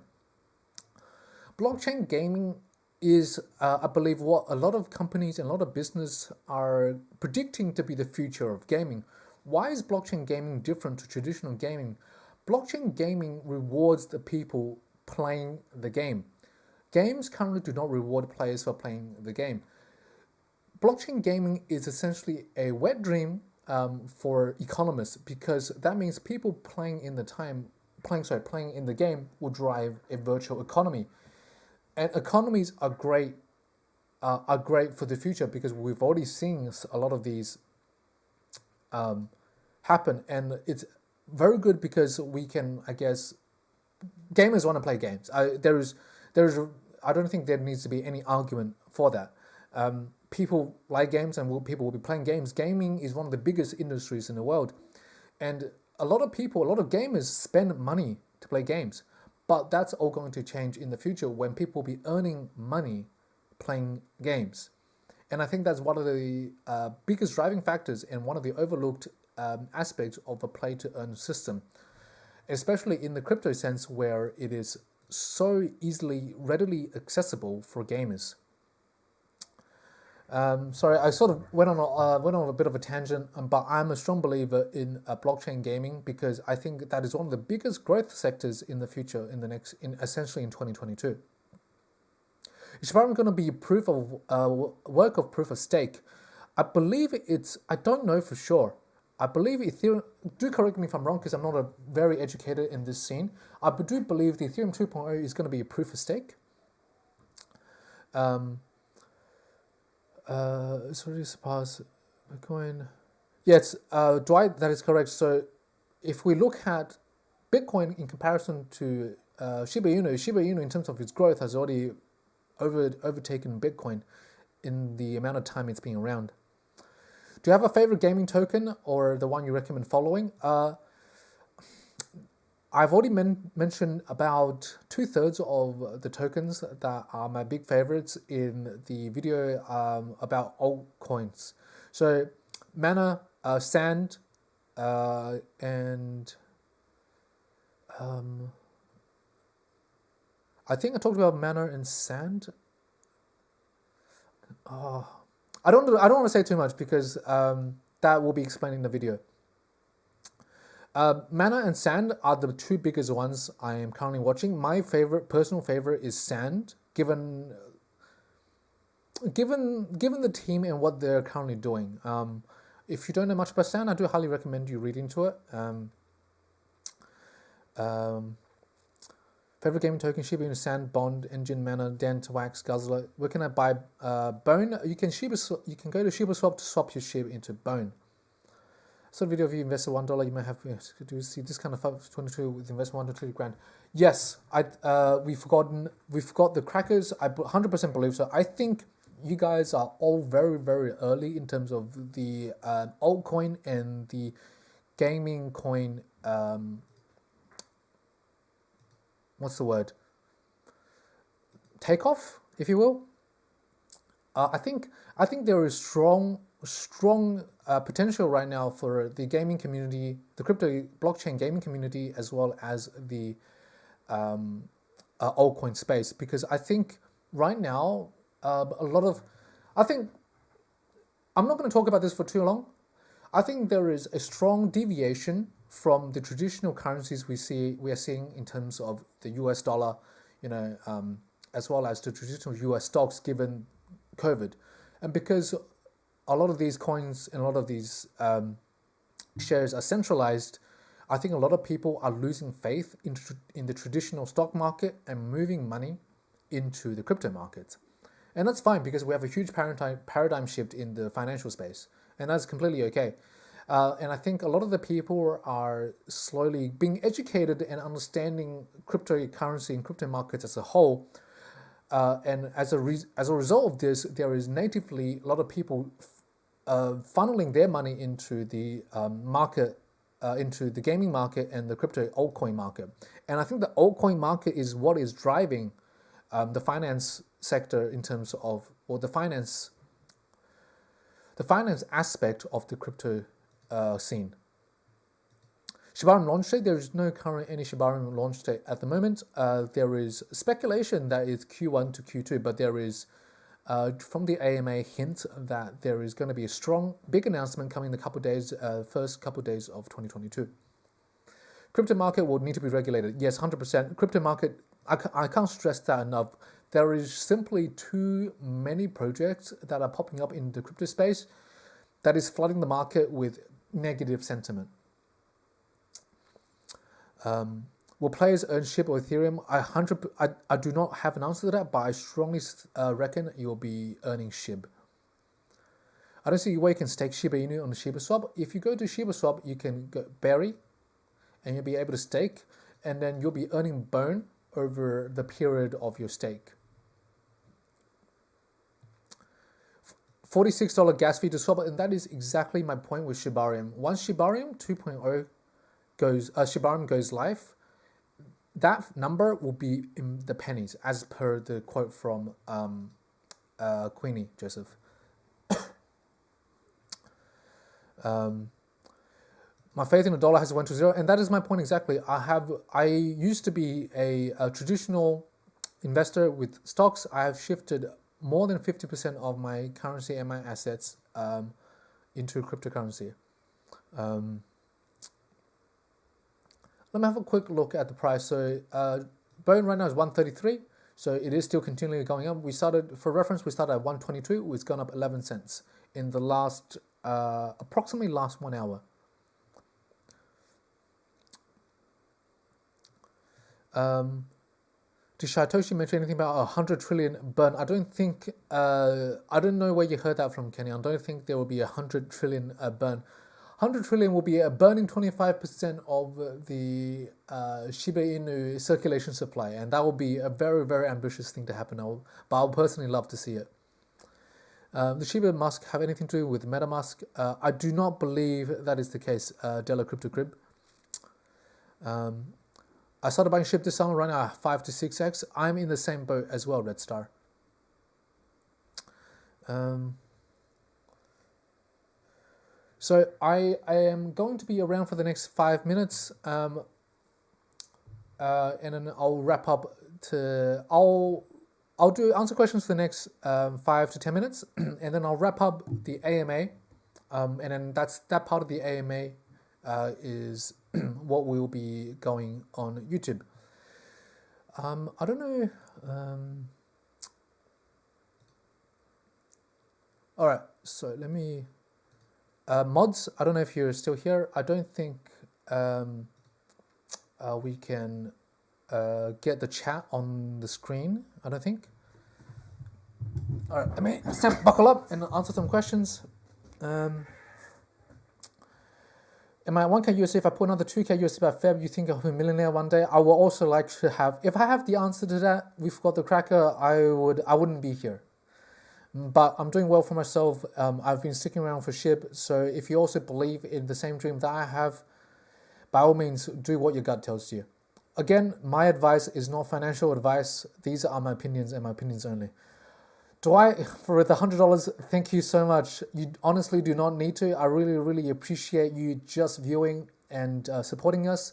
Blockchain gaming is, I believe, what a lot of companies and a lot of business are predicting to be the future of gaming. Why is blockchain gaming different to traditional gaming? Blockchain gaming rewards the people playing the game. Games currently do not reward players for playing the game. Blockchain gaming is essentially a wet dream for economists, because that means people playing in the game will drive a virtual economy, and economies are great for the future, because we've already seen a lot of these happen, and it's very good because we can, I guess, gamers want to play games. I don't think there needs to be any argument for that. People like games, and people will be playing games. Gaming is one of the biggest industries in the world, and a lot of gamers spend money to play games, but that's all going to change in the future when people will be earning money playing games. And I think that's one of the biggest driving factors and one of the overlooked aspects of a play-to-earn system, especially in the crypto sense, where it is so readily accessible for gamers. Sorry, I sort of went on a bit of a tangent, but I'm a strong believer in blockchain gaming, because I think that is one of the biggest growth sectors in the future, essentially in 2022. It's probably going to be proof of work of proof of stake. I believe I don't know for sure. I believe Ethereum, do correct me if I'm wrong, because I'm not very educated in this scene. I do believe the Ethereum 2.0 is going to be a proof of stake. Sorry, surpass Bitcoin. Yes, Dwight, that is correct. So if we look at Bitcoin in comparison to Shiba Inu in terms of its growth has already overtaken Bitcoin in the amount of time it's been around. Do you have a favorite gaming token or the one you recommend following? I've already mentioned about 2/3 of the tokens that are my big favorites in the video about altcoins. So Mana, Sand, and I think I talked about Mana and Sand. I don't want to say too much, because that will be explained in the video. Mana and Sand are the two biggest ones I am currently watching. My personal favorite is Sand, given the team and what they're currently doing. If you don't know much about Sand, I do highly recommend you read into it. Favorite gaming token: Shiba Inu, Sand, Bond, Engine, Mana, Dent, Wax, Guzzler. Where can I buy Bone? You can go to ShibaSwap to swap your SHIB into Bone. So video of you invested $1, you may have to see this kind of 22 with investment $1 to $2 grand. Yes, we forgot the crackers. I 100% believe so. I think you guys are all very, very early in terms of the altcoin and the gaming coin. What's the word? Takeoff, if you will. I think there is strong potential right now for the gaming community, the crypto blockchain gaming community, as well as the altcoin space, because I think right now I think I'm not going to talk about this for too long. I think there is a strong deviation from the traditional currencies we are seeing in terms of the US dollar, as well as the traditional US stocks given COVID. And because a lot of these coins and a lot of these shares are centralized, I think a lot of people are losing faith in the traditional stock market and moving money into the crypto market. And that's fine, because we have a huge paradigm shift in the financial space, and that's completely okay. And I think a lot of the people are slowly being educated and understanding cryptocurrency and crypto markets as a whole. And as a result of this, there is natively a lot of people funneling their money into the market, into the gaming market and the crypto altcoin market. And I think the altcoin market is what is driving the finance sector in terms of, or the finance aspect of the crypto scene. Shiba Inu launch date, there is no current any Shiba Inu launch date at the moment. There is speculation that it's Q1 to Q2, but there is from the AMA hint that there is going to be a strong, big announcement coming in the couple days, first couple days of 2022. Crypto market will need to be regulated. Yes, 100%. Crypto market, I can't stress that enough. There is simply too many projects that are popping up in the crypto space that is flooding the market with negative sentiment. Will players earn SHIB or Ethereum? I do not have an answer to that, but I strongly reckon you'll be earning SHIB. I don't see a way you can stake Shiba Inu on the Shiba Swap. If you go to Shiba Swap, you can go bury, and you'll be able to stake, and then you'll be earning burn over the period of your stake. $46 gas fee to swap, and that is exactly my point with Shibarium. Once Shibarium 2.0 Shibarium goes live, that number will be in the pennies, as per the quote from Queenie Joseph. My faith in the dollar has went to zero, and that is my point exactly. I used to be a traditional investor with stocks. I have shifted more than 50% of my currency and my assets into cryptocurrency. Let me have a quick look at the price. So Bone right now is 133, so it is still continually going up. For reference, we started at 122. It's gone up 11 cents in the last approximately last 1 hour. Did Satoshi mention anything about 100 trillion burn? I don't think, I don't know where you heard that from, Kenny. I don't think there will be 100 trillion burn. 100 trillion will be burning 25% of the Shiba Inu circulation supply, and that will be a very, very ambitious thing to happen. But I'll personally love to see it. The Shiba Musk have anything to do with MetaMask? I do not believe that is the case, Della Crypto Crib. I started buying SHIB this summer, right now 5 to 6x. I'm in the same boat as well, Red Star. So I am going to be around for the next 5 minutes, and then I'll wrap up I'll answer questions for the next 5 to 10 minutes, and then I'll wrap up the AMA, and then that part of the AMA is what will be going on YouTube. I don't know. All right, so let me. Mods, I don't know if you're still here. I don't think we can get the chat on the screen. I don't think. All right, let me buckle up and answer some questions. In my 1K USD, if I put another 2K USD by Feb, you think I'll be a millionaire one day? I would also like to have, if I have the answer to that, we've got the cracker, I wouldn't be here. but I'm doing well for myself. I've been sticking around for SHIB, so if you also believe in the same dream that I have, by all means, do what your gut tells you. Again, my advice is not financial advice. These are my opinions and my opinions only. For the $100, thank you so much. You honestly do not need to. I really, really appreciate you just viewing and supporting us.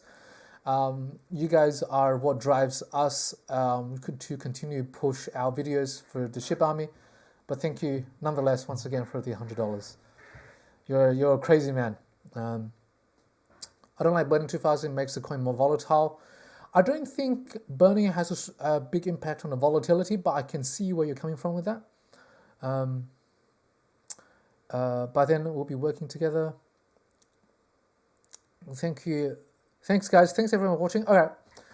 You guys are what drives us to continue to push our videos for the SHIB Army. But thank you nonetheless once again for the $100. You're a crazy man. I don't like burning 2000. It makes the coin more volatile. I don't think burning has a big impact on the volatility, but I can see where you're coming from with that. By then we'll be working together. Thank you. Thanks, guys. Thanks, everyone, for watching. All right.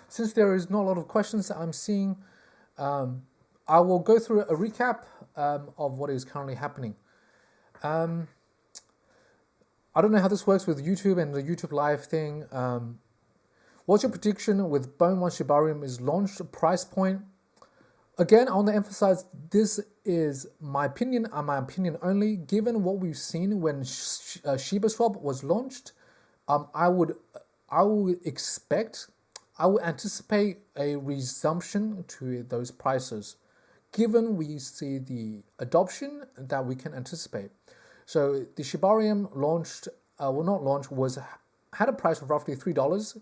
Since there is not a lot of questions that I'm seeing, I will go through a recap of what is currently happening. I don't know how this works with YouTube and the YouTube live thing. What's your prediction with Bone 1 Shiba Inu is launched? Price point? Again, I want to emphasize this is my opinion and my opinion only. Given what we've seen when Shiba Swap was launched, I would anticipate a resumption to those prices, given we see the adoption that we can anticipate. So the Shiba Inu had a price of roughly $3,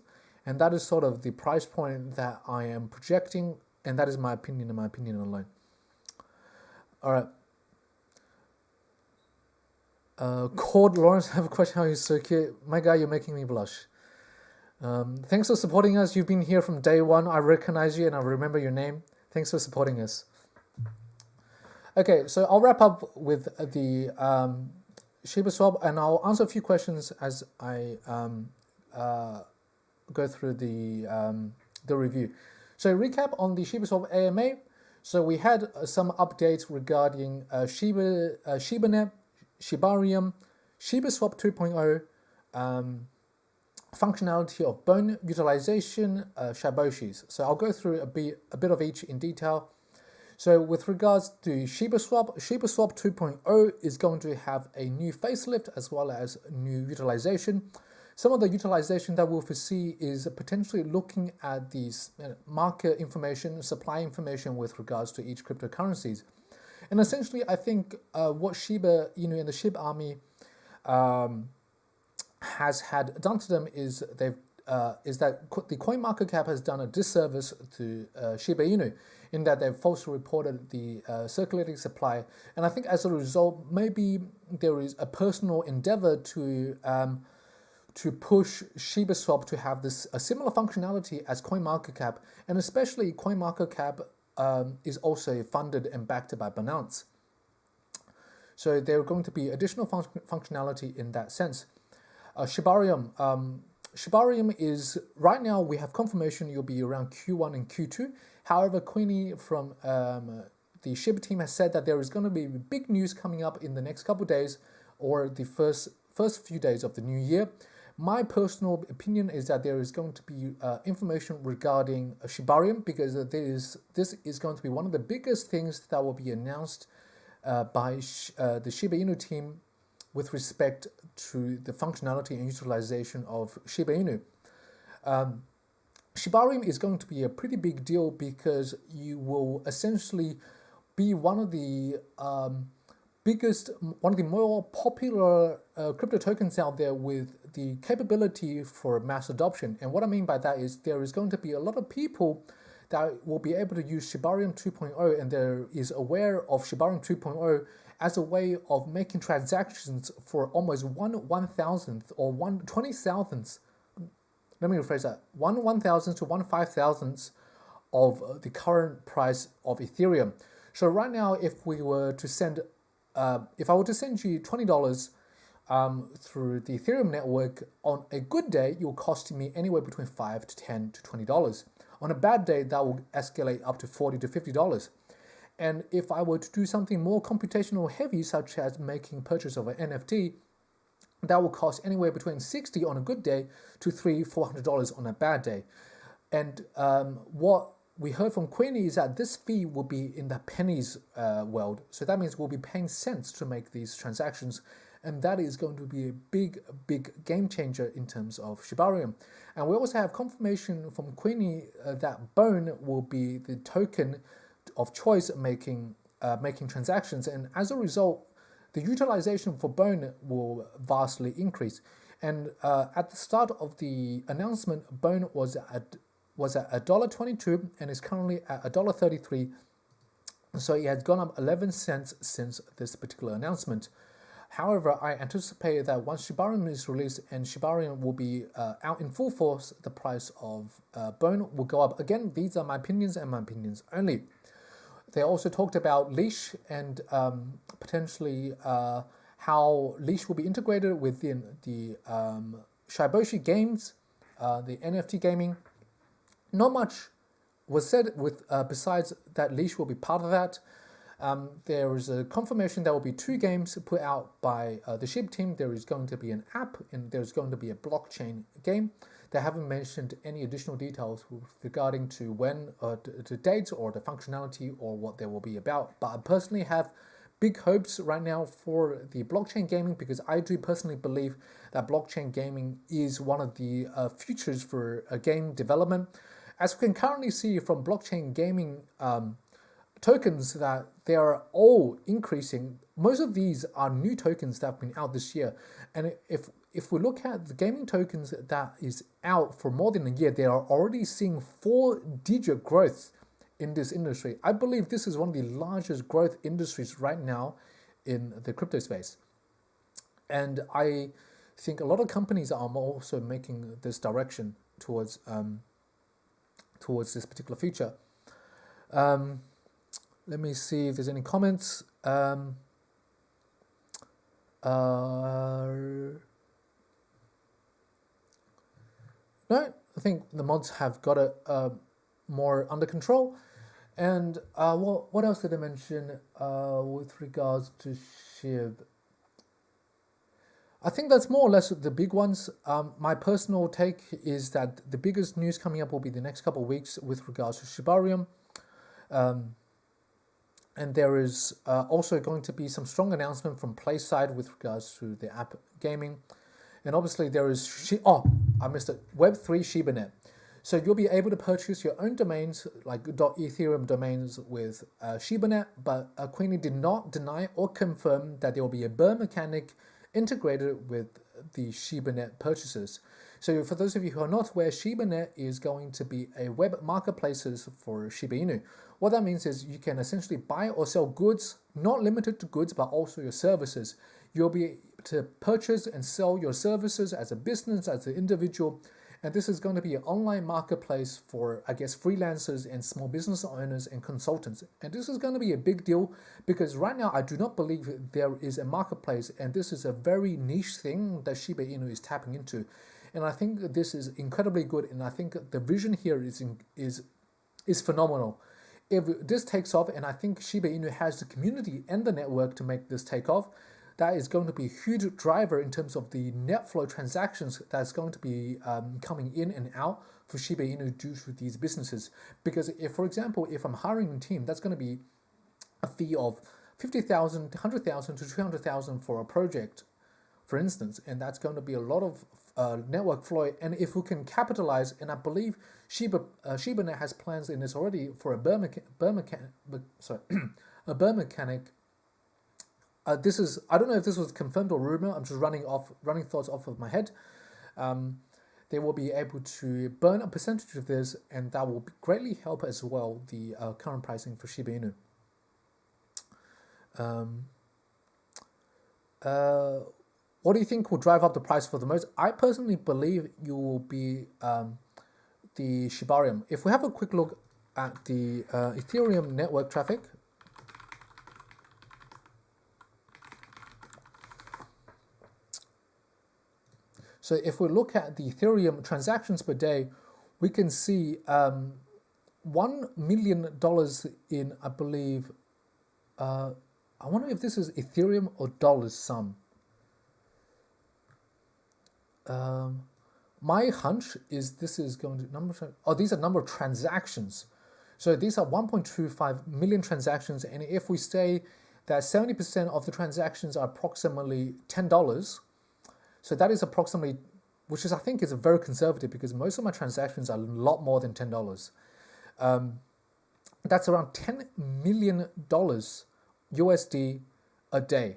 and that is sort of the price point that I am projecting, and that is my opinion and my opinion alone. All right. Cord Lawrence, I have a question. How are you so cute? My guy, you're making me blush. Thanks for supporting us. You've been here from day one. I recognize you and I remember your name. Thanks for supporting us. Okay, so I'll wrap up with the Shiba Swap, and I'll answer a few questions as I go through the review. So recap on the Shiba Swap AMA. So we had some updates regarding ShibaNet, Shibarium, Shiba Swap 2.0, functionality of bone utilization, Shiboshis. So I'll go through a bit of each in detail. So with regards to Shiba Swap 2.0 is going to have a new facelift as well as new utilization. Some of the utilization that we'll foresee is potentially looking at these market information, supply information with regards to each cryptocurrencies. And essentially, I think what Shiba Inu and the SHIB Army has had done to them is that the CoinMarketCap has done a disservice to Shiba Inu in that they've falsely reported the circulating supply. And I think as a result, maybe there is a personal endeavor to push Shiba Swap to have a similar functionality as CoinMarketCap, and especially CoinMarketCap is also funded and backed by Binance. So there are going to be additional functionality in that sense. Shibarium. Shibarium is, right now we have confirmation you'll be around Q1 and Q2. However, Queenie from the SHIB team has said that there is going to be big news coming up in the next couple of days or the first few days of the new year. My personal opinion is that there is going to be information regarding Shibarium, because this is going to be one of the biggest things that will be announced by the Shiba Inu team with respect to the functionality and utilization of Shiba Inu. Shibarium is going to be a pretty big deal because you will essentially be one of the more popular crypto tokens out there with the capability for mass adoption. And what I mean by that is there is going to be a lot of people that will be able to use Shibarium 2.0, and there is aware of Shibarium 2.0 as a way of making transactions for almost 1/1000th or 1/20,000th. Let me rephrase that: 1/1000th to 1/5000th of the current price of Ethereum. So right now, if I were to send you $20 through the Ethereum network, on a good day, it will cost me anywhere between $5 to $10 to $20. On a bad day, that will escalate up to $40 to $50. And if I were to do something more computational heavy, such as making purchase of an NFT, that will cost anywhere between $60 on a good day to $300-400 on a bad day. And what we heard from Queenie is that this fee will be in the pennies world. So that means we'll be paying cents to make these transactions. And that is going to be a big game changer in terms of Shiba Inu. And we also have confirmation from Queenie that Bone will be the token of choice making transactions. And as a result, the utilization for Bone will vastly increase. And at the start of the announcement, Bone was at $1.22 and is currently at $1.33. So it has gone up 11 cents since this particular announcement. However, I anticipate that once Shiba Inu is released and Shiba Inu will be out in full force, the price of Bone will go up. Again, these are my opinions and my opinions only. They also talked about Leash and potentially how Leash will be integrated within the Shiboshi games, the NFT gaming. Not much was said with besides that Leash will be part of that. There is a confirmation there will be 2 games put out by the SHIB team. There is going to be an app and there's going to be a blockchain game. They haven't mentioned any additional details regarding to when, the date or the functionality or what they will be about. But I personally have big hopes right now for the blockchain gaming because I do personally believe that blockchain gaming is one of the futures for game development. As we can currently see from blockchain gaming tokens that they are all increasing. Most of these are new tokens that have been out this year. And if we look at the gaming tokens that is out for more than a year, they are already seeing 4-digit growth in this industry. I believe this is one of the largest growth industries right now in the crypto space. And I think a lot of companies are also making this direction towards this particular feature. Let me see if there's any comments. No, I think the mods have got it more under control. And what else did I mention with regards to SHIB? I think that's more or less the big ones. My personal take is that the biggest news coming up will be the next couple of weeks with regards to Shiba Inu. And there is also going to be some strong announcement from PlaySide with regards to the app gaming. And obviously there is, I missed it, Web3 ShibaNet. So you'll be able to purchase your own domains, like .ethereum domains with ShibaNet, but Queenie did not deny or confirm that there will be a burn mechanic integrated with the ShibaNet purchases. So for those of you who are not aware, ShibaNet is going to be a web marketplace for Shiba Inu. What that means is you can essentially buy or sell goods, not limited to goods, but also your services. You'll be able to purchase and sell your services as a business, as an individual. And this is going to be an online marketplace for, I guess, freelancers and small business owners and consultants. And this is going to be a big deal because right now I do not believe there is a marketplace, and this is a very niche thing that Shiba Inu is tapping into. And I think that this is incredibly good, and I think the vision here is phenomenal. If this takes off, and I think Shiba Inu has the community and the network to make this take off, that is going to be a huge driver in terms of the net flow transactions that's going to be coming in and out for Shiba Inu due to these businesses. Because if, for example, if I'm hiring a team, that's going to be a fee of $50,000, $100,000 to $200,000 for a project, for instance, and that's going to be a lot of network flow. And if we can capitalize, and I believe ShibaNet has plans in this already for a burn mechanic. This is, I don't know if this was confirmed or rumor. I'm just running thoughts off of my head. They will be able to burn a percentage of this, and that will greatly help as well the current pricing for Shiba Inu. What do you think will drive up the price for the most? I personally believe you will be the Shibarium. If we have a quick look at the Ethereum network traffic, so if we look at the Ethereum transactions per day, we can see $1 million in, I believe, I wonder if this is Ethereum or dollars sum. My hunch is this is going to these are number of transactions. So these are 1.25 million transactions, and if we say that 70% of the transactions are approximately $10, so that is approximately, which is I think is very conservative because most of my transactions are a lot more than $10. That's around $10 million USD a day.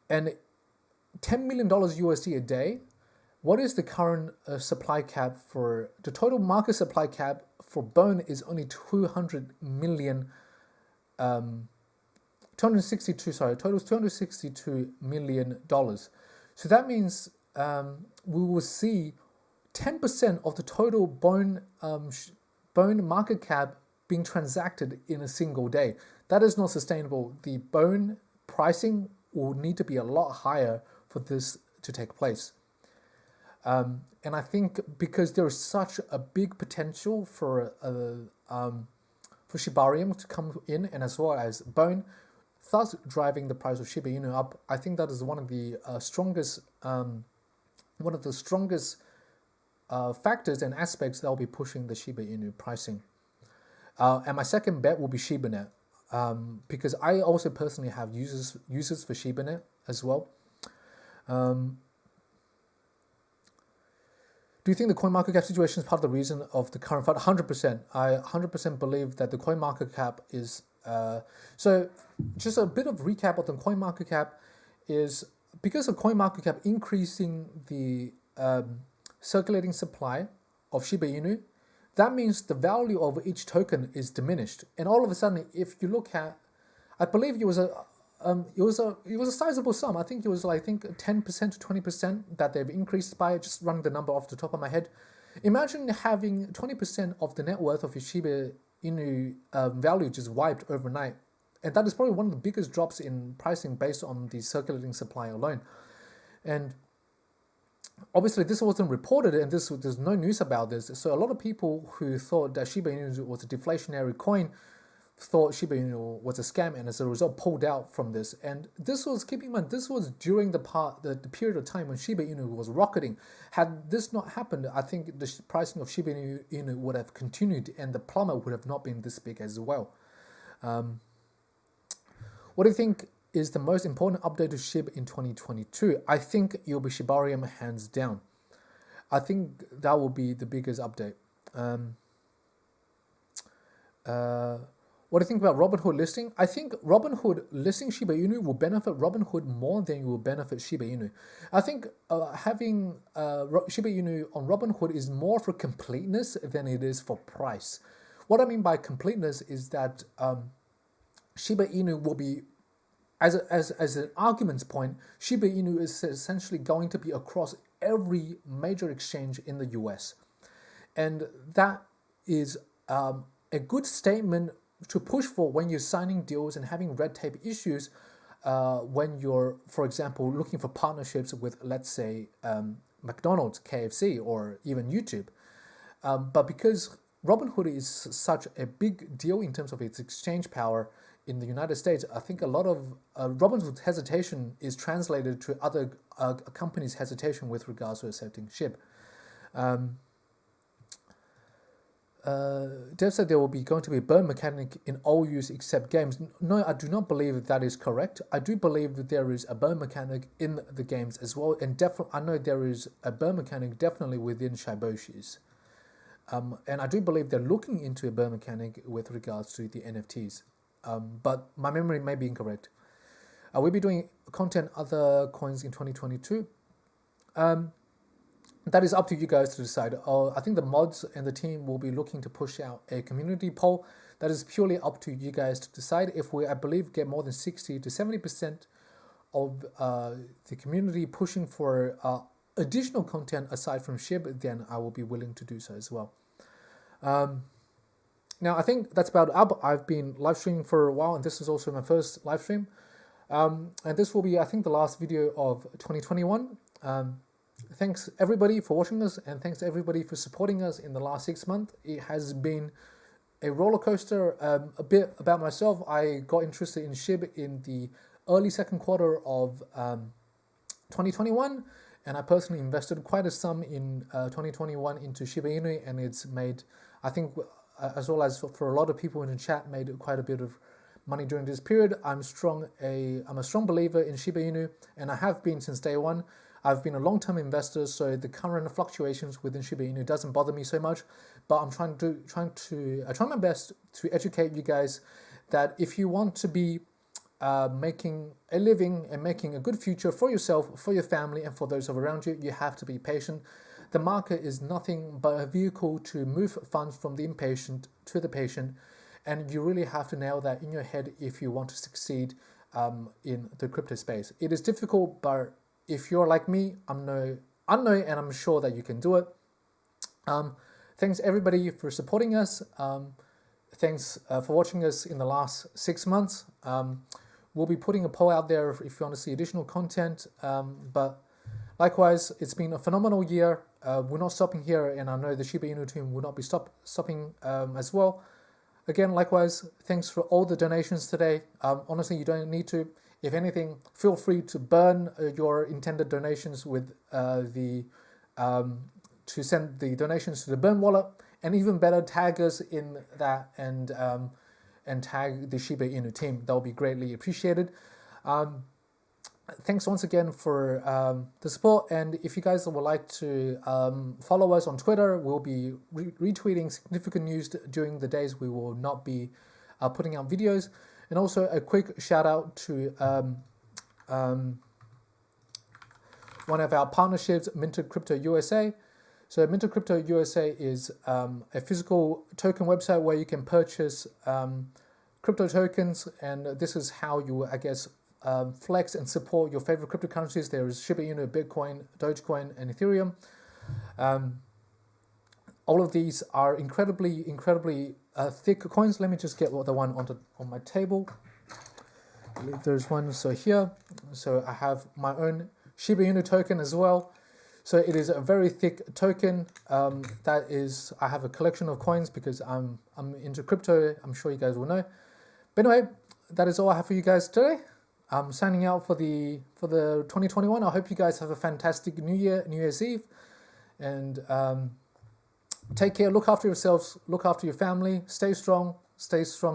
And $10 million USD a day, what is the current supply cap for, the total market supply cap for Bone is only 262 million dollars. So that means we will see 10% of the total Bone market cap being transacted in a single day. That is not sustainable. The Bone pricing will need to be a lot higher for this to take place. And I think because there is such a big potential for Shiba Inu to come in, and as well as Bone, thus driving the price of Shiba Inu up, I think that is one of the strongest factors and aspects that will be pushing the Shiba Inu pricing. And my second bet will be ShibaNet, because I also personally have users for ShibaNet as well. Do you think the CoinMarketCap situation is part of the reason of the current fight? 100%. I 100% believe that the CoinMarketCap is... so just a bit of recap of the CoinMarketCap is because of CoinMarketCap increasing the circulating supply of Shiba Inu, that means the value of each token is diminished. And all of a sudden, if you look at, I believe it was a sizable sum. I think it was 10% to 20% that they've increased by, just running the number off the top of my head. Imagine having 20% of the net worth of your Shiba Inu value just wiped overnight. And that is probably one of the biggest drops in pricing based on the circulating supply alone. And obviously this wasn't reported, and there's no news about this. So a lot of people who thought that Shiba Inu was a deflationary coin thought Shiba Inu was a scam, and as a result pulled out from this. And this was, keep in mind, this was during the period of time when Shiba Inu was rocketing. Had this not happened, I think the pricing of Shiba Inu would have continued, and the plummet would have not been this big as well. What do you think is the most important update to SHIB in 2022? I think it will be Shibarium hands down. I think that will be the biggest update. What do you think about Robinhood listing? I think Robinhood listing Shiba Inu will benefit Robinhood more than it will benefit Shiba Inu. I think having Shiba Inu on Robinhood is more for completeness than it is for price. What I mean by completeness is that Shiba Inu will be, as an argument's point, Shiba Inu is essentially going to be across every major exchange in the US. And that is a good statement to push for when you're signing deals and having red tape issues when you're, for example, looking for partnerships with, let's say, McDonald's, KFC, or even YouTube. But because Robinhood is such a big deal in terms of its exchange power in the United States, I think a lot of Robinhood's hesitation is translated to other companies' hesitation with regards to accepting SHIB. Dev said there will be going to be a burn mechanic in all use except games. No, I do not believe that is correct. I do believe that there is a burn mechanic in the games as well, and I know there is a burn mechanic definitely within Shiboshis. And I do believe they're looking into a burn mechanic with regards to the NFTs. But my memory may be incorrect. We'll be doing content other coins in 2022. That is up to you guys to decide. I think the mods and the team will be looking to push out a community poll. That is purely up to you guys to decide. If we, I believe, get more than 60 to 70% of the community pushing for additional content aside from SHIB, then I will be willing to do so as well. Now, I think that's about it. I've been live streaming for a while, and this is also my first live stream. And this will be, I think, the last video of 2021. Thanks everybody for watching us, and thanks everybody for supporting us in the last 6 months. It has been a roller coaster. A bit about myself, I got interested in SHIB in the early second quarter of 2021, and I personally invested quite a sum in 2021 into Shiba Inu, and it's made, I think, as well as for a lot of people in the chat, made quite a bit of money during this period. I'm a strong believer in Shiba Inu, and I have been since day one. I've been a long-term investor, so the current fluctuations within Shiba Inu doesn't bother me so much. But I'm trying my best to educate you guys that if you want to be making a living and making a good future for yourself, for your family, and for those around you, you have to be patient. The market is nothing but a vehicle to move funds from the impatient to the patient, and you really have to nail that in your head if you want to succeed in the crypto space. It is difficult, but if you're like me, I know and I'm sure that you can do it. Thanks everybody for supporting us. Thanks for watching us in the last 6 months. We'll be putting a poll out there if you want to see additional content. But likewise, it's been a phenomenal year. We're not stopping here, and I know the Shiba Inu team will not be stopping as well. Again, likewise, thanks for all the donations today. Honestly, you don't need to. If anything, feel free to burn your intended donations with to send the donations to the burn wallet, and even better, tag us in that and tag the Shiba Inu team. That will be greatly appreciated. Thanks once again for the support, and if you guys would like to follow us on Twitter, we'll be retweeting significant news during the days we will not be putting out videos. And also a quick shout out to one of our partnerships, Minted Crypto USA. So Minted Crypto USA is a physical token website where you can purchase crypto tokens, and this is how you, I guess, flex and support your favorite cryptocurrencies. There is Shiba Inu, Bitcoin, Dogecoin, and Ethereum. All of these are incredibly thick coins. Let me just get the one on my table. I believe there's one. So here, so I have my own Shiba Inu token as well. So it is a very thick token. That is, I have a collection of coins because I'm into crypto. I'm sure you guys will know. But anyway, that is all I have for you guys today. I'm signing out for the 2021. I hope you guys have a fantastic New Year's Eve, and take care, look after yourselves, look after your family, stay strong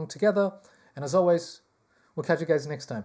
together, and as always, we'll catch you guys next time.